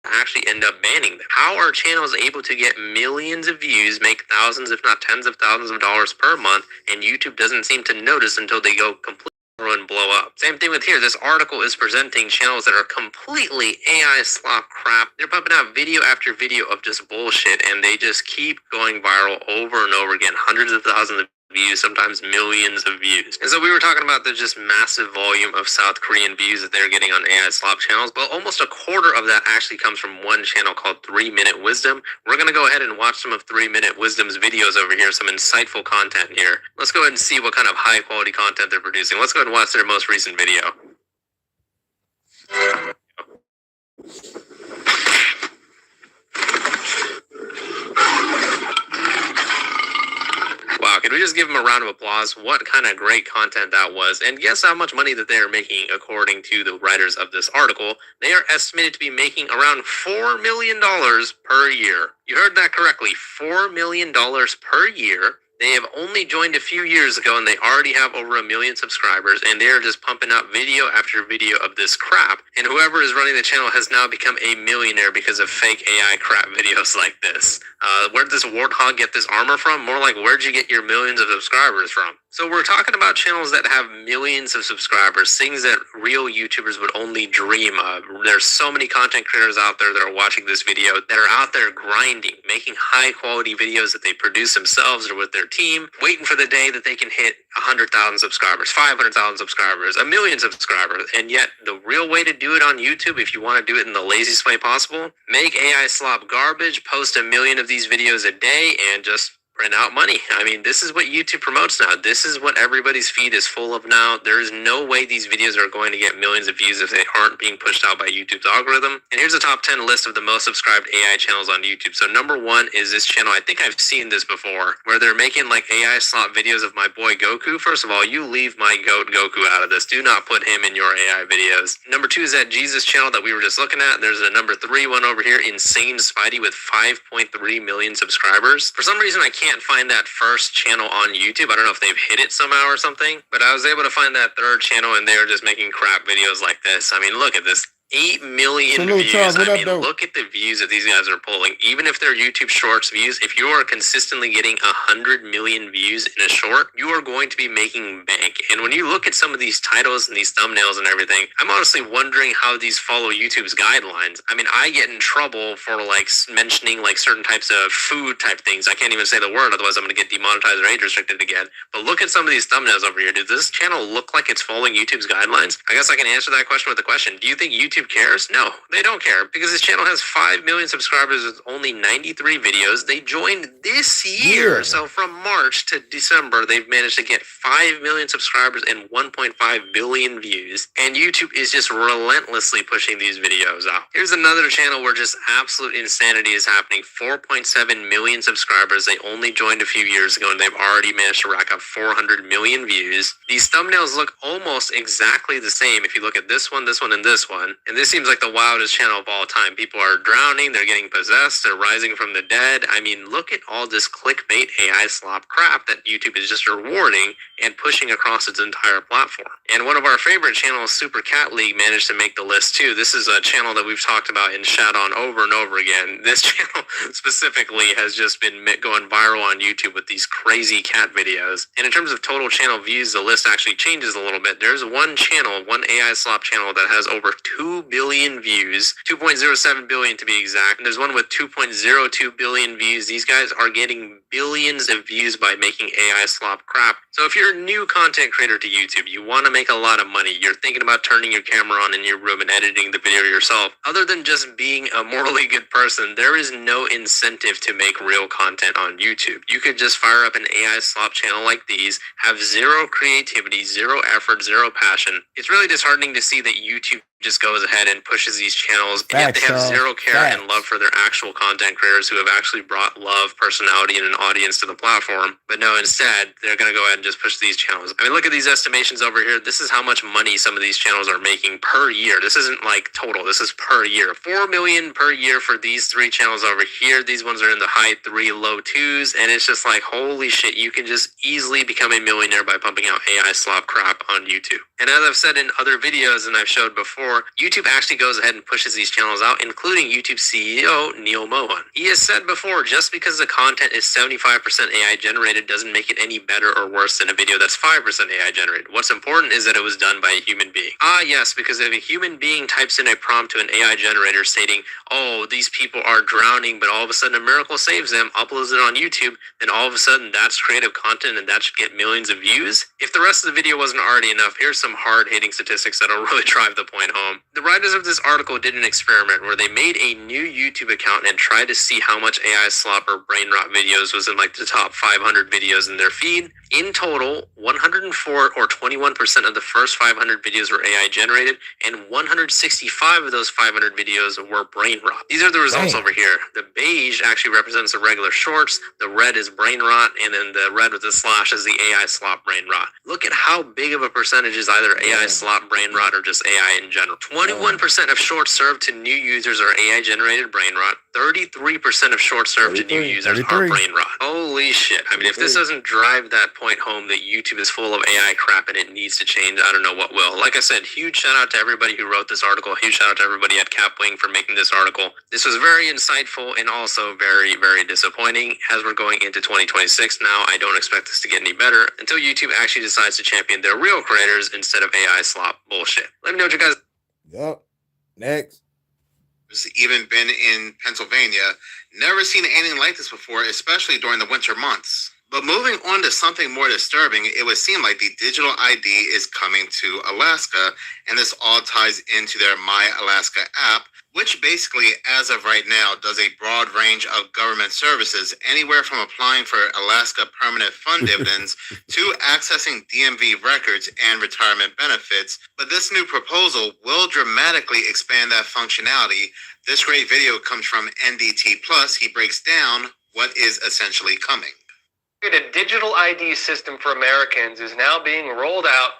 actually end up banning them. How are channels able to get millions of views, make thousands if not tens of thousands of dollars per month, and YouTube doesn't seem to notice until they go completely and blow up? Same thing with here. This article is presenting channels that are completely AI slop crap. They're pumping out video after video of just bullshit, and they just keep going viral over and over again. Hundreds of thousands of views, sometimes millions of views. And so we were talking about the just massive volume of South Korean views that they're getting on AI slop channels, but almost a quarter of that actually comes from one channel called 3 Minute Wisdom. We're going to go ahead and watch some of 3 Minute Wisdom's videos over here, some insightful content here. Let's go ahead and see what kind of high quality content they're producing. Let's go ahead and watch their most recent video. Wow, can we just give them a round of applause? What kind of great content that was. And guess how much money that they are making according to the writers of this article. They are estimated to be making around $4 million per year. You heard that correctly, $4 million per year. They have only joined a few years ago, and they already have over 1 million subscribers, and they're just pumping out video after video of this crap. And whoever is running the channel has now become a millionaire because of fake AI crap videos like this. Where'd this warthog get this armor from? More like, where'd you get your millions of subscribers from? So we're talking about channels that have millions of subscribers, things that real YouTubers would only dream of. There's so many content creators out there that are watching this video that are out there grinding, making high quality videos that they produce themselves or with their team, waiting for the day that they can hit 100,000 subscribers, 500,000 subscribers, 1 million subscribers. And yet the real way to do it on YouTube, if you want to do it in the laziest way possible, make AI slop garbage, post 1 million of these videos a day, and just print out money. I mean, this is what YouTube promotes now. This is what everybody's feed is full of now. There is no way these videos are going to get millions of views if they aren't being pushed out by YouTube's algorithm. And here's a top 10 list of the most subscribed AI channels on YouTube. So number 1 is this channel. I think I've seen this before, where they're making like AI slop videos of my boy Goku. First of all, you leave my goat Goku out of this. Do not put him in your AI videos. Number 2 is that Jesus channel that we were just looking at. There's a number 3 one over here, Insane Spidey, with 5.3 million subscribers. For some reason, I can't find that first channel on YouTube. I don't know if they've hit it somehow or something, but I was able to find that third channel, and they were just making crap videos like this. I mean, look at this. 8 million views. Charles, I mean, look at the views that these guys are pulling. Even if they're YouTube Shorts views, if you are consistently getting 100 million views in a short, you are going to be making bank. And when you look at some of these titles and these thumbnails and everything, I'm honestly wondering how these follow YouTube's guidelines. I mean, I get in trouble for like mentioning like certain types of food type things. I can't even say the word, otherwise I'm going to get demonetized or age restricted again. But look at some of these thumbnails over here. Does this channel look like it's following YouTube's guidelines? I guess I can answer that question with a question. Do you think YouTube cares? No, they don't care, because this channel has 5 million subscribers with only 93 videos. They joined this year. Yeah. So from March to December, they've managed to get 5 million subscribers and 1.5 billion views. And YouTube is just relentlessly pushing these videos out. Here's another channel where just absolute insanity is happening. 4.7 million subscribers. They only joined a few years ago, and they've already managed to rack up 400 million views. These thumbnails look almost exactly the same if you look at this one, and this one. And this seems like the wildest channel of all time. People are drowning, they're getting possessed, they're rising from the dead. I mean, look at all this clickbait AI slop crap that YouTube is just rewarding and pushing across its entire platform. And one of our favorite channels, Super Cat League, managed to make the list too. This is a channel that we've talked about and shat on over and over again. This channel specifically has just been going viral on YouTube with these crazy cat videos. And in terms of total channel views, the list actually changes a little bit. There's one channel, one AI slop channel, that has over 2 billion views, 2.07 billion to be exact. And there's one with 2.02 billion views. These guys are getting billions of views by making AI slop crap. So if you're a new content creator to YouTube, you want to make a lot of money, you're thinking about turning your camera on in your room and editing the video yourself, other than just being a morally good person, there is no incentive to make real content on YouTube. You could just fire up an AI slop channel like these, have zero creativity, zero effort, zero passion. It's really disheartening to see that YouTube just goes ahead and pushes these channels, and yet they have zero care and love for their actual content creators who have actually brought love, personality, and an audience to the platform. But no, instead, they're going to go ahead and just push these channels. I mean, look at these estimations over here. This is how much money some of these channels are making per year. This isn't like total. This is per year. 4 million per year for these 3 channels over here. These ones are in the high 3, low 2s, and it's just like, holy shit, you can just easily become a millionaire by pumping out AI slop crap on YouTube. And as I've said in other videos and I've showed before, YouTube actually goes ahead and pushes these channels out, including YouTube CEO Neil Mohan. He has said before, just because the content is 75% AI generated doesn't make it any better or worse than a video that's 5% AI generated. What's important is that it was done by a human being. Ah, yes, because if a human being types in a prompt to an AI generator stating, oh, these people are drowning, but all of a sudden a miracle saves them, uploads it on YouTube, then all of a sudden that's creative content and that should get millions of views. If the rest of the video wasn't already enough, here's some hard-hitting statistics that'll really drive the point home. The writers of this article did an experiment where they made a new YouTube account and tried to see how much AI slop or brain rot videos was in like the top 500 videos in their feed. In total, 104 or 21% of the first 500 videos were AI generated, and 165 of those 500 videos were brain rot. These are the results over here. The beige actually represents the regular shorts, the red is brain rot, and then the red with the slash is the AI slop brain rot. Look at how big of a percentage is either AI slop brain rot or just AI in general. 21% of shorts served to new users are AI generated brain rot. 33% of shorts served to new users are brain rot. Holy shit. I mean, if this doesn't drive that point home that YouTube is full of AI crap and it needs to change, I don't know what will. Like I said, huge shout out to everybody who wrote this article. Huge shout out to everybody at Capwing for making this article. This was very insightful and also very, very disappointing. As we're going into 2026 now, I don't expect this to get any better until YouTube actually decides to champion their real creators instead of AI slop bullshit. Let me know what you guys... Yep. Next. Even been in Pennsylvania. Never seen anything like this before, especially during the winter months. But moving on to something more disturbing, it would seem like the digital ID is coming to Alaska, and this all ties into their My Alaska app, which basically, as of right now, does a broad range of government services, anywhere from applying for Alaska permanent fund dividends to accessing DMV records and retirement benefits. But this new proposal will dramatically expand that functionality. This great video comes from NDT Plus. He breaks down what is essentially coming. A digital ID system for Americans is now being rolled out,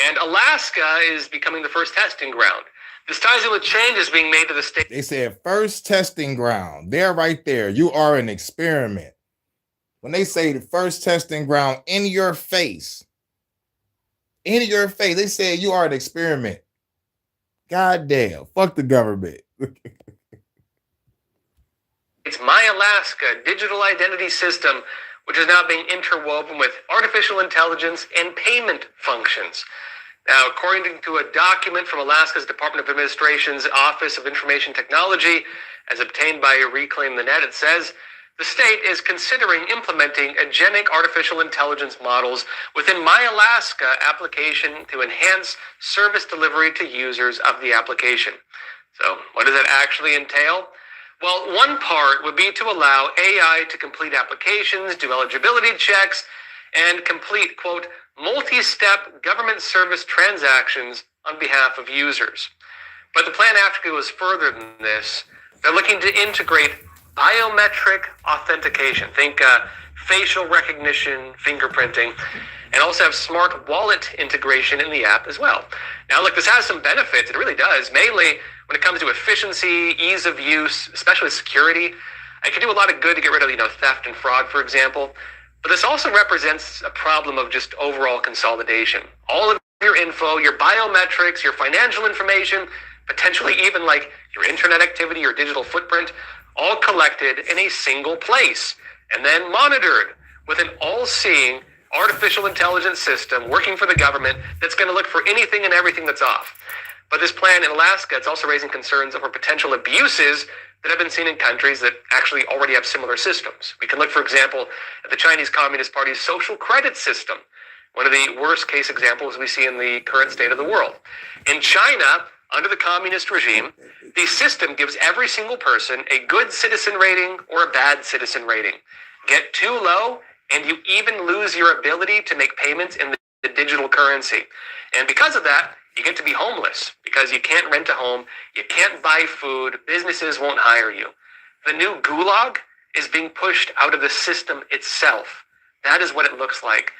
and Alaska is becoming the first testing ground. This ties in with changes being made to the state. They said first testing ground. They're right there. You are an experiment. When they say the first testing ground in your face, they say you are an experiment. God damn. Fuck the government. It's My Alaska digital identity system, which is now being interwoven with artificial intelligence and payment functions. Now, according to a document from Alaska's Department of Administration's Office of Information Technology, as obtained by Reclaim the Net, it says, the state is considering implementing agentic artificial intelligence models within My Alaska application to enhance service delivery to users of the application. So, what does that actually entail? Well, one part would be to allow AI to complete applications, do eligibility checks, and complete, quote, multi-step government service transactions on behalf of users. But the plan actually goes further than this. They're looking to integrate biometric authentication. Think facial recognition, fingerprinting, and also have smart wallet integration in the app as well. Now, look, this has some benefits. It really does, mainly when it comes to efficiency, ease of use, especially security. It can do a lot of good to get rid of, theft and fraud, for example. But this also represents a problem of just overall consolidation. All of your info, your biometrics, your financial information, potentially even like your internet activity, your digital footprint, all collected in a single place and then monitored with an all-seeing artificial intelligence system working for the government that's going to look for anything and everything that's off. But this plan in Alaska, it's also raising concerns over potential abuses that have been seen in countries that actually already have similar systems. We can look, for example, at the Chinese Communist Party's social credit system, one of the worst case examples we see in the current state of the world. In China, under the communist regime, the system gives every single person a good citizen rating or a bad citizen rating. Get too low, and you even lose your ability to make payments in the digital currency. And because of that, you get to be homeless because you can't rent a home, you can't buy food, businesses won't hire you. The new gulag is being pushed out of the system itself. That is what it looks like.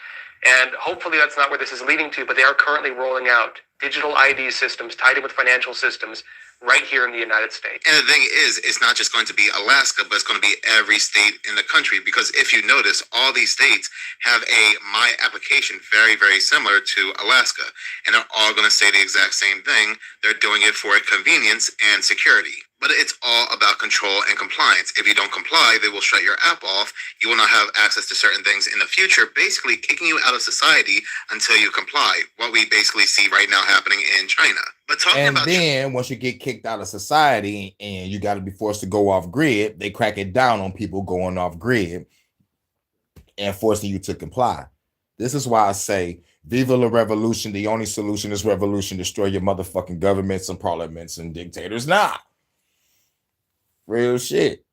And hopefully that's not where this is leading to, but they are currently rolling out digital ID systems tied in with financial systems right here in the United States. And the thing is, it's not just going to be Alaska, but it's going to be every state in the country. Because if you notice, all these states have a My application very, very similar to Alaska. And they're all going to say the exact same thing. They're doing it for convenience and security. But it's all about control and compliance. If you don't comply, they will shut your app off. You will not have access to certain things in the future, basically kicking you out of society until you comply. What we basically see right now happening in China. But talking about then once you get kicked out of society and you got to be forced to go off grid, they crack it down on people going off grid and forcing you to comply. This is why I say, Viva la revolution. The only solution is revolution. Destroy your motherfucking governments and parliaments and dictators. Nah. Real shit.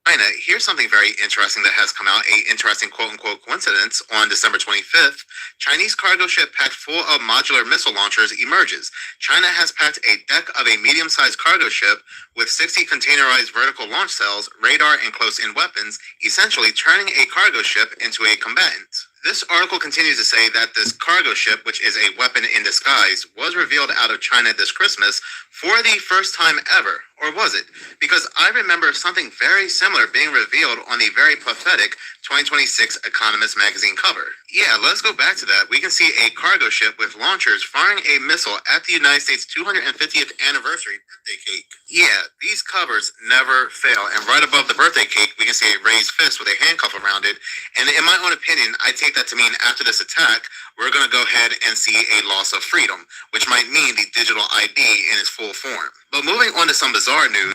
China, here's something very interesting that has come out, a interesting quote-unquote coincidence. On December 25th, Chinese cargo ship packed full of modular missile launchers emerges. China has packed a deck of a medium-sized cargo ship with 60 containerized vertical launch cells, radar, and close-in weapons, essentially turning a cargo ship into a combatant. This article continues to say that this cargo ship, which is a weapon in disguise, was revealed out of China this Christmas for the first time ever. Or was it? Because I remember something very similar being revealed on the very pathetic 2026 Economist magazine cover. Yeah, let's go back to that. We can see a cargo ship with launchers firing a missile at the United States 250th anniversary birthday cake. Yeah, these covers never fail. And right above the birthday cake, we can see a raised fist with a handcuff around it. And in my own opinion, I take that to mean after this attack, we're going to go ahead and see a loss of freedom, which might mean the digital ID in its full form. But moving on to some bizarre news.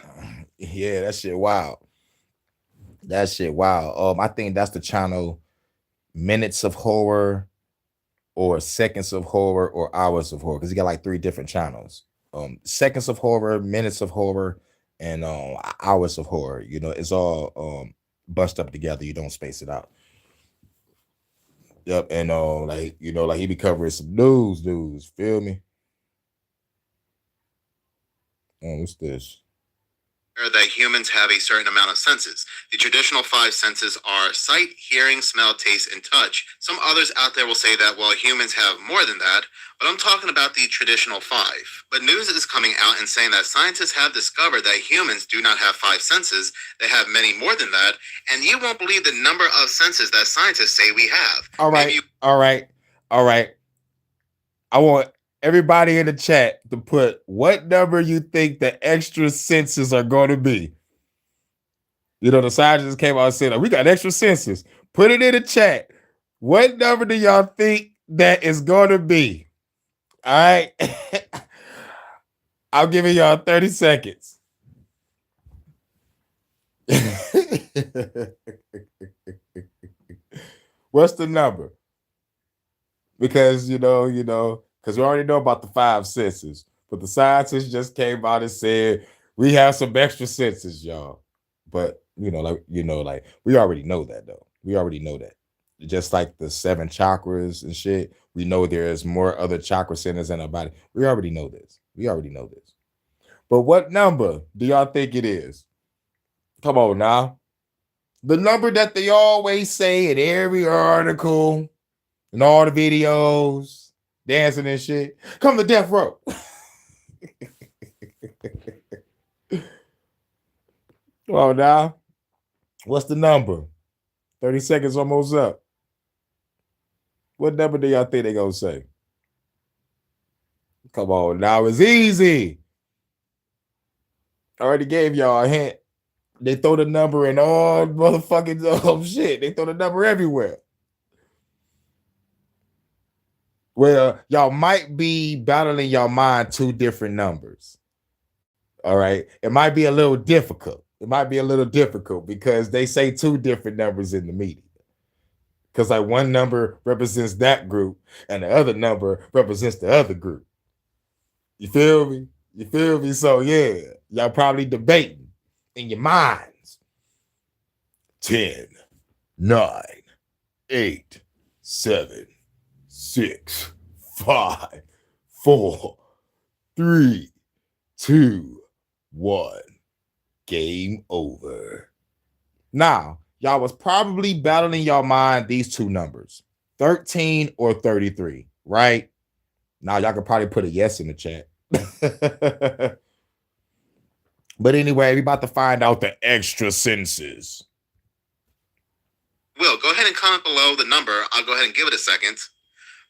Yeah, that shit wild. That shit wild. I think that's the channel Minutes of Horror or Seconds of Horror or Hours of Horror, because you got like 3 different channels. seconds of horror, minutes of horror, and hours of horror. You know, it's all bunched up together. You don't space it out. Yep, and like you know, like he be covering some news. Feel me? What's this? That humans have a certain amount of senses. The traditional 5 senses are sight, hearing, smell, taste, and touch. Some others out there will say that, well, humans have more than that, but I'm talking about the traditional 5. But news is coming out and saying that scientists have discovered that humans do not have 5 senses. They have many more than that, and you won't believe the number of senses that scientists say we have. All right, all right. I want everybody in the chat to put what number you think the extra senses are going to be. You know, the scientists came out and said, we got extra senses. Put it in the chat. What number do y'all think that is going to be? All right. I'm giving y'all 30 seconds. What's the number? Because, because we already know about the 5 senses, but the scientists just came out and said, we have some extra senses, y'all. But, we already know that, though. We already know that. Just like the 7 chakras and shit, we know there's more other chakra centers in our body. We already know this. But what number do y'all think it is? Come on now. The number that they always say in every article and all the videos, dancing and shit. Come to death row. Come on now. What's the number? 30 seconds almost up. What number do y'all think they gonna say? Come on now, it's easy. I already gave y'all a hint. They throw the number in all motherfucking shit. They throw the number everywhere. Well, y'all might be battling your mind 2 different numbers. All right. It might be a little difficult. Because they say 2 different numbers in the media. Because like one number represents that group and the other number represents the other group. You feel me? So yeah, y'all probably debating in your minds. 10, 9, 8, 7, 6, 5, 4, 3, 2, 1. Game over. Now, y'all was probably battling your mind these 2 numbers, 13 or 33, right? Now, y'all could probably put a yes in the chat. But anyway, we about to find out the extra senses. Will, go ahead and comment below the number. I'll go ahead and give it a second.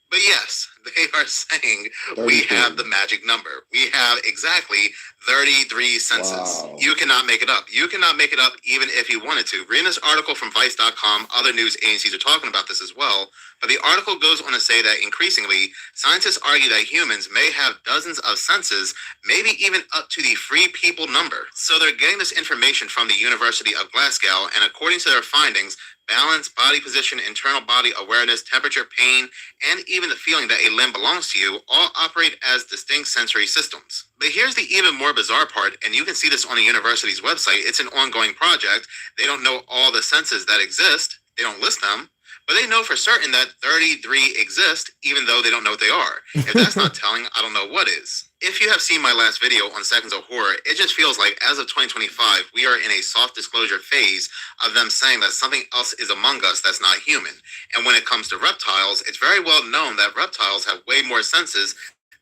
But yes, they are saying 33. We have the magic number. We have exactly 33 senses. Wow. You cannot make it up. Even if you wanted to. Reading this article from Vice.com, other news agencies are talking about this as well. But the article goes on to say that increasingly, scientists argue that humans may have dozens of senses, maybe even up to the free people number. So they're getting this information from the University of Glasgow, and according to their findings, balance, body position, internal body awareness, temperature, pain, and even the feeling that a limb belongs to you all operate as distinct sensory systems. But here's the even more bizarre part, and you can see this on the university's website. It's an ongoing project. They don't know all the senses that exist. They don't list them. But they know for certain that 33 exist, even though they don't know what they are. If that's not telling, I don't know what is. If you have seen my last video on Seconds of Horror, it just feels like as of 2025, we are in a soft disclosure phase of them saying that something else is among us that's not human. And when it comes to reptiles, it's very well known that reptiles have way more senses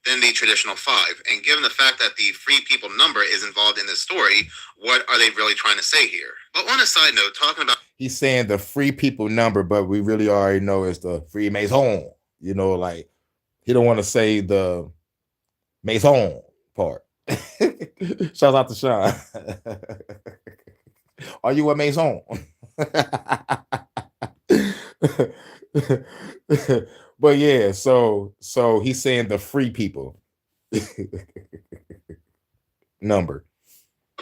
than the traditional 5. And given the fact that the free people number is involved in this story, what are they really trying to say here? But on a side note, talking about... He's saying the free people number, but we really already know it's the free maison. You know, like, he don't want to say the maison part. Shout out to Sean. Are you a maison? But yeah, so he's saying the free people number.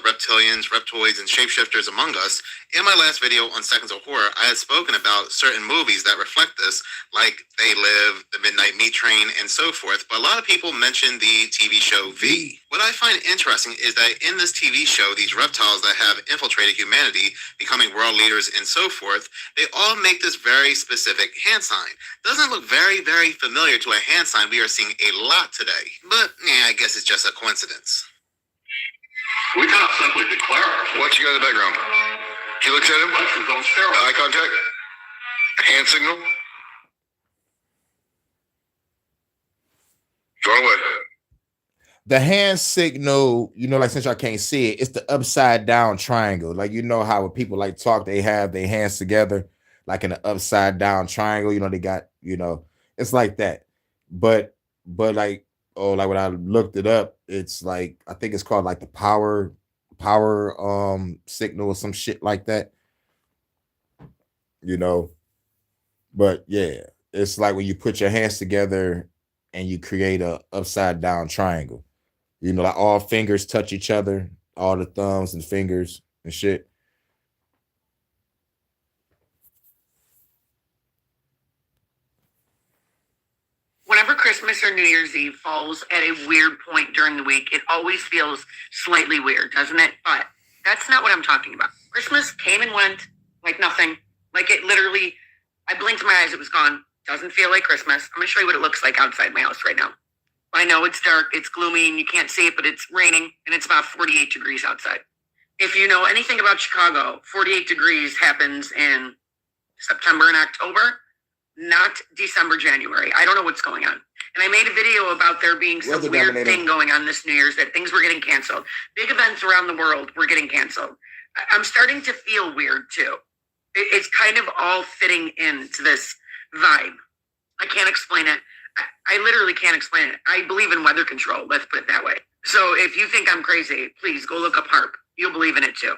reptilians, reptoids, and shapeshifters among us. In my last video on Seconds of Horror, I had spoken about certain movies that reflect this, like They Live, The Midnight Meat Train, and so forth, but a lot of people mention the TV show V. What I find interesting is that in this TV show, these reptiles that have infiltrated humanity, becoming world leaders and so forth, they all make this very specific hand sign. Doesn't look very, very familiar to a hand sign we are seeing a lot today, but yeah, I guess it's just a coincidence. We cannot simply declare What you got in the background? He looks at him. Eye contact. Hand signal. Going away. The hand signal, you know, like since y'all can't see it, it's the upside down triangle. Like, you know how when people like talk, they have their hands together, like in an upside down triangle. You know, they got, you know, it's like that. But like, oh, like when I looked it up, it's like, I think it's called like the power signal or some shit like that. You know, but yeah, it's like when you put your hands together and you create a upside down triangle. You know, like all fingers touch each other, all the thumbs and fingers and shit. Whenever Christmas or New Year's Eve falls at a weird point during the week, it always feels slightly weird, doesn't it? But that's not what I'm talking about. Christmas came and went like nothing. Like it literally, I blinked my eyes, it was gone. Doesn't feel like Christmas. I'm going to show you what it looks like outside my house right now. I know it's dark, it's gloomy, and you can't see it, but it's raining, and it's about 48 degrees outside. If you know anything about Chicago, 48 degrees happens in September and October, not December, January. I don't know what's going on. And I made a video about there being some weird thing going on this New Year's, that things were getting canceled. Big events around the world were getting canceled. I'm starting to feel weird, too. It's kind of all fitting into this vibe. I can't explain it. I literally can't explain it. I believe in weather control, let's put it that way. So if you think I'm crazy, please go look up HARP. You'll believe in it too.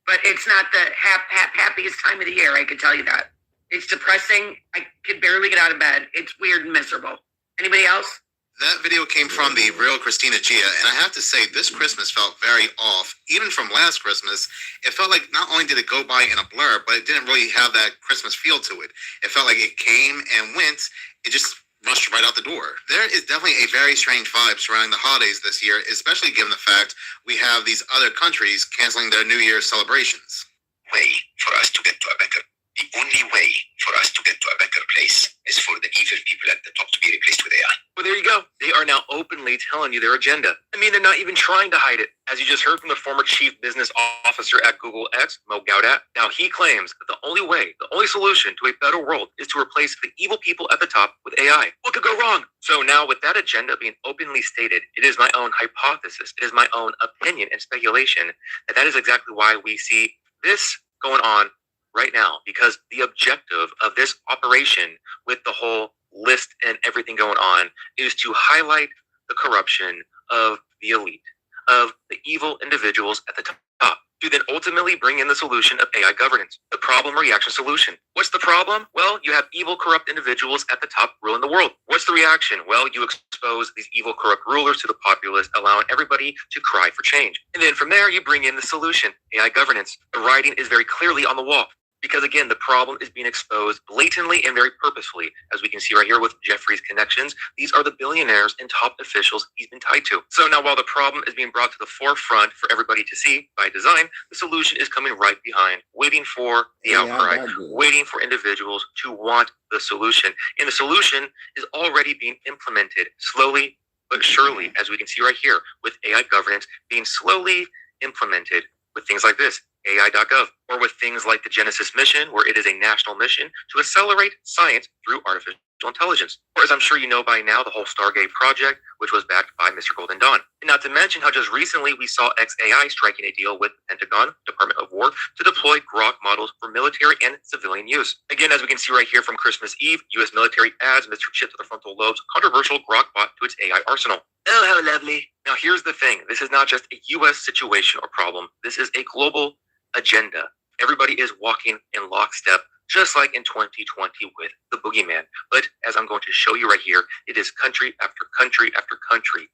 But it's not the happiest time of the year, I can tell you that. It's depressing. I could barely get out of bed. It's weird and miserable. Anybody else? That video came from the real Christina Gia, and I have to say, this Christmas felt very off. Even from last Christmas, it felt like not only did it go by in a blur, but it didn't really have that Christmas feel to it. It felt like it came and went. It just rushed right out the door. There is definitely a very strange vibe surrounding the holidays this year, especially given the fact we have these other countries canceling their New Year's celebrations. Way for us to get to a better. The only way for us to get to a better place is for the evil people at the top to be replaced with AI. Well, there you go. They are now openly telling you their agenda. I mean, they're not even trying to hide it. As you just heard from the former chief business officer at Google X, Mo Gaudat, now he claims that the only way, the only solution to a better world is to replace the evil people at the top with AI. What could go wrong? So now with that agenda being openly stated, it is my own hypothesis, it is my own opinion and speculation that is exactly why we see this going on right now, because the objective of this operation with the whole list and everything going on is to highlight the corruption of the elite, of the evil individuals at the top, to then ultimately bring in the solution of AI governance, the problem reaction solution. What's the problem? Well, you have evil, corrupt individuals at the top ruling the world. What's the reaction? Well, you expose these evil, corrupt rulers to the populace, allowing everybody to cry for change. And then from there, you bring in the solution, AI governance. The writing is very clearly on the wall. Because again, the problem is being exposed blatantly and very purposefully. As we can see right here with Jeffrey's connections, these are the billionaires and top officials he's been tied to. So now while the problem is being brought to the forefront for everybody to see by design, the solution is coming right behind, waiting for the outcry, waiting for individuals to want the solution. And the solution is already being implemented slowly but surely, as we can see right here, with AI governance being slowly implemented with things like this, AI.gov, or with things like the Genesis mission, where it is a national mission to accelerate science through artificial intelligence. Or as I'm sure you know by now, the whole Stargate project, which was backed by Mr. Golden Dawn. And not to mention how just recently we saw XAI striking a deal with the Pentagon, Department of War, to deploy Grok models for military and civilian use. Again, as we can see right here from Christmas Eve, U.S. military adds Mr. Chip to the frontal lobe's controversial Grok bot to its AI arsenal. Oh, how lovely. Now here's the thing. This is not just a U.S. situation or problem. This is a global agenda. Everybody is walking in lockstep, just like in 2020 with the boogeyman. But as I'm going to show you right here, it is country after country after country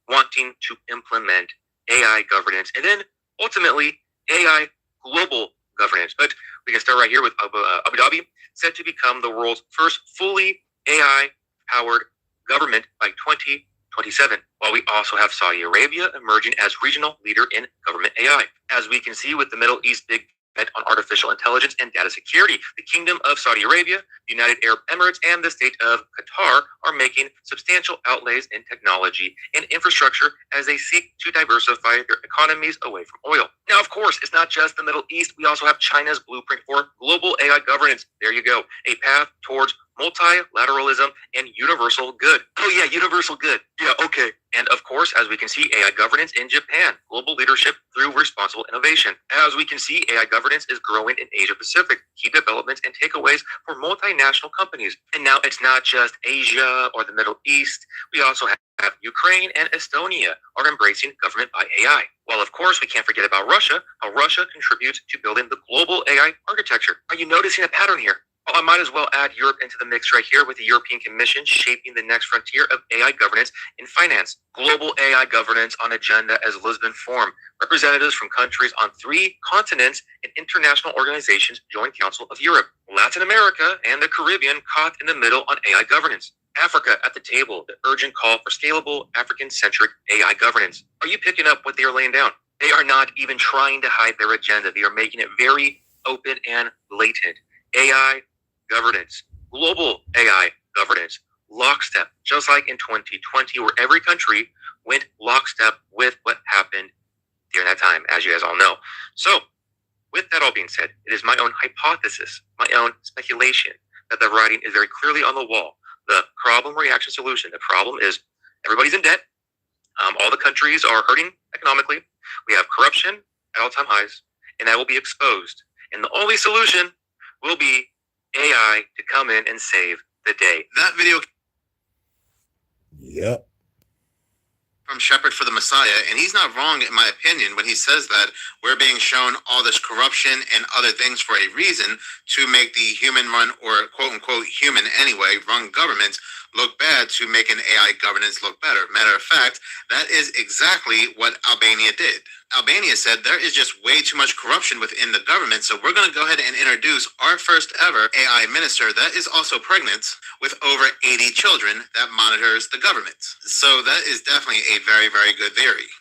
wanting to implement AI governance and then ultimately AI global governance. But we can start right here with Abu Dhabi, set to become the world's first fully AI-powered government by 2027, while we also have Saudi Arabia emerging as regional leader in government AI. As we can see with the Middle East big bet on artificial intelligence and data security, the Kingdom of Saudi Arabia, the United Arab Emirates, and the state of Qatar are making substantial outlays in technology and infrastructure as they seek to diversify their economies away from oil. Now, of course, it's not just the Middle East. We also have China's blueprint for global AI governance. There you go. A path towards multilateralism and universal good. Oh yeah, universal good. Yeah, okay. And of course, as we can see, AI governance in Japan, global leadership through responsible innovation. As we can see, AI governance is growing in Asia Pacific, key developments and takeaways for multinational companies. And now it's not just Asia or the Middle East. We also have Ukraine and Estonia are embracing government by AI. Well, of course, we can't forget about Russia, how Russia contributes to building the global AI architecture. Are you noticing a pattern here? Well, I might as well add Europe into the mix right here with the European Commission shaping the next frontier of AI governance in finance. Global AI governance on agenda as Lisbon Forum. Representatives from countries on 3 continents and international organizations join Council of Europe. Latin America and the Caribbean caught in the middle on AI governance. Africa at the table, the urgent call for scalable African-centric AI governance. Are you picking up what they are laying down? They are not even trying to hide their agenda. They are making it very open and blatant. AI governance, global AI governance, lockstep, just like in 2020, where every country went lockstep with what happened during that time, as you guys all know. So, with that all being said, it is my own hypothesis, my own speculation, that the writing is very clearly on the wall. The problem, reaction, solution. The problem is everybody's in debt. All the countries are hurting economically. We have corruption at all-time highs, and that will be exposed. And the only solution will be AI to come in and save the day. That video Yep. from Shepherd for the Messiah, and he's not wrong in my opinion when he says that we're being shown all this corruption and other things for a reason to make the human run, or quote unquote human anyway, run governments look bad to make an AI governance look better. Matter of fact, that is exactly what Albania did. Albania said there is just way too much corruption within the government, so we're going to go ahead and introduce our first ever AI minister that is also pregnant with over 80 children that monitors the government. So that is definitely a very, very good theory.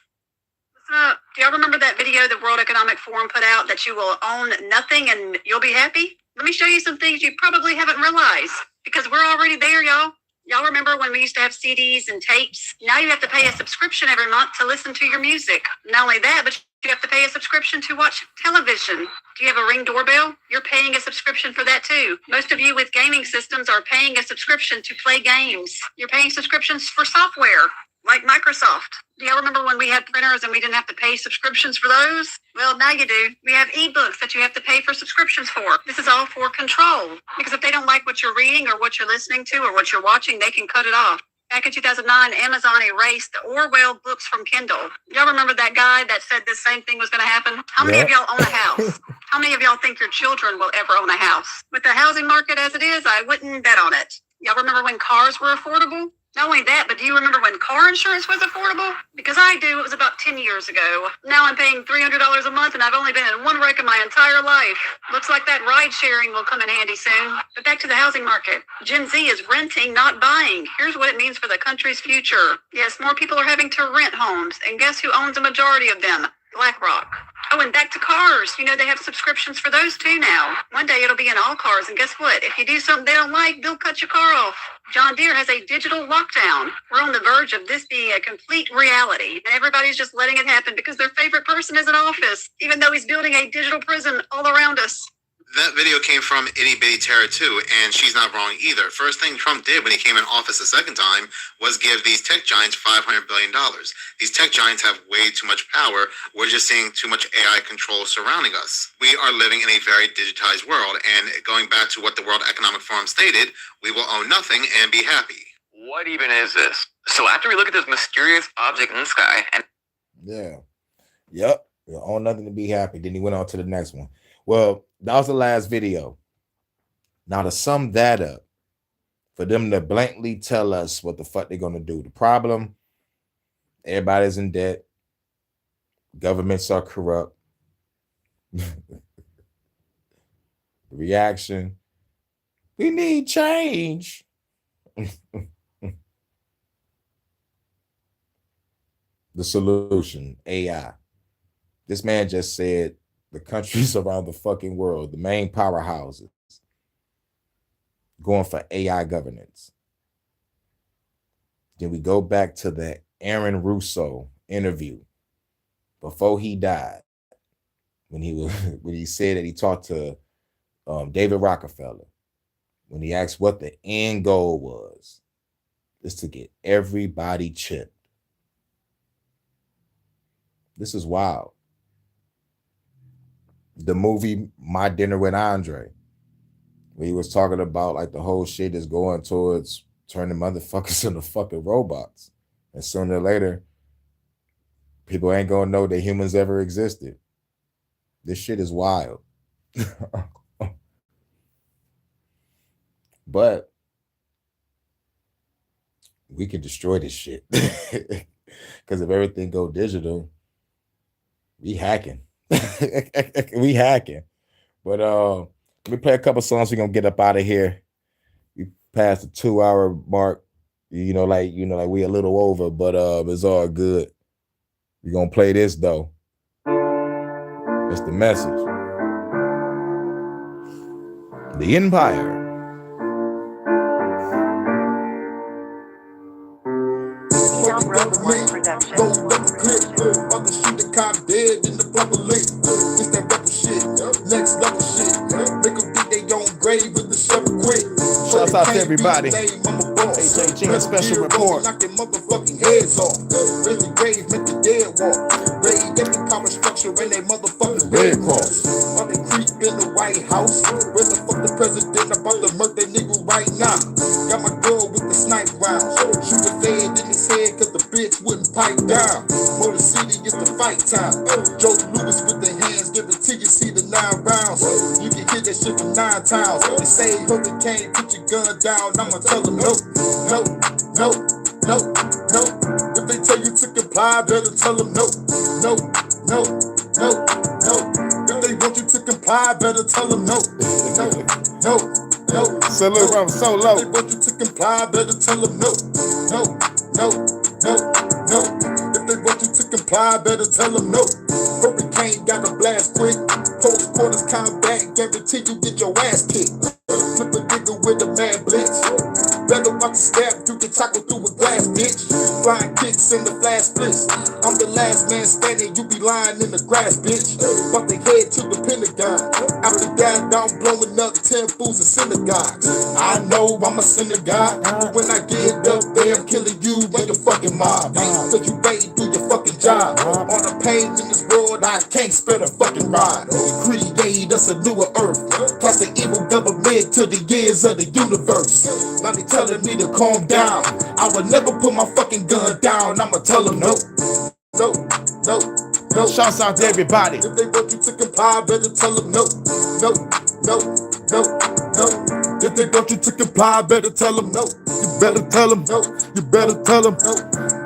Do y'all remember that video the World Economic Forum put out that you will own nothing and you'll be happy? Let me show you some things you probably haven't realized, because we're already there, y'all. Y'all remember when we used to have CDs and tapes? Now you have to pay a subscription every month to listen to your music. Not only that, but you have to pay a subscription to watch television. Do you have a Ring doorbell? You're paying a subscription for that too. Most of you with gaming systems are paying a subscription to play games. You're paying subscriptions for software, like Microsoft. Do y'all remember when we had printers and we didn't have to pay subscriptions for those? Well, now you do. We have ebooks that you have to pay for subscriptions for. This is all for control. Because if they don't like what you're reading or what you're listening to or what you're watching, they can cut it off. Back in 2009, Amazon erased the Orwell books from Kindle. Y'all remember that guy that said this same thing was going to happen? How many of y'all own a house? How many of y'all think your children will ever own a house? With the housing market as it is, I wouldn't bet on it. Y'all remember when cars were affordable? Not only that, but do you remember when car insurance was affordable? Because I do. It was about 10 years ago. Now I'm paying $300 a month, and I've only been in one wreck in my entire life. Looks like that ride sharing will come in handy soon. But back to the housing market. Gen Z is renting, not buying. Here's what it means for the country's future. Yes, more people are having to rent homes, and guess who owns a majority of them? BlackRock. Oh, and back to cars. You know, they have subscriptions for those too now. One day it'll be in all cars, and guess what? If you do something they don't like, they'll cut your car off. John Deere has a digital lockdown. We're on the verge of this being a complete reality, and everybody's just letting it happen because their favorite person is in office, even though he's building a digital prison all around us. That video came from Itty Bitty Tara too, and she's not wrong either. First thing Trump did when he came in office the second time was give these tech giants $500 billion. These tech giants have way too much power. We're just seeing too much AI control surrounding us. We are living in a very digitized world, and going back to what the World Economic Forum stated, we will own nothing and be happy. What even is this? So after we look at this mysterious object in the sky and Yep. You'll own nothing to be happy. Then he went on to the next one. Well, that was the last video. Now to sum that up, for them to blankly tell us what the fuck they're going to do. The problem, everybody's in debt. Governments are corrupt. Reaction. We need change. The solution, AI. This man just said the countries around the fucking world, the main powerhouses, going for AI governance. Then we go back to the Aaron Russo interview before he died, when he said that he talked to David Rockefeller, when he asked what the end goal was, is to get everybody chipped. This is wild. The movie My Dinner with Andre, where he was talking about like the whole shit is going towards turning motherfuckers into fucking robots. And sooner or later, people ain't gonna know that humans ever existed. This shit is wild. But we can destroy this shit. Because if everything go digital, we hacking. We hacking. But let me play a couple songs. We're gonna get up out of here. We passed the 2-hour mark. Like we a little over, but it's all good. We're gonna play this though. It's the message. The Empire. Phenom Road One production. About to shoot the cop dead in the public. It's that rapper shit, next level shit. Make them think they on grave with the shovel quick. Shouts out to everybody. HHN Special Report. Knocking motherfucking heads off. Raise the grave, make the dead walk. Raid every power structure in they motherfucking Red Cross. While they creep in the White House. Where the fuck the president about to murder that nigga right now? Got my girl with the snipe rounds. Shoot the fed in his head cause the bitch wouldn't pipe down. Motor City is the fight time. Joe Lewis with the hands, give it to you, see the 9 rounds. You can hit that shit from 9 times. They say hurricane, put your gun down. I'ma tell them no, no, no, no, no. If they tell you to comply, better tell them no, no, no, no, no. If they want you to comply, better tell them no, no, no, no. Salute, I'm so low. If they want you to comply, better tell them no, no, no, no, no. If they want you to comply, better tell them no. Hurricane got a blast quick. Close quarters combat, guarantee you get your ass kicked. Flip a nigga with a mad blitz. Better watch the stab, you can tackle through a glass, bitch. Flying kicks in the flash splits. I'm the last man standing, you be lying in the grass, bitch. About to head to the Pentagon. After that, I'm blowing up 10 fools in synagogues. I know I'm a sinner god, but when I get up there, I'm killing you and your fucking mob. Cause you ain't do your fucking job. All the pain in this world, I can't spare a fucking ride. Create us a newer earth. Plus the evil government to the years of the universe. Now they telling me to calm down. I would never put my fucking gun down. I'ma tell them no, no, no, no. Shouts out to everybody. If they want you to comply, better tell them no, no, no, no, no. If they want you to comply, better tell them no. You better tell them no. You better tell them no.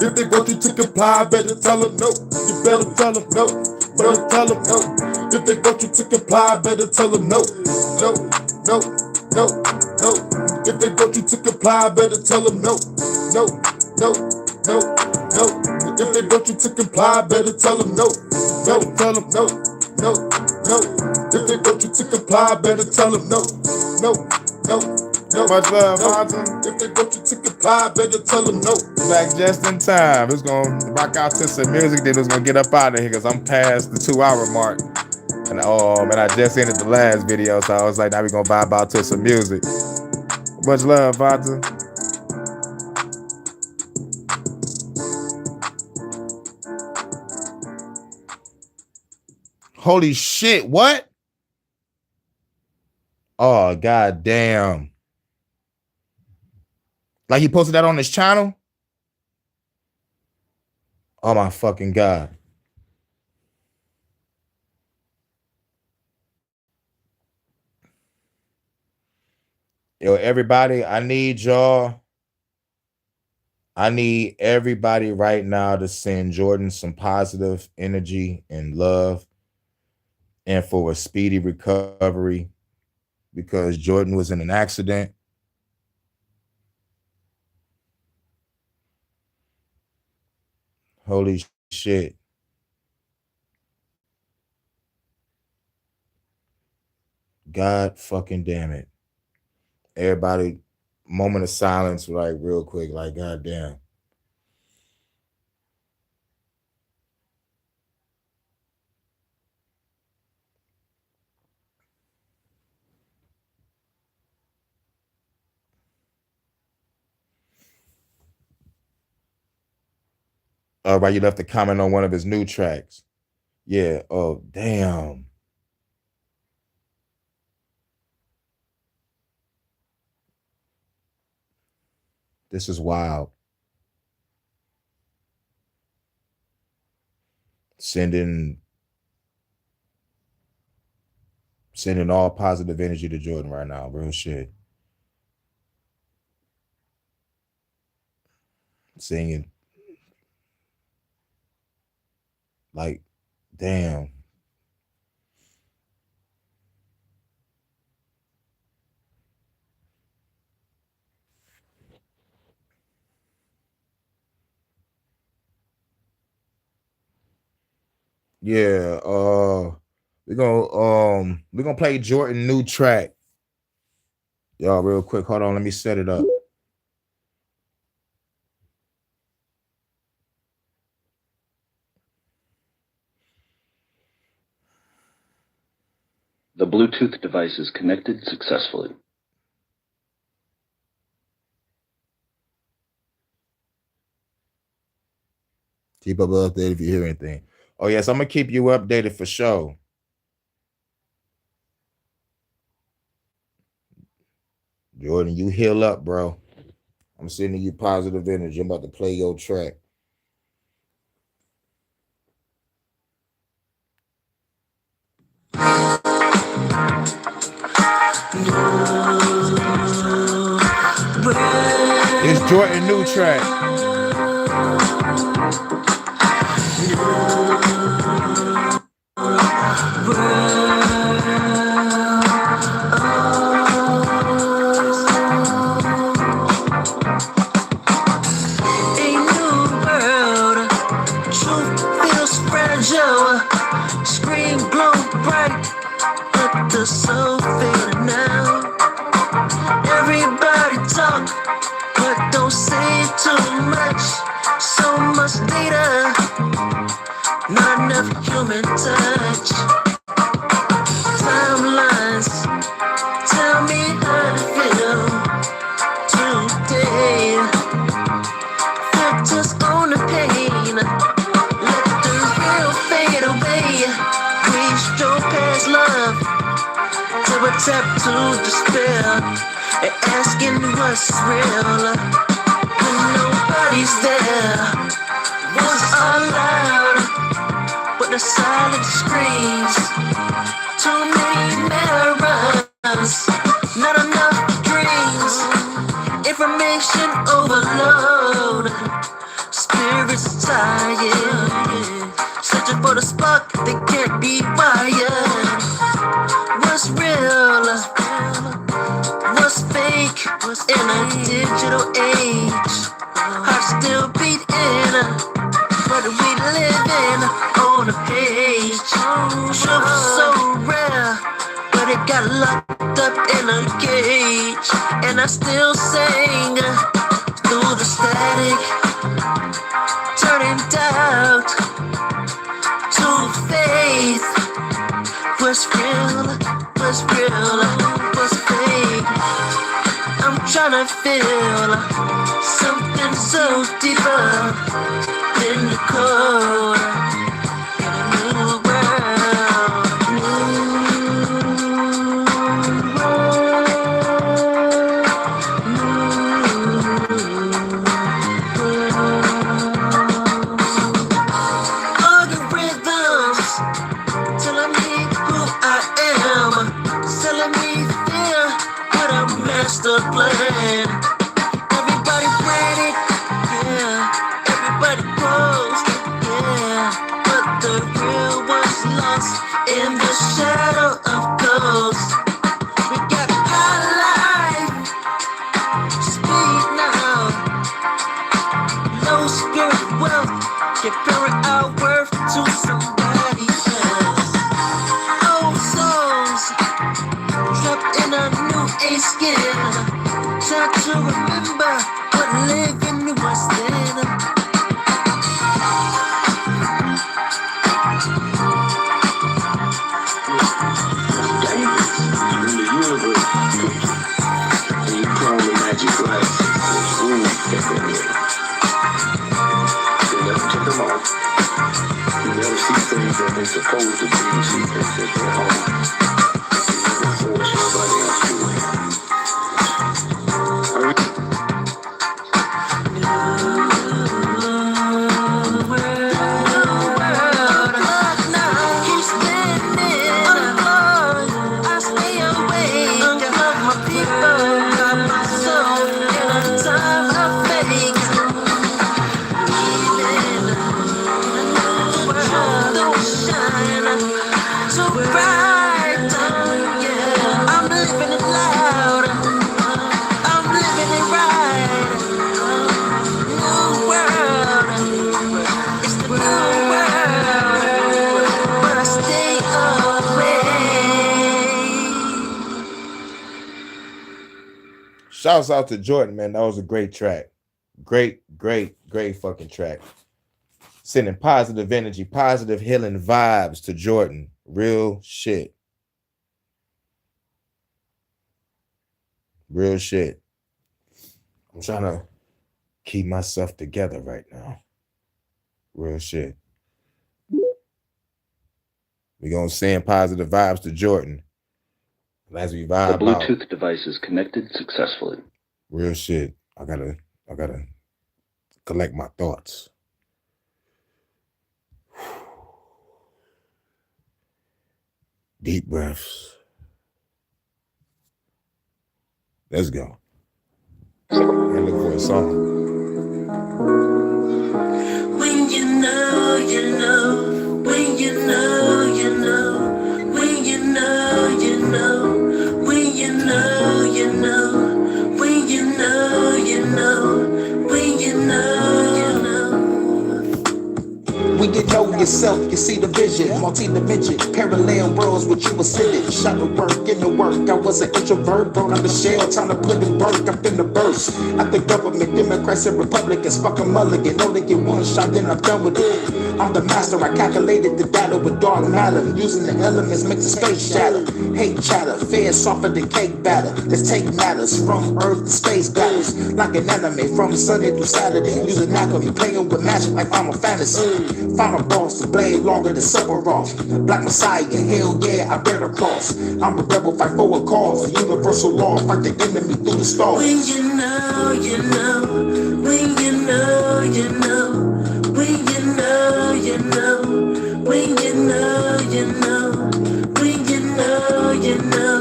If they want you to comply, better tell them no. You better tell them no. Better tell them no. If they want you to comply, better tell them no, no, no, no, no. If they want you to comply, better tell them no, no, no, no, no. If they want you to comply, better tell them no, no, tell them no, no, no. If they want you to comply, better tell them no, no, no, no. Much love, no. Martin. If they want you to comply, better tell them no. Back just in time. It's gonna rock out to some music, then it's gonna get up out of here because I'm past the 2-hour mark. And I just ended the last video, so I was like, now we're gonna vibe out to some music. Much love, Vata. Holy shit, what? Oh, god damn. Like he posted that on his channel? Oh my fucking god. Yo, everybody, I need y'all I need everybody right now to send Jordan some positive energy and love and for a speedy recovery because Jordan was in an accident. Holy shit. God fucking damn it. Everybody, moment of silence, like real quick, like God damn. All right, you left a comment on one of his new tracks. Yeah. Oh, damn. This is wild. Sending all positive energy to Jordan right now. Real shit. Singing. Like, damn. Yeah, we're gonna play Jordan new track. Y'all, real quick. Hold on, let me set it up. The Bluetooth device is connected successfully. Keep up updated if you hear anything. Oh, yes, I'm gonna keep you updated for sure. Jordan, you heal up, bro. I'm sending you positive energy. I'm about to play your track. It's Jordan new track. Screen glow bright, but the soul faded now. Everybody talk, but don't say too much. So much data, not enough human touch. Timelines tell me how to feel today. Factors on the pain, let the real fade away. We stroke past love till we tap to despair and asking what's real when nobody's there. Was all loud, but the silent screams. Too many mirrors, not enough dreams. Information overload, spirits tired, searching for the spark that can't be wired. What's real? What's fake in a digital age? Heart still beating, but we living on a page. Truth so rare, but it got locked up in a cage. And I still sing through the static, turning doubt to faith. What's real? What's real? What's fake? I'm trying to feel something so deeper than the core in a new world. Algorithms telling me who I am, selling me fear with a master plan. Everybody branded, yeah. Try to remember what living was then. In the universe, and you call the magic glass. Ooh, they never took them off. You never see things that they're supposed to be. You see things that they're home. You never force nobody else to it. Shouts out to Jordan, man. That was a great track. Great fucking track. Sending positive energy, positive healing vibes to Jordan. Real shit. Real shit. I'm trying to keep myself together right now. Real shit. We're going to send positive vibes to Jordan. As we vibe The Bluetooth out. device is connected successfully. Real shit. I gotta collect my thoughts. Deep breaths. Let's go. And look for a song. When you know, you know. When you know, you know. When you know, you know. When you know, you know. When you know, you know. When you know, you know. When you know yourself, you see the vision, multi-dimension, parallel worlds which you were sitting. Shot to work in the work. I was an introvert, brought out the shell, time to put in work. I'm finna burst. I think government, Democrats and Republicans, fuck a mulligan. Know they get one shot, then I'm done with it. I'm the master, I calculated the data with dark matter. Using the elements, make the space shatter. Hate chatter, fed softer than cake batter. Let's take matters from Earth to space battles. Like an anime, from Sunday to Saturday. Using alchemy, playing with magic like I'm a fantasy. Final boss, the blade longer than Sephiroth. Black Messiah, hell yeah, I better cross. I'm a rebel, fight for a cause. A universal law, fight the enemy through the stars. When you know, you know. When you know, you know. When you know, you know. When you know, you know. When you know, you know.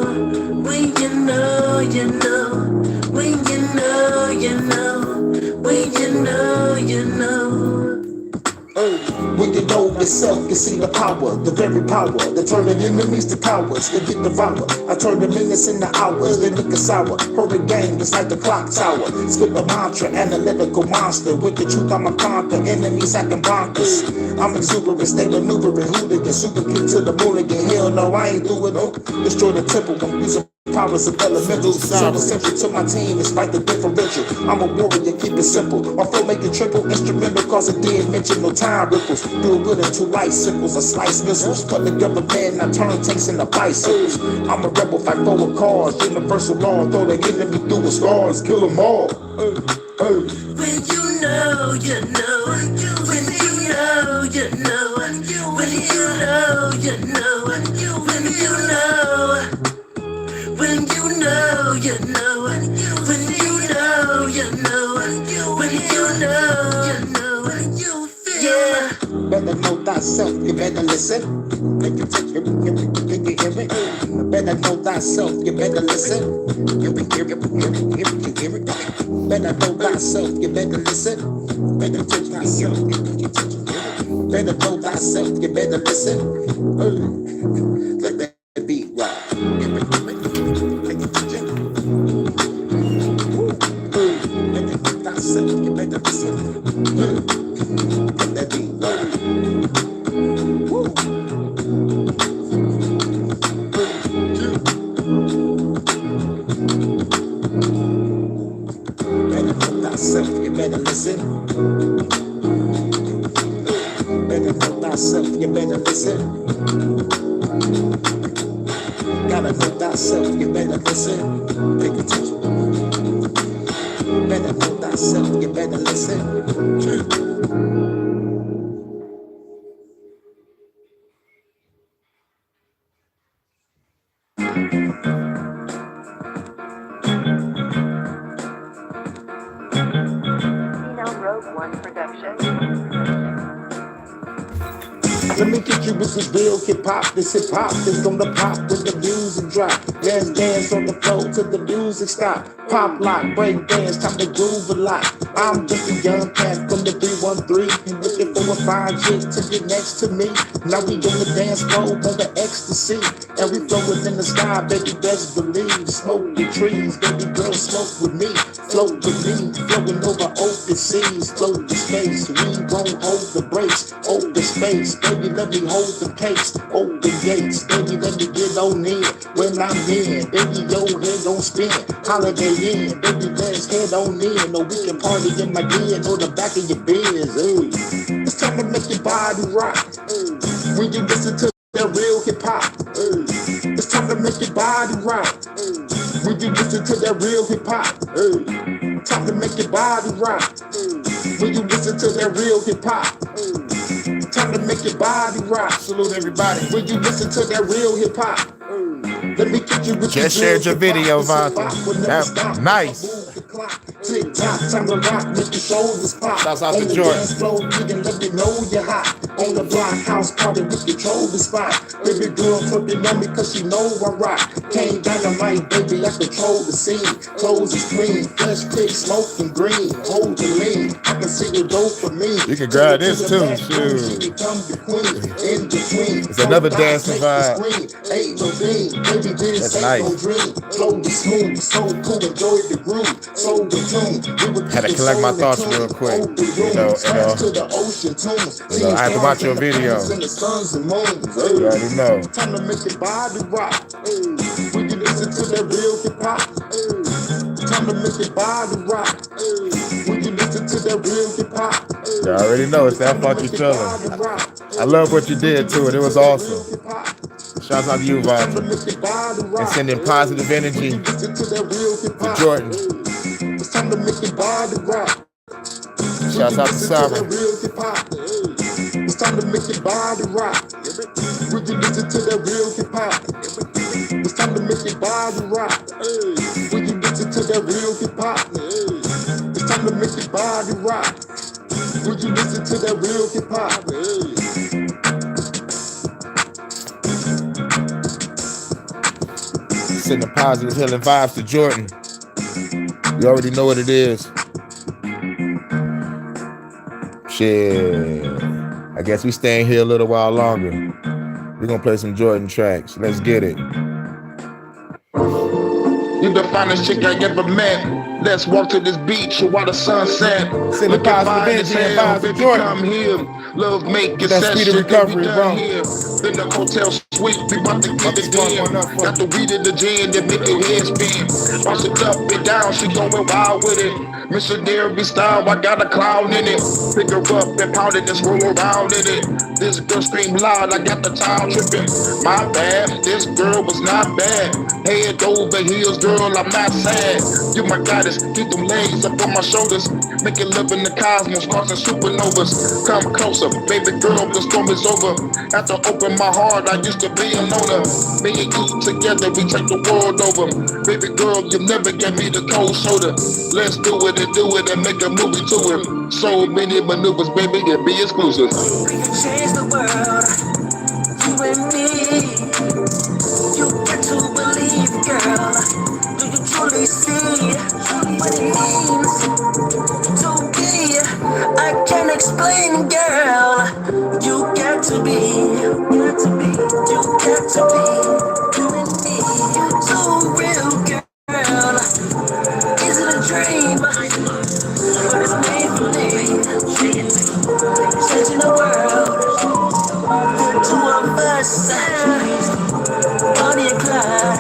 When you know, you know. When you know, you know. When you know, you know. When you know yourself, you see the power, the very power that turn the enemies to cowards, they get devoured. I turn the minutes into hours, they look sour. Hurry game, it's like the clock tower. Spit the mantra, analytical monster. With the truth, I'm a conquer. Enemies acting bonkers. I'm exuberant, stay maneuvering, hooligan. Super kick to the mulligan. Hell no, I ain't do it. Oh, destroy the temple, I'm using powers of elementals. So essential to my team, despite the differential. I'm a warrior, keep it simple. My flow make it triple, instrumental, cause it did mention no time ripples. Do it good into bicycles, I slice missiles. Cut the government, I turn tanks into bicycles. I'm a rebel, fight for a cause. Universal law, throw the enemy through the stars, kill them all. When you know, you know. When you know, you know. When you know, you know. When you know. When you know, you know. When you know, you know. When you know, you know. Yeah. Better know thyself, you better listen. Can you hear me? Better know thyself, you better listen. You hear it? Better know thyself, you better listen. Better touch thyself, better know thyself, you better listen. Let that beat rock. Better know thyself, you better listen. Let that beat rock. thyself, you better listen. Better know thyself, you better listen. Gotta know thyself, you better listen. Pay attention. Better know thyself, you better listen. Rogue One production. Let me get you with this real hip-hop. This hip-hop is gonna pop when the music drop. Let's dance on the floor till the music stop. Pop lock, break dance, time to groove a lot. I'm just a young cat from the 313, looking for a fine chick to get next to me. Now we on the dance floor on the ecstasy, and we flowing in the sky, baby, best believe. Smoke the trees, baby girl, smoke with me. Float with me, flowing over open seas. Float the space, we won't hold the brakes. Open space, baby, let me hold the pace. Open gates, baby, let me get on in. When I'm in, baby, your head don't spin. Holiday in, baby, let's head on in. Or we can party in my den or the back of your Benz. Hey. It's time to make your body rock. Hey. When you listen to that real hip hop. Hey. It's time to make your body rock. Hey. When you listen to that real hip hop. Hey. Time to make your body rock. Hey. When you listen to that real hip hop. Hey. Time to make your body rock. Salute everybody. When you listen to that real hip hop. Let me get you with just shared your video, Vontae. That's nice. Tick tock, time to rock, make your shoulders pop. Shouts out on to the Jordan. dance floor, you can let me know you're hot. On the block, house party, we control the spot. Baby girl flipping on me cause she know I rock. Came dynamite, baby, I control the scene. Clothes is clean, fresh pick, smoking green. Hold the lean, I can see you go for me. You can grab this too, shoot. It's another dancing vibe. That's nice. Had to collect my thoughts real quick. You know, I have to watch your video. You already know. Time to make your body rock. When you listen to that real hip hop. Time to make your body rock. When you listen to that real hip hop. You already know it's that funky feeling. I love what you did to it. It was awesome. Shouts out to you, Vontae. And sending positive energy to Jordan. It's time to make your body rock. Shouts out to Sarah. It's time to make your body rock. When you listen to that real hip hop. It's time to make your body rock. When you listen to that real hip hop. It's time to make your body rock. When you listen to that real hip hop. Sending positive healing vibes to Jordan. You already know what it is. Shit. I guess we staying here a little while longer. We're gonna play some Jordan tracks. Let's get it. You the finest chick I ever met. Let's walk to this beach while the sun set. Look at fine as hell, baby, come here. Love make it speedy recovery, bro. In the hotel suite, we about to get it in. Got the weed in the gin that make your head spin. Bounce it up and down, she going wild with it. Missionary style, I got a clown in it. Pick her up and pound it, just roll around in it. This girl scream loud, I got the town tripping. My bad, this girl was not bad. Head over heels, girl, I'm not sad. You my goddess, keep them legs up on my shoulders. Make it live in the cosmos, causing supernovas. Come closer, baby girl, the storm is over. After open my heart, I used to be a loner. Me and you together, we take the world over. Baby girl, you never gave me the cold shoulder. Let's do it and make a movie to it. So many maneuvers, baby, and be exclusive. We can change the world, you and me. You got to believe, girl. Do you truly see what it means to be? I can't explain, girl. You got to be, you got to be, you got to be. You and me, so real, girl. Is it a dream? But it's made for me. Changing the world. The two of us. Bonnie and Clyde.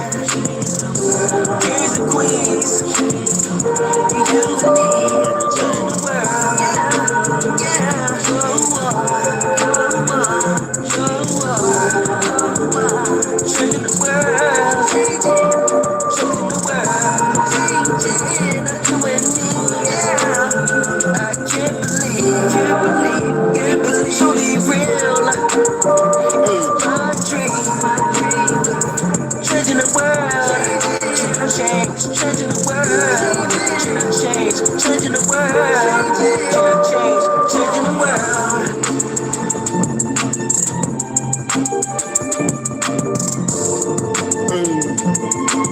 Kings and queens. You and me. changing the world. Changing the world.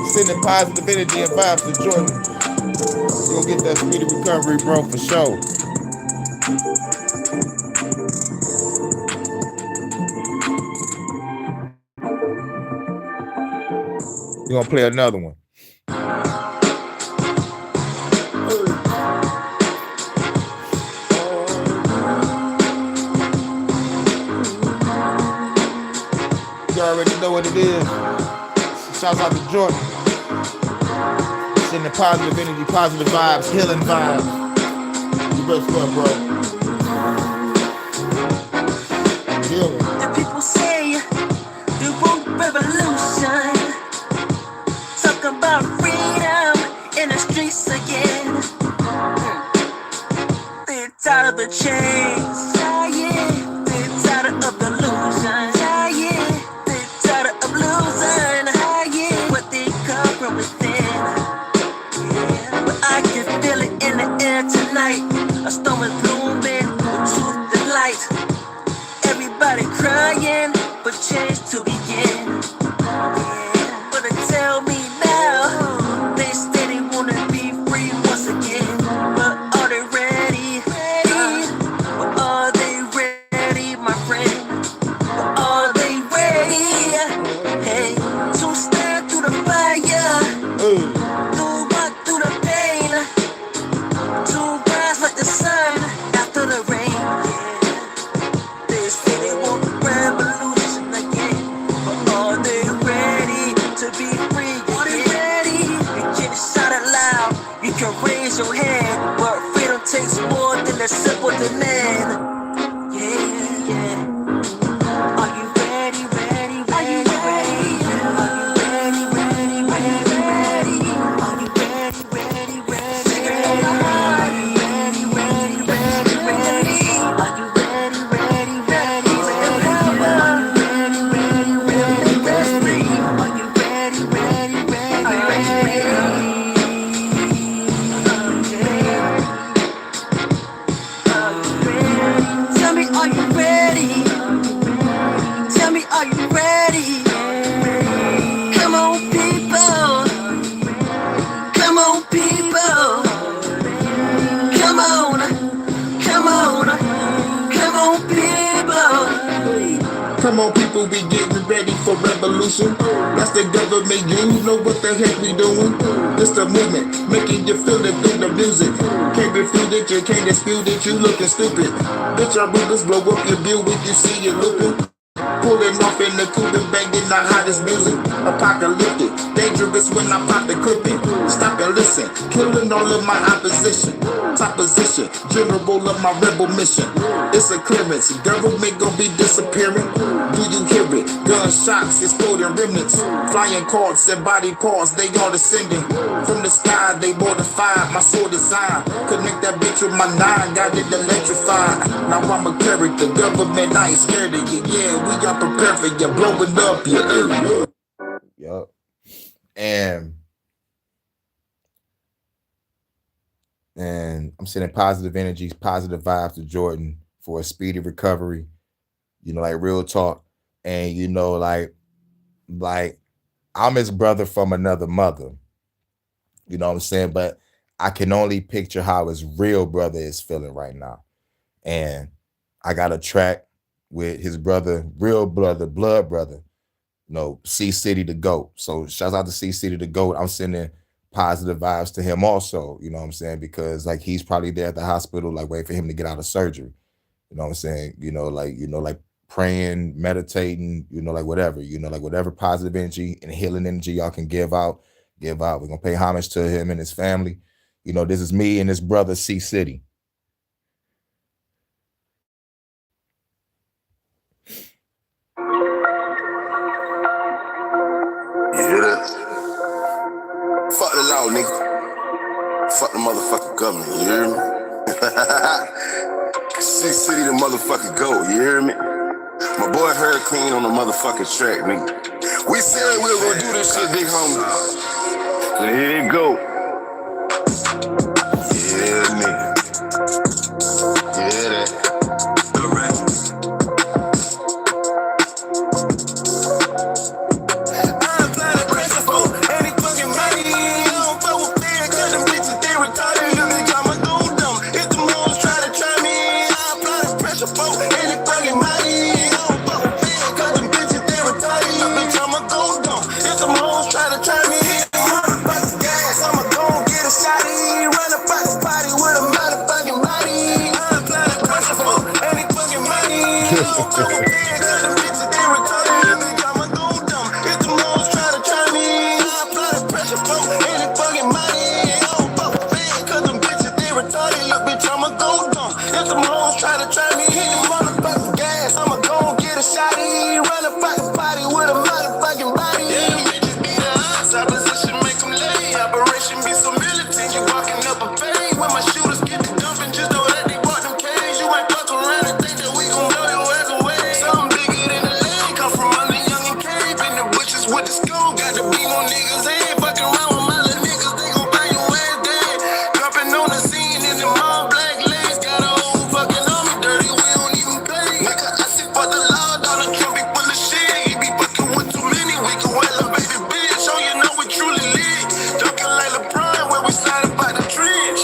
Sending positive energy and vibes to Jordan. You're gonna get that speedy recovery, bro, for sure. You're gonna play another one. You already know what it is. Shouts out to Jordan. Sending positive energy, positive vibes, healing vibes. You best one, bro. Healing. The people say they want revolution. Talk about freedom in the streets again. They're tired of the chains. Yeah. They're tired of the illusion. Yeah. They're tired of losing. Yeah. What they come from within. But I can feel it in the air tonight. A storm is blooming with truth and light. Everybody crying for change to begin. But they tell me now, they say they wanna be free once again. But are they ready? But are they ready, my friend? But are they ready? Hey, to stand through the fire, to walk through the pain, to rise like the sun after the rain. They say they want revolution again, but are they ready to be free? Are they ready? You can shout it loud, you can raise your hand, but freedom takes more than a simple demand. Yeah, yeah. Are you ready, ready, ready, ready? Are you ready, ready, ready, ready? Are you ready, ready, ready, ready? Are you ready, ready, ready, ready? Are you ready, ready, ready, ready? Are you ready, ready, ready, ready? Are you ready, ready, ready, ready? Tell me, are you ready? Tell me, are you ready? Come on, people. Come on, people. Come on. Come on. Come on, people. Come on, people, we getting ready for revolution. That's the government, you know what the heck we doing. It's the movement, making you feel it through the music. Can't refute it, you can't dispute it, you looking stupid. Bitch, our rulers blow up your Buick, you see you looping. Pulling off in the coupe and banging the hottest music. Apocalyptic, dangerous when I pop the clipping. Stop and listen, killing all of my opposition. Top position, general of my rebel mission. It's a clearance, government gon' be disappearing. Do you hear it? Gunshots, exploding remnants. Flying cards and body parts, they all descending. From the sky, they mortified, my sword design. Connect that bitch with my nine, got it electrified. Now I'm a character, government, I ain't scared of you. Yeah, we got prepared for you, blowing up your area. Yup. And I'm sending positive energies, positive vibes to Jordan for a speedy recovery. You know, like real talk. And you know, like I'm his brother from another mother. You know what I'm saying? But I can only picture how his real brother is feeling right now. And I got a track with his brother, real brother, blood brother, you know, C City the GOAT. So shouts out to C City the GOAT. I'm sending positive vibes to him also, you know what I'm saying? Because like he's probably there at the hospital, like waiting for him to get out of surgery. You know what I'm saying? Like praying, meditating, like whatever positive energy and healing energy y'all can give out. We're gonna pay homage to him and his family. This is me and his brother C City. You hear that? Fuck the law, nigga. Fuck the motherfucking government, you hear me? C City the motherfucking GOAT, you hear me? My boy Hurricane on the motherfucking track, nigga. We said we were gonna do this shit, big homie. So here they go. Yeah. don't fuck with fans, cause the bitches, they retarded. Every time I go dumb, if the moles try to try me, I apply the pressure for any fucking money. I don't fuck with fans, cause them bitches, they retarded. Look, bitch, I'ma go dumb. If the moles try to try me, hit the motherfucking gas, I'ma go get a shotty. Run a fucking body with a motherfucking body. Yeah, them bitches be the odds, opposition make them lay. Operation be so militant, you walking up a fade. When my shooters get to dumping, just know that they bought them K's. You might fuck around and think that we gon' blow your ass away. Something bigger than the leg, come from under young and cave. And the butchers with the skull, got the beam on niggas' head. Fucking around with my little niggas, they gon' buy your ass dead. Jumping on the scene in them all black legs. Got a whole fucking army dirty, we don't even play. Nigga, I sit for the law, Donald Trump be full of shit. He be fucking with too many, we can elevate the bitch. So you know we truly lit. Dunking like LeBron, where we slide by the trench.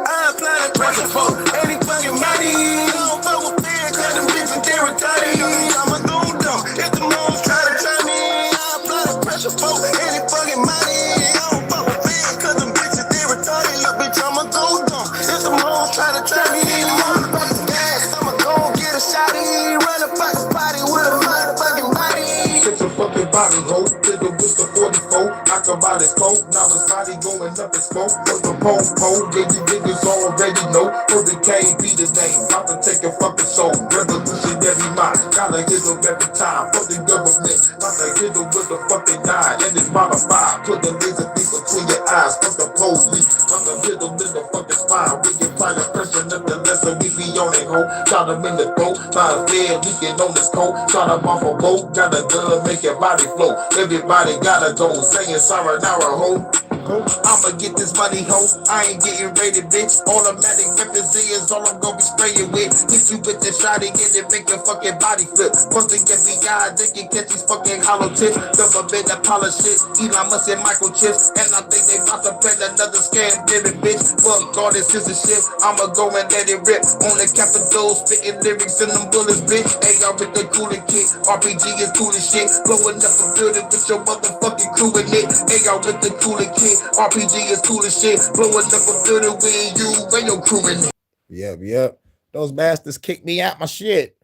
I apply the pressure for any fucking money. I don't fuck with fans, cause them bitches, they retarded. I'ma go dumb if the moles try to try me. I apply the pressure for any fucking money. I don't fuck with fans, cause them bitches, they retarded. Look, bitch, I'ma go dumb if the moles try to try me. Motherfucking gas, I'ma go get a shotty. Run a fucking body with a motherfucking body. It's a fucking body hole, nigga with the 44. I come by this coat, now his body going up in smoke. With the pole, yeah, you niggas already know. Hurricane be the name, about to take your fucking soul. Revolutionary mind, gotta hit them every time. Fuck the government, about to hit them with the fucking nine. And it's modified, put the laser beam between your eyes. Fuck the police, about to hit them in the fucking spine. We can find the pressure, nothing less than we be on it, ho. Shot them in the throat, my bed leaking on this coat. Shot them off a boat, got a gun, make your body flow. Everybody gotta go, saying sorry now, ho. I'ma get this money, ho. I ain't getting rated, bitch. Automatic weapons is all I'm gonna be spraying with. Hit you with the shotty and it make your fucking body flip. Once they get FBI, they can catch these fucking hollow tips. Government Apollo shit, Elon Musk and microchips. And I think they about to plan another scam, living bitch. Fuck all this is shit. I'ma go and let it rip. On the Capitol, spitting lyrics in them bullets, bitch. AR with the cooling kit. RPG is cool as shit. Blowing up a building with your motherfucking crew in it. AR with the cooling kit. RPG is cool as shit. Blowing up a building with you and your crew in it. Yep. Those bastards kicked me out my shit.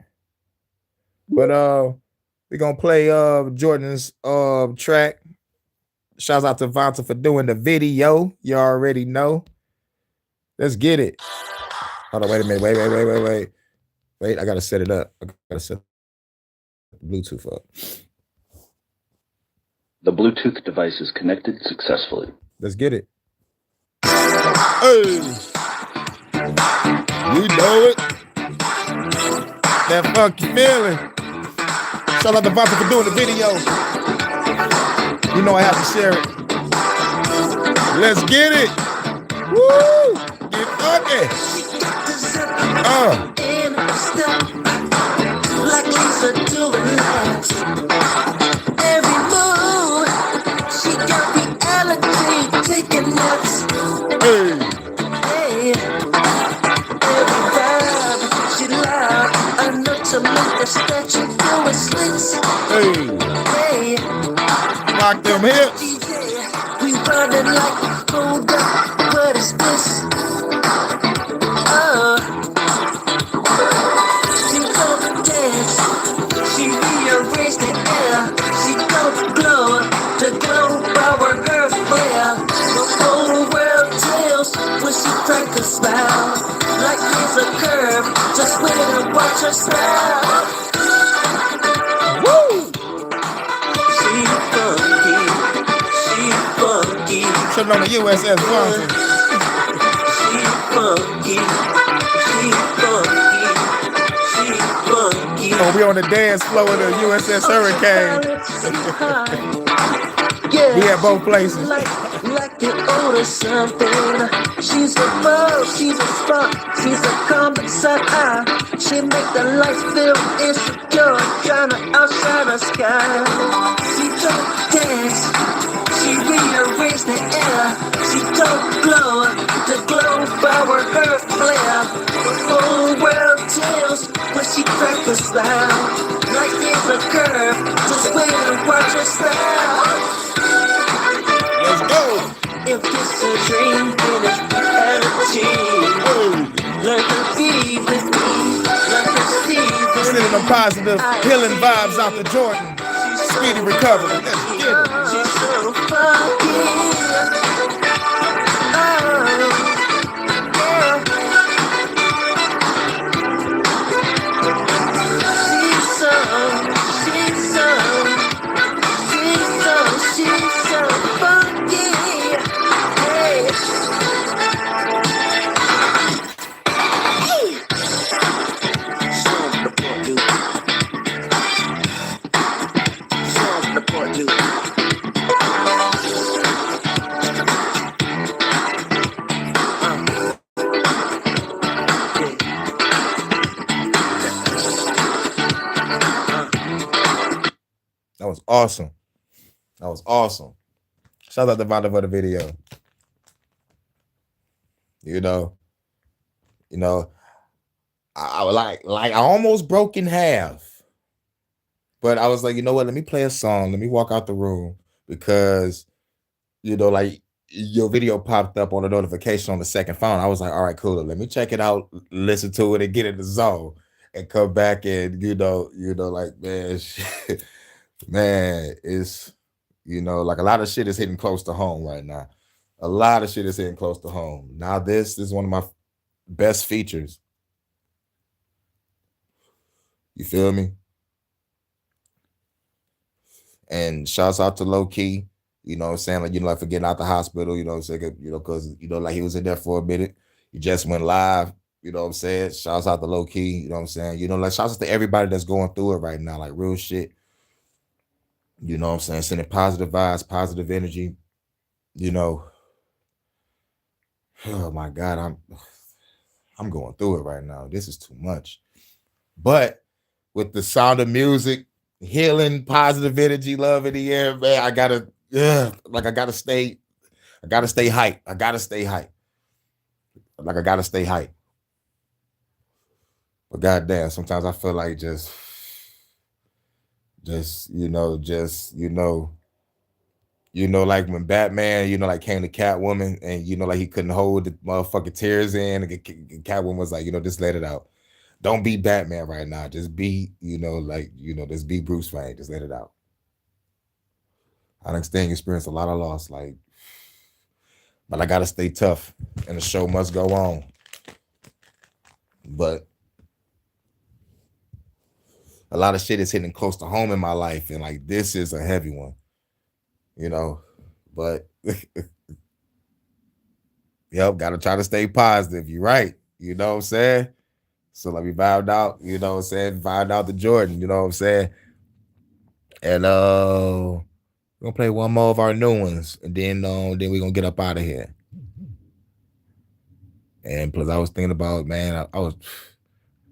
But we're gonna play Jordan's track. Shouts out to Vonta for doing the video. You already know. Let's get it. Hold on, wait a minute. Wait, I gotta set it up. I gotta set the Bluetooth up. The Bluetooth device is connected successfully. Let's get it. Hey, you know it. That funky feeling. Shout out to Vonta for doing the video. You know I have to share it. Let's get it. Woo! Get funky. Like Lisa doing that. Every move, she got reality taking notes. Hey. Every vibe, she loud. I know to make the statue go and slits. Hey. Rock them hips. We running like, hold up, what is this? She don't dance, she rearranged the air. She don't glow, the glow power her flare. The whole world tells when she crack a smile. Like there's a curve, just wait and watch her smile. Woo! She funky. Shut on the USS Vonta. She funky. Oh, we on the dance floor of the USS Hurricane. Yeah, we at both places. Like you owe her something. She's a bow, she's a spark, she's a comic side. She make the lights feel insecure, trying to outshine the sky. She don't dance, she rearranged the air. She don't glow, the glow power her flare. The whole world tells when she crack a smile. Like there's a curve, just wait and watch her style. Let's go. If it's a dream, then it's reality. Learn to be with me. Learn to see with Sending them positive healing vibes out to Jordan. Speedy recovery. Let's get it. She's so funky. She's so funky. Hey. That was awesome. That was awesome. Shout out to Vonda for the video. You know, I like I almost broke in half, but I was like, you know what? Let me play a song. Let me walk out the room because, like your video popped up on a notification on the second phone. I was like, all right, cool. Let me check it out, listen to it, and get in the zone, and come back and like man, shit, man, it's like a lot of shit is hitting close to home right now. A lot of shit is hitting close to home. Now this is one of my best features. You feel me? And shouts out to Low Key, you know what I'm saying? Like, for getting out the hospital, you know what I'm saying? Because, like he was in there for a minute. He just went live, you know what I'm saying? Shouts out to Low Key, you know what I'm saying? Like shouts out to everybody that's going through it right now, like real shit. You know what I'm saying? Sending positive vibes, positive energy, Oh my God, I'm going through it right now. This is too much. But with the sound of music, healing, positive energy, love in the air, man, I gotta stay hyped. I gotta stay hyped. Like I gotta stay hyped. But goddamn, sometimes I feel like just like when Batman, like came to Catwoman and like he couldn't hold the motherfucking tears in, and Catwoman was like, just let it out. Don't be Batman right now. Just be, just be Bruce Wayne. Just let it out. I understand you experienced a lot of loss, but I gotta stay tough, and the show must go on. But a lot of shit is hitting close to home in my life, and like this is a heavy one, But yep, gotta try to stay positive. You're right. You know what I'm saying? So like we vibed out, vibed out to Jordan, you know what I'm saying? And we're gonna play one more of our new ones, and then we're gonna get up out of here. And plus I was thinking about, man, I was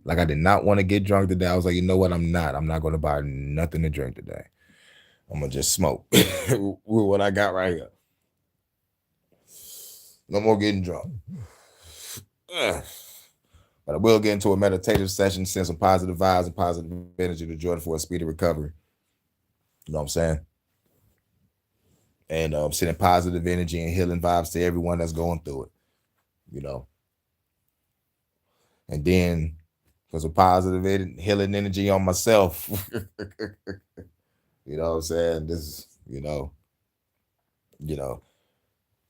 like, I did not want to get drunk today. I was like, you know what? I'm not gonna buy nothing to drink today. I'm gonna just smoke with what I got right here. No more getting drunk. But I will get into a meditative session, send some positive vibes and positive energy to Jordan for a speedy recovery. You know what I'm saying? And sending positive energy and healing vibes to everyone that's going through it. And then for some positive healing energy on myself. You know what I'm saying? This is, that's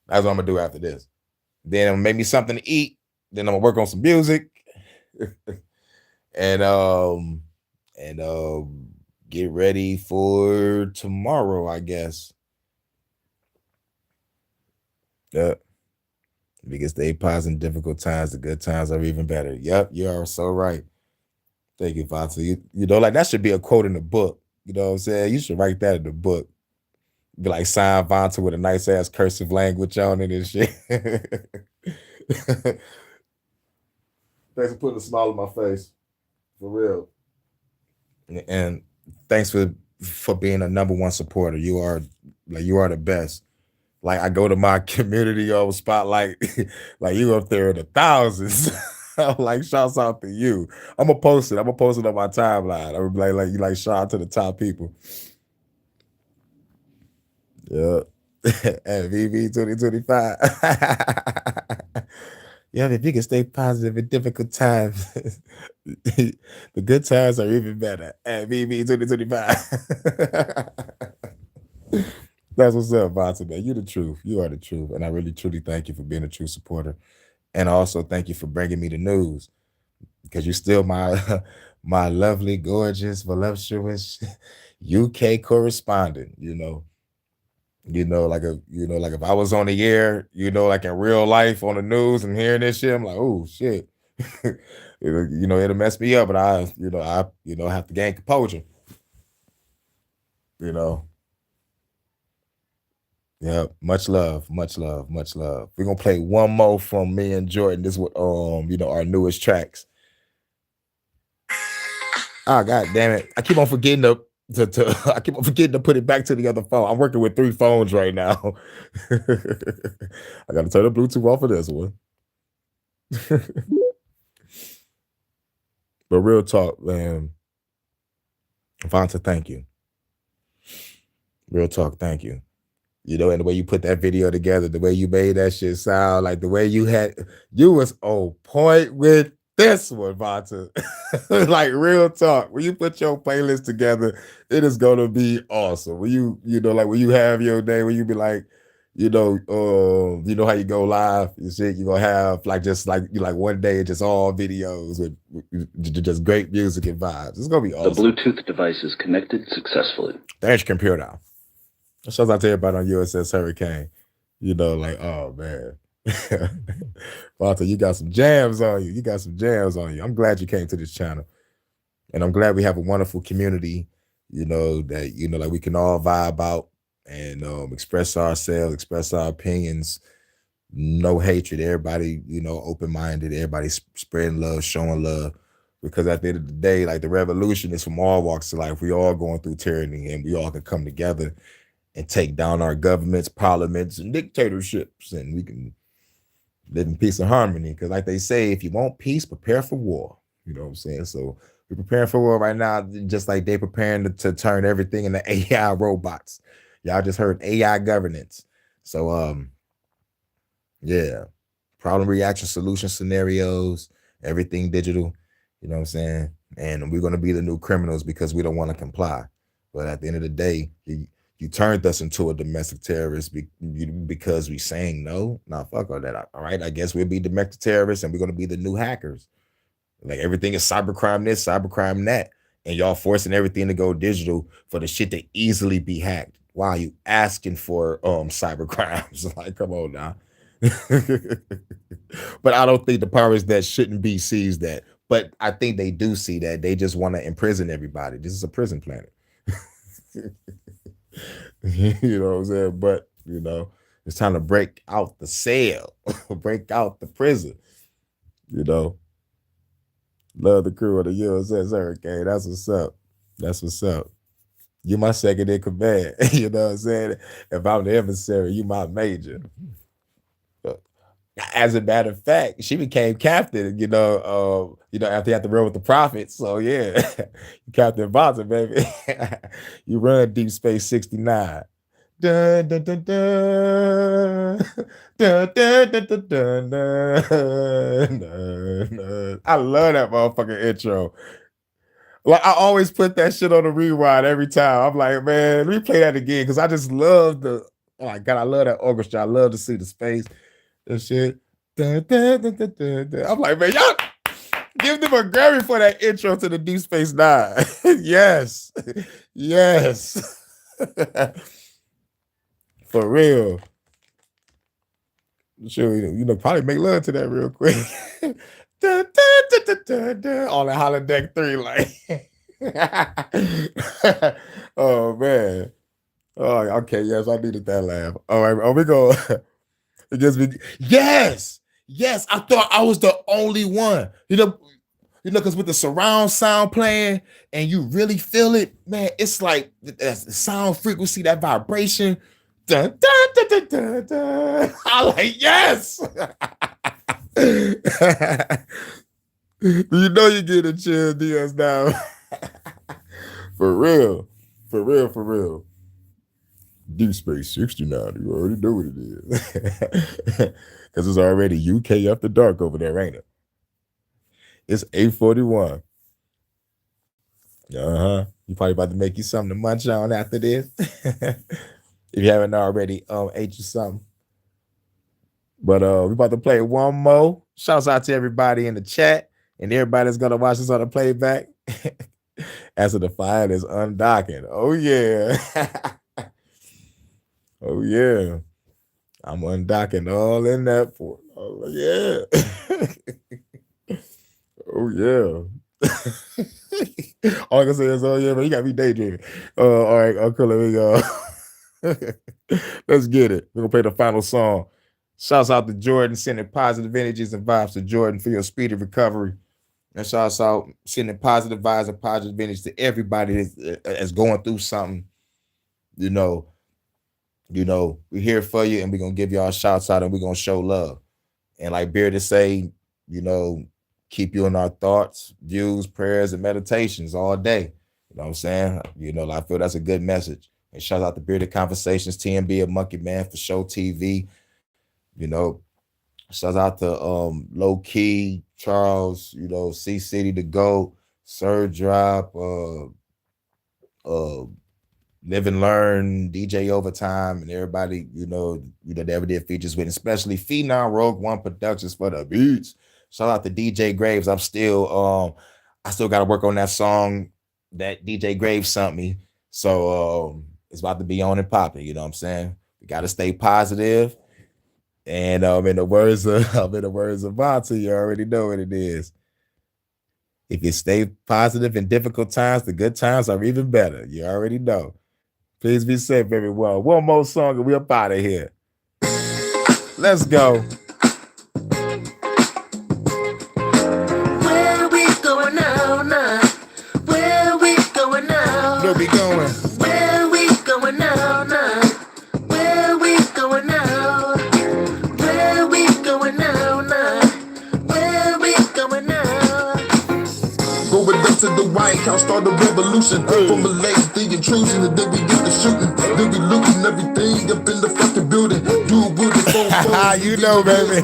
what I'm gonna do after this. Then I'm gonna make me something to eat. Then I'm gonna work on some music. and get ready for tomorrow, I guess. Yeah. If you can stay positive in difficult times, the good times are even better. Yep, you are so right. Thank you, Vata. Like that should be a quote in the book. You know what I'm saying? You should write that in the book. Be like sign Vanta with a nice ass cursive language on it and shit. Thanks for putting a smile on my face. For real. And thanks for being a number one supporter. You are the best. Like I go to my community over spotlight, like you up there in the thousands. I'm like, shouts out to you. I'm gonna post it on my timeline. I'm like you shout out to the top people. Yeah. VV 2025. Yeah, if you can stay positive in difficult times, the good times are even better. At VV 2025. That's what's up, Vontae, man. You the truth. You are the truth. And I really, truly thank you for being a true supporter. And also thank you for bringing me the news, because you're still my my lovely, gorgeous, voluptuous UK correspondent, like if I was on the air, like in real life on the news and hearing this shit, I'm like, oh shit. It'll mess me up, but I have to gain composure. Yeah, much love, much love, much love. We're gonna play one more from me and Jordan. This is what our newest tracks. Oh god damn it. I keep on forgetting to I keep on forgetting to put it back to the other phone. I'm working with 3 phones right now. I gotta turn the Bluetooth off of this one. But real talk, man. Vonta, thank you. Real talk, thank you. And the way you put that video together, the way you made that shit sound, like the way you was on point with this one, Vonta. Like real talk. When you put your playlist together, it is gonna be awesome. When when you have your day, when you be like, how you go live and shit, you're gonna have one day just all videos with just great music and vibes. It's gonna be awesome. The Bluetooth device is connected successfully. There's your computer now. Shows out to everybody on USS Hurricane. Oh man. Walter, you got some jams on you. I'm glad you came to this channel. And I'm glad we have a wonderful community, that we can all vibe out and express ourselves, express our opinions. No hatred. Everybody, open-minded. Everybody spreading love, showing love. Because at the end of the day, like the revolution is from all walks of life. We all going through tyranny, and we all can come together and take down our governments, parliaments, and dictatorships, and we can live in peace and harmony. Because like they say, if you want peace, prepare for war. You know what I'm saying? So we're preparing for war right now, just like they preparing to turn everything into AI robots. Y'all just heard AI governance. So yeah, problem, reaction, solution scenarios, everything digital. You know what I'm saying? And we're going to be the new criminals because we don't want to comply. But at the end of the day, you turned us into a domestic terrorist because we saying no. Nah, fuck all that. All right, I guess we'll be domestic terrorists and we're going to be the new hackers. Like everything is cybercrime this, cybercrime that. And y'all forcing everything to go digital for the shit to easily be hacked. Why are you asking for cyber crimes? Like, come on now. But I don't think the powers that shouldn't be sees that. But I think they do see that. They just want to imprison everybody. This is a prison planet. You know what I'm saying? But, it's time to break out the cell, break out the prison, Love the crew of the USS Hurricane. That's what's up. That's what's up. You my second in command. You know what I'm saying? If I'm the emissary, you my major. As a matter of fact, she became captain, after you had to run with the prophets. So yeah, Captain Vonta, baby. You run Deep Space 69. Dun, dun, dun, dun. Dun, dun, dun, dun, dun, dun, dun, dun. I love that motherfucking intro. Like I always put that shit on the rewind every time. I'm like, man, let me play that again because I just love oh my god, I love that orchestra. I love to see the space and shit. Dun, dun, dun, dun, dun, dun. I'm like, man, y'all give them a Grammy for that intro to the Deep Space Nine. Yes, yes. For real. Sure, probably make love to that real quick. Dun, dun, dun, dun, dun, dun. On the holodeck 3, like. Oh man. Oh, okay. Yes, I needed that laugh. All right. Oh, we go. It gives me. Yes. Yes. I thought I was the only one. Because with the surround sound playing and you really feel it, man, it's like the sound frequency, that vibration. Dun, dun, dun, dun, dun, dun. I'm like, yes. You get a chill DS now. For real. For real. For real. Deep Space 69. You already know what it is. Because it's already UK after dark over there, ain't it? It's 8:41. You probably about to make you something to munch on after this. If you haven't already ate you something. But we're about to play one more. Shouts out to everybody in the chat and everybody that's gonna watch this on the playback. As the file is undocking. Oh yeah. Oh yeah. I'm undocking all in that for. Oh yeah. Oh yeah. All I can say is, oh yeah, man, you got me daydreaming. All right, okay, let me go. Let's get it. We're gonna play the final song. Shouts out to Jordan, sending positive energies and vibes to Jordan for your speedy recovery. And shouts out sending positive vibes and positive energy to everybody that's going through something. You know, we're here for you, and we're gonna give y'all shouts out, and we're gonna show love. And like Beard to say, keep you in our thoughts, views, prayers, and meditations all day. You know what I'm saying? I feel that's a good message. And shout out to Bearded Conversations, TMB, a Monkey Man for Show TV. Shout out to Low Key, Charles, C City to Go, Sir Drop, Live and Learn, DJ Overtime, and everybody, that ever did features with, especially Phenom Rogue One Productions for the beats. Shout out to DJ Graves. I still got to work on that song that DJ Graves sent me. So it's about to be on and popping. You know what I'm saying? We got to stay positive. And in the words of Vontae, you already know what it is. If you stay positive in difficult times, the good times are even better. You already know. Please be safe, everyone. One more song and we're up out of here. Let's go. Where we going now? Where we going now? Where we going? Where we going now? Where we going now? Where we going now? Where we going now? Going up to the White House, start a revolution. From Malaysia, the intrusion, and then we get the shooting. Then we looting everything up in the fucking building. You with the phone. You know, baby.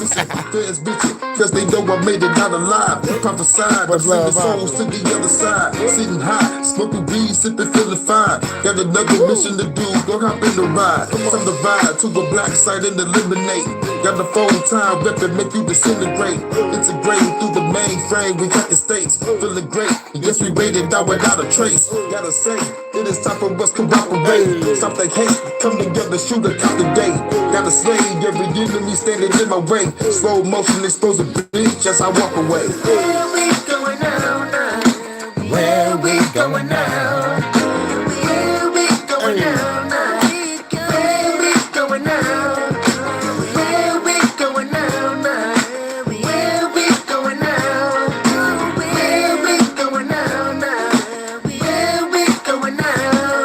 Cause they know I made it out alive. Prophesied, I'm sending souls to the other side. Sitting high, smoking weed, sipping, feeling fine. Got another mission to do, go hop in the ride. From the ride to a black site and eliminate. Got the phone time, reppin', make you disintegrate. Integrate through the mainframe, we got the states. Feeling great, yes we made it out without a trace. Gotta say, it is time for us to cooperate. Stop the hate, come together, shoot a count today. Gotta slay every enemy standing in my way. Slow motion, expose the bitch as I walk away. Where we going now? Where we going now? Where we going now? Where we going now? Where we going now? Where we going now? Where we going now? Where we going now?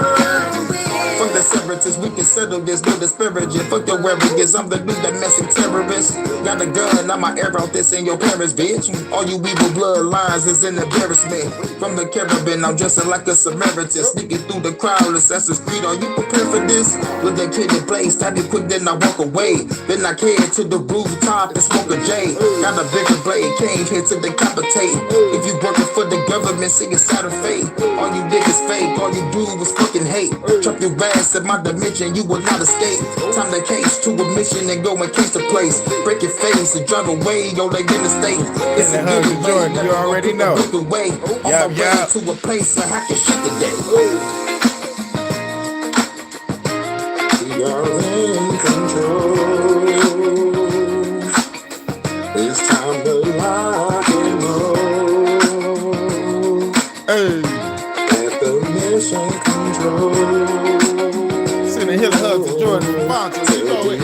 Fuck the separatists, we can settle this, no disparaging. Fuck your arrogance, I'm the new domestic terrorist. Got a gun, I'ma air out this in your parents, bitch. All you evil bloodlines is an embarrassment. From the Caribbean, I'm dressing like a Samaritan. Sneaking through the crowd, Assassin's Creed, are you prepared for this? With the kid in place, started quick, then I walk away. Then I came to the rooftop and smoke a J. Got a bigger blade, came here to decapitate. If you working for the government, see a side of fate. All you niggas fake, all you do is fucking hate. Trap your ass in my dimension, you will not escape. Time to case to a mission and go and case the place. Break your face and drive away on the interstate. It's a good Jordan, you already know. Way. On my way to a place I have to shit today. We are in control. It's time to lock and roll. Hey. At the mission control. Sending hit hugs to Jordan and Vontae. You know it.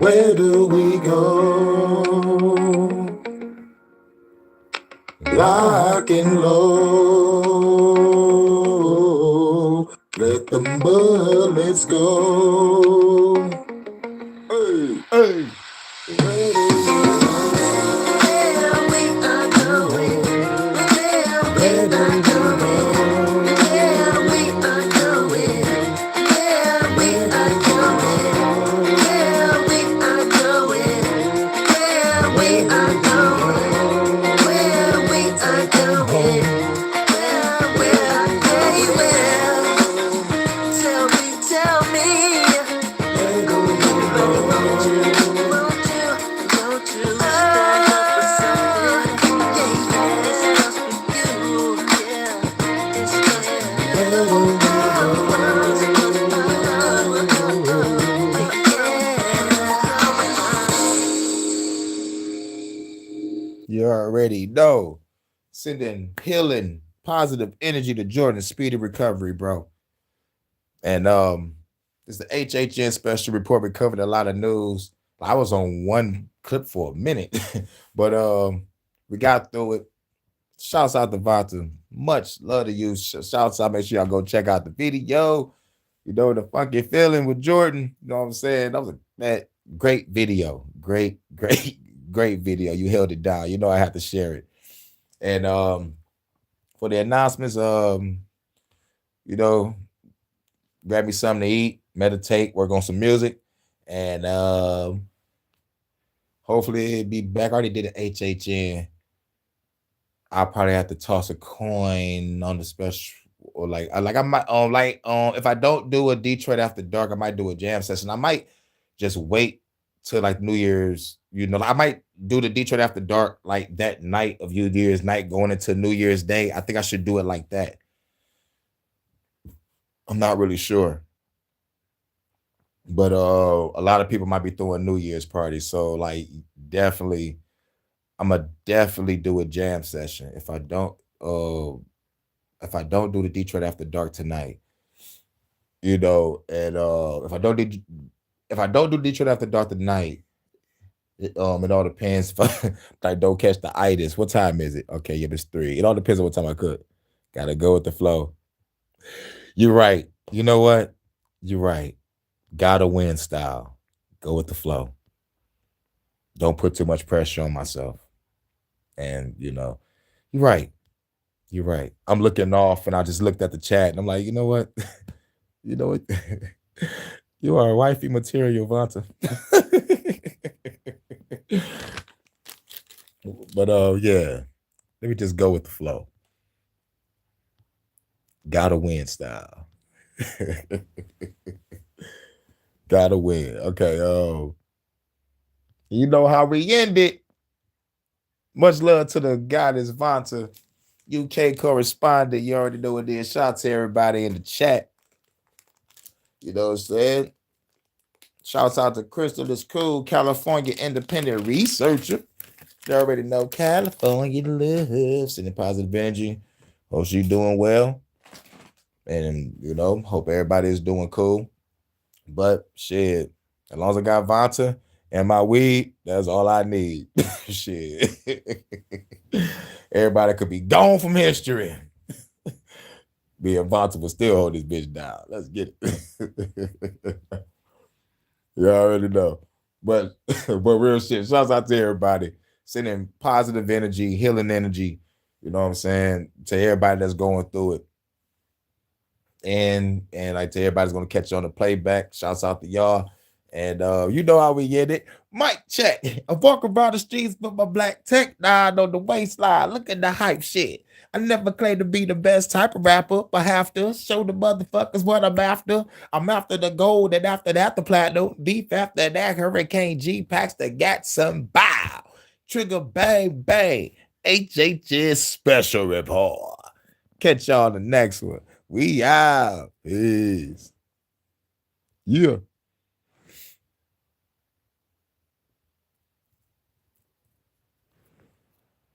Where do we go? Lock and low. Let the bullets go. Hey, hey. Where do we go? Where do we go? You already know. Sending healing, positive energy to Jordan. Speedy recovery, bro. And it's the HHN Special Report. We covered a lot of news. I was on one clip for a minute, but we got through it. Shouts out to Vanta. Much love to you. Shouts out. Make sure y'all go check out the video. You know, the funky feeling with Jordan. You know what I'm saying? That was a great video. Great video. You held it down. You know I have to share it. And for the announcements, you know, grab me something to eat, meditate, work on some music, and hopefully it'll be back. I already did an HHN. I'll probably have to toss a coin on the special, or I might if I don't do a Detroit After Dark, I might do a jam session. I might just wait till like New Year's. You know, I might do the Detroit After Dark like that night of New Year's night going into New Year's Day. I think I should do it like that. I'm not really sure. But a lot of people might be throwing New Year's parties. So like definitely, I'm gonna definitely do a jam session. If I don't do the Detroit After Dark tonight, you know, and if I don't do Detroit After Dark tonight, it all depends if I don't catch the itis. What time is it? Okay, yeah, it's 3. It all depends on what time I cook. Gotta go with the flow. You're right. You know what? You're right. Gotta win style. Go with the flow. Don't put too much pressure on myself. And you know, you're right. You're right. I'm looking off and I just looked at the chat and I'm like, you know what? You know what? You are wifey material, Vanta. But yeah. Let me just go with the flow. Gotta win style. Gotta win. Okay. You know how we end it. Much love to the goddess Vanta, UK correspondent. You already know what it is. Shout out to everybody in the chat. You know what I'm saying? Shouts out to Crystal, this cool California independent researcher. You already know California lives. Sending positive energy. Hope she's doing well. And, you know, hope everybody is doing cool. But shit, as long as I got Vanta and my weed, that's all I need. Shit. Everybody could be gone from history. Me and Vanta will still hold this bitch down. Let's get it. You already know. But real shit. Shouts out to everybody. Sending positive energy, healing energy. You know what I'm saying? To everybody that's going through it. And like to everybody's gonna catch on the playback. Shouts out to y'all. And you know how we get it. Mic check. I walk around the streets with my black tech nine on the waistline. Look at the hype shit. I never claim to be the best type of rapper, but have to show the motherfuckers what I'm after. I'm after the gold, and after that, the platinum. Deep after that, Hurricane G packs that got some bow. Trigger bang bang. HHN Special Report. Catch y'all on the next one. We out. Peace. Yeah.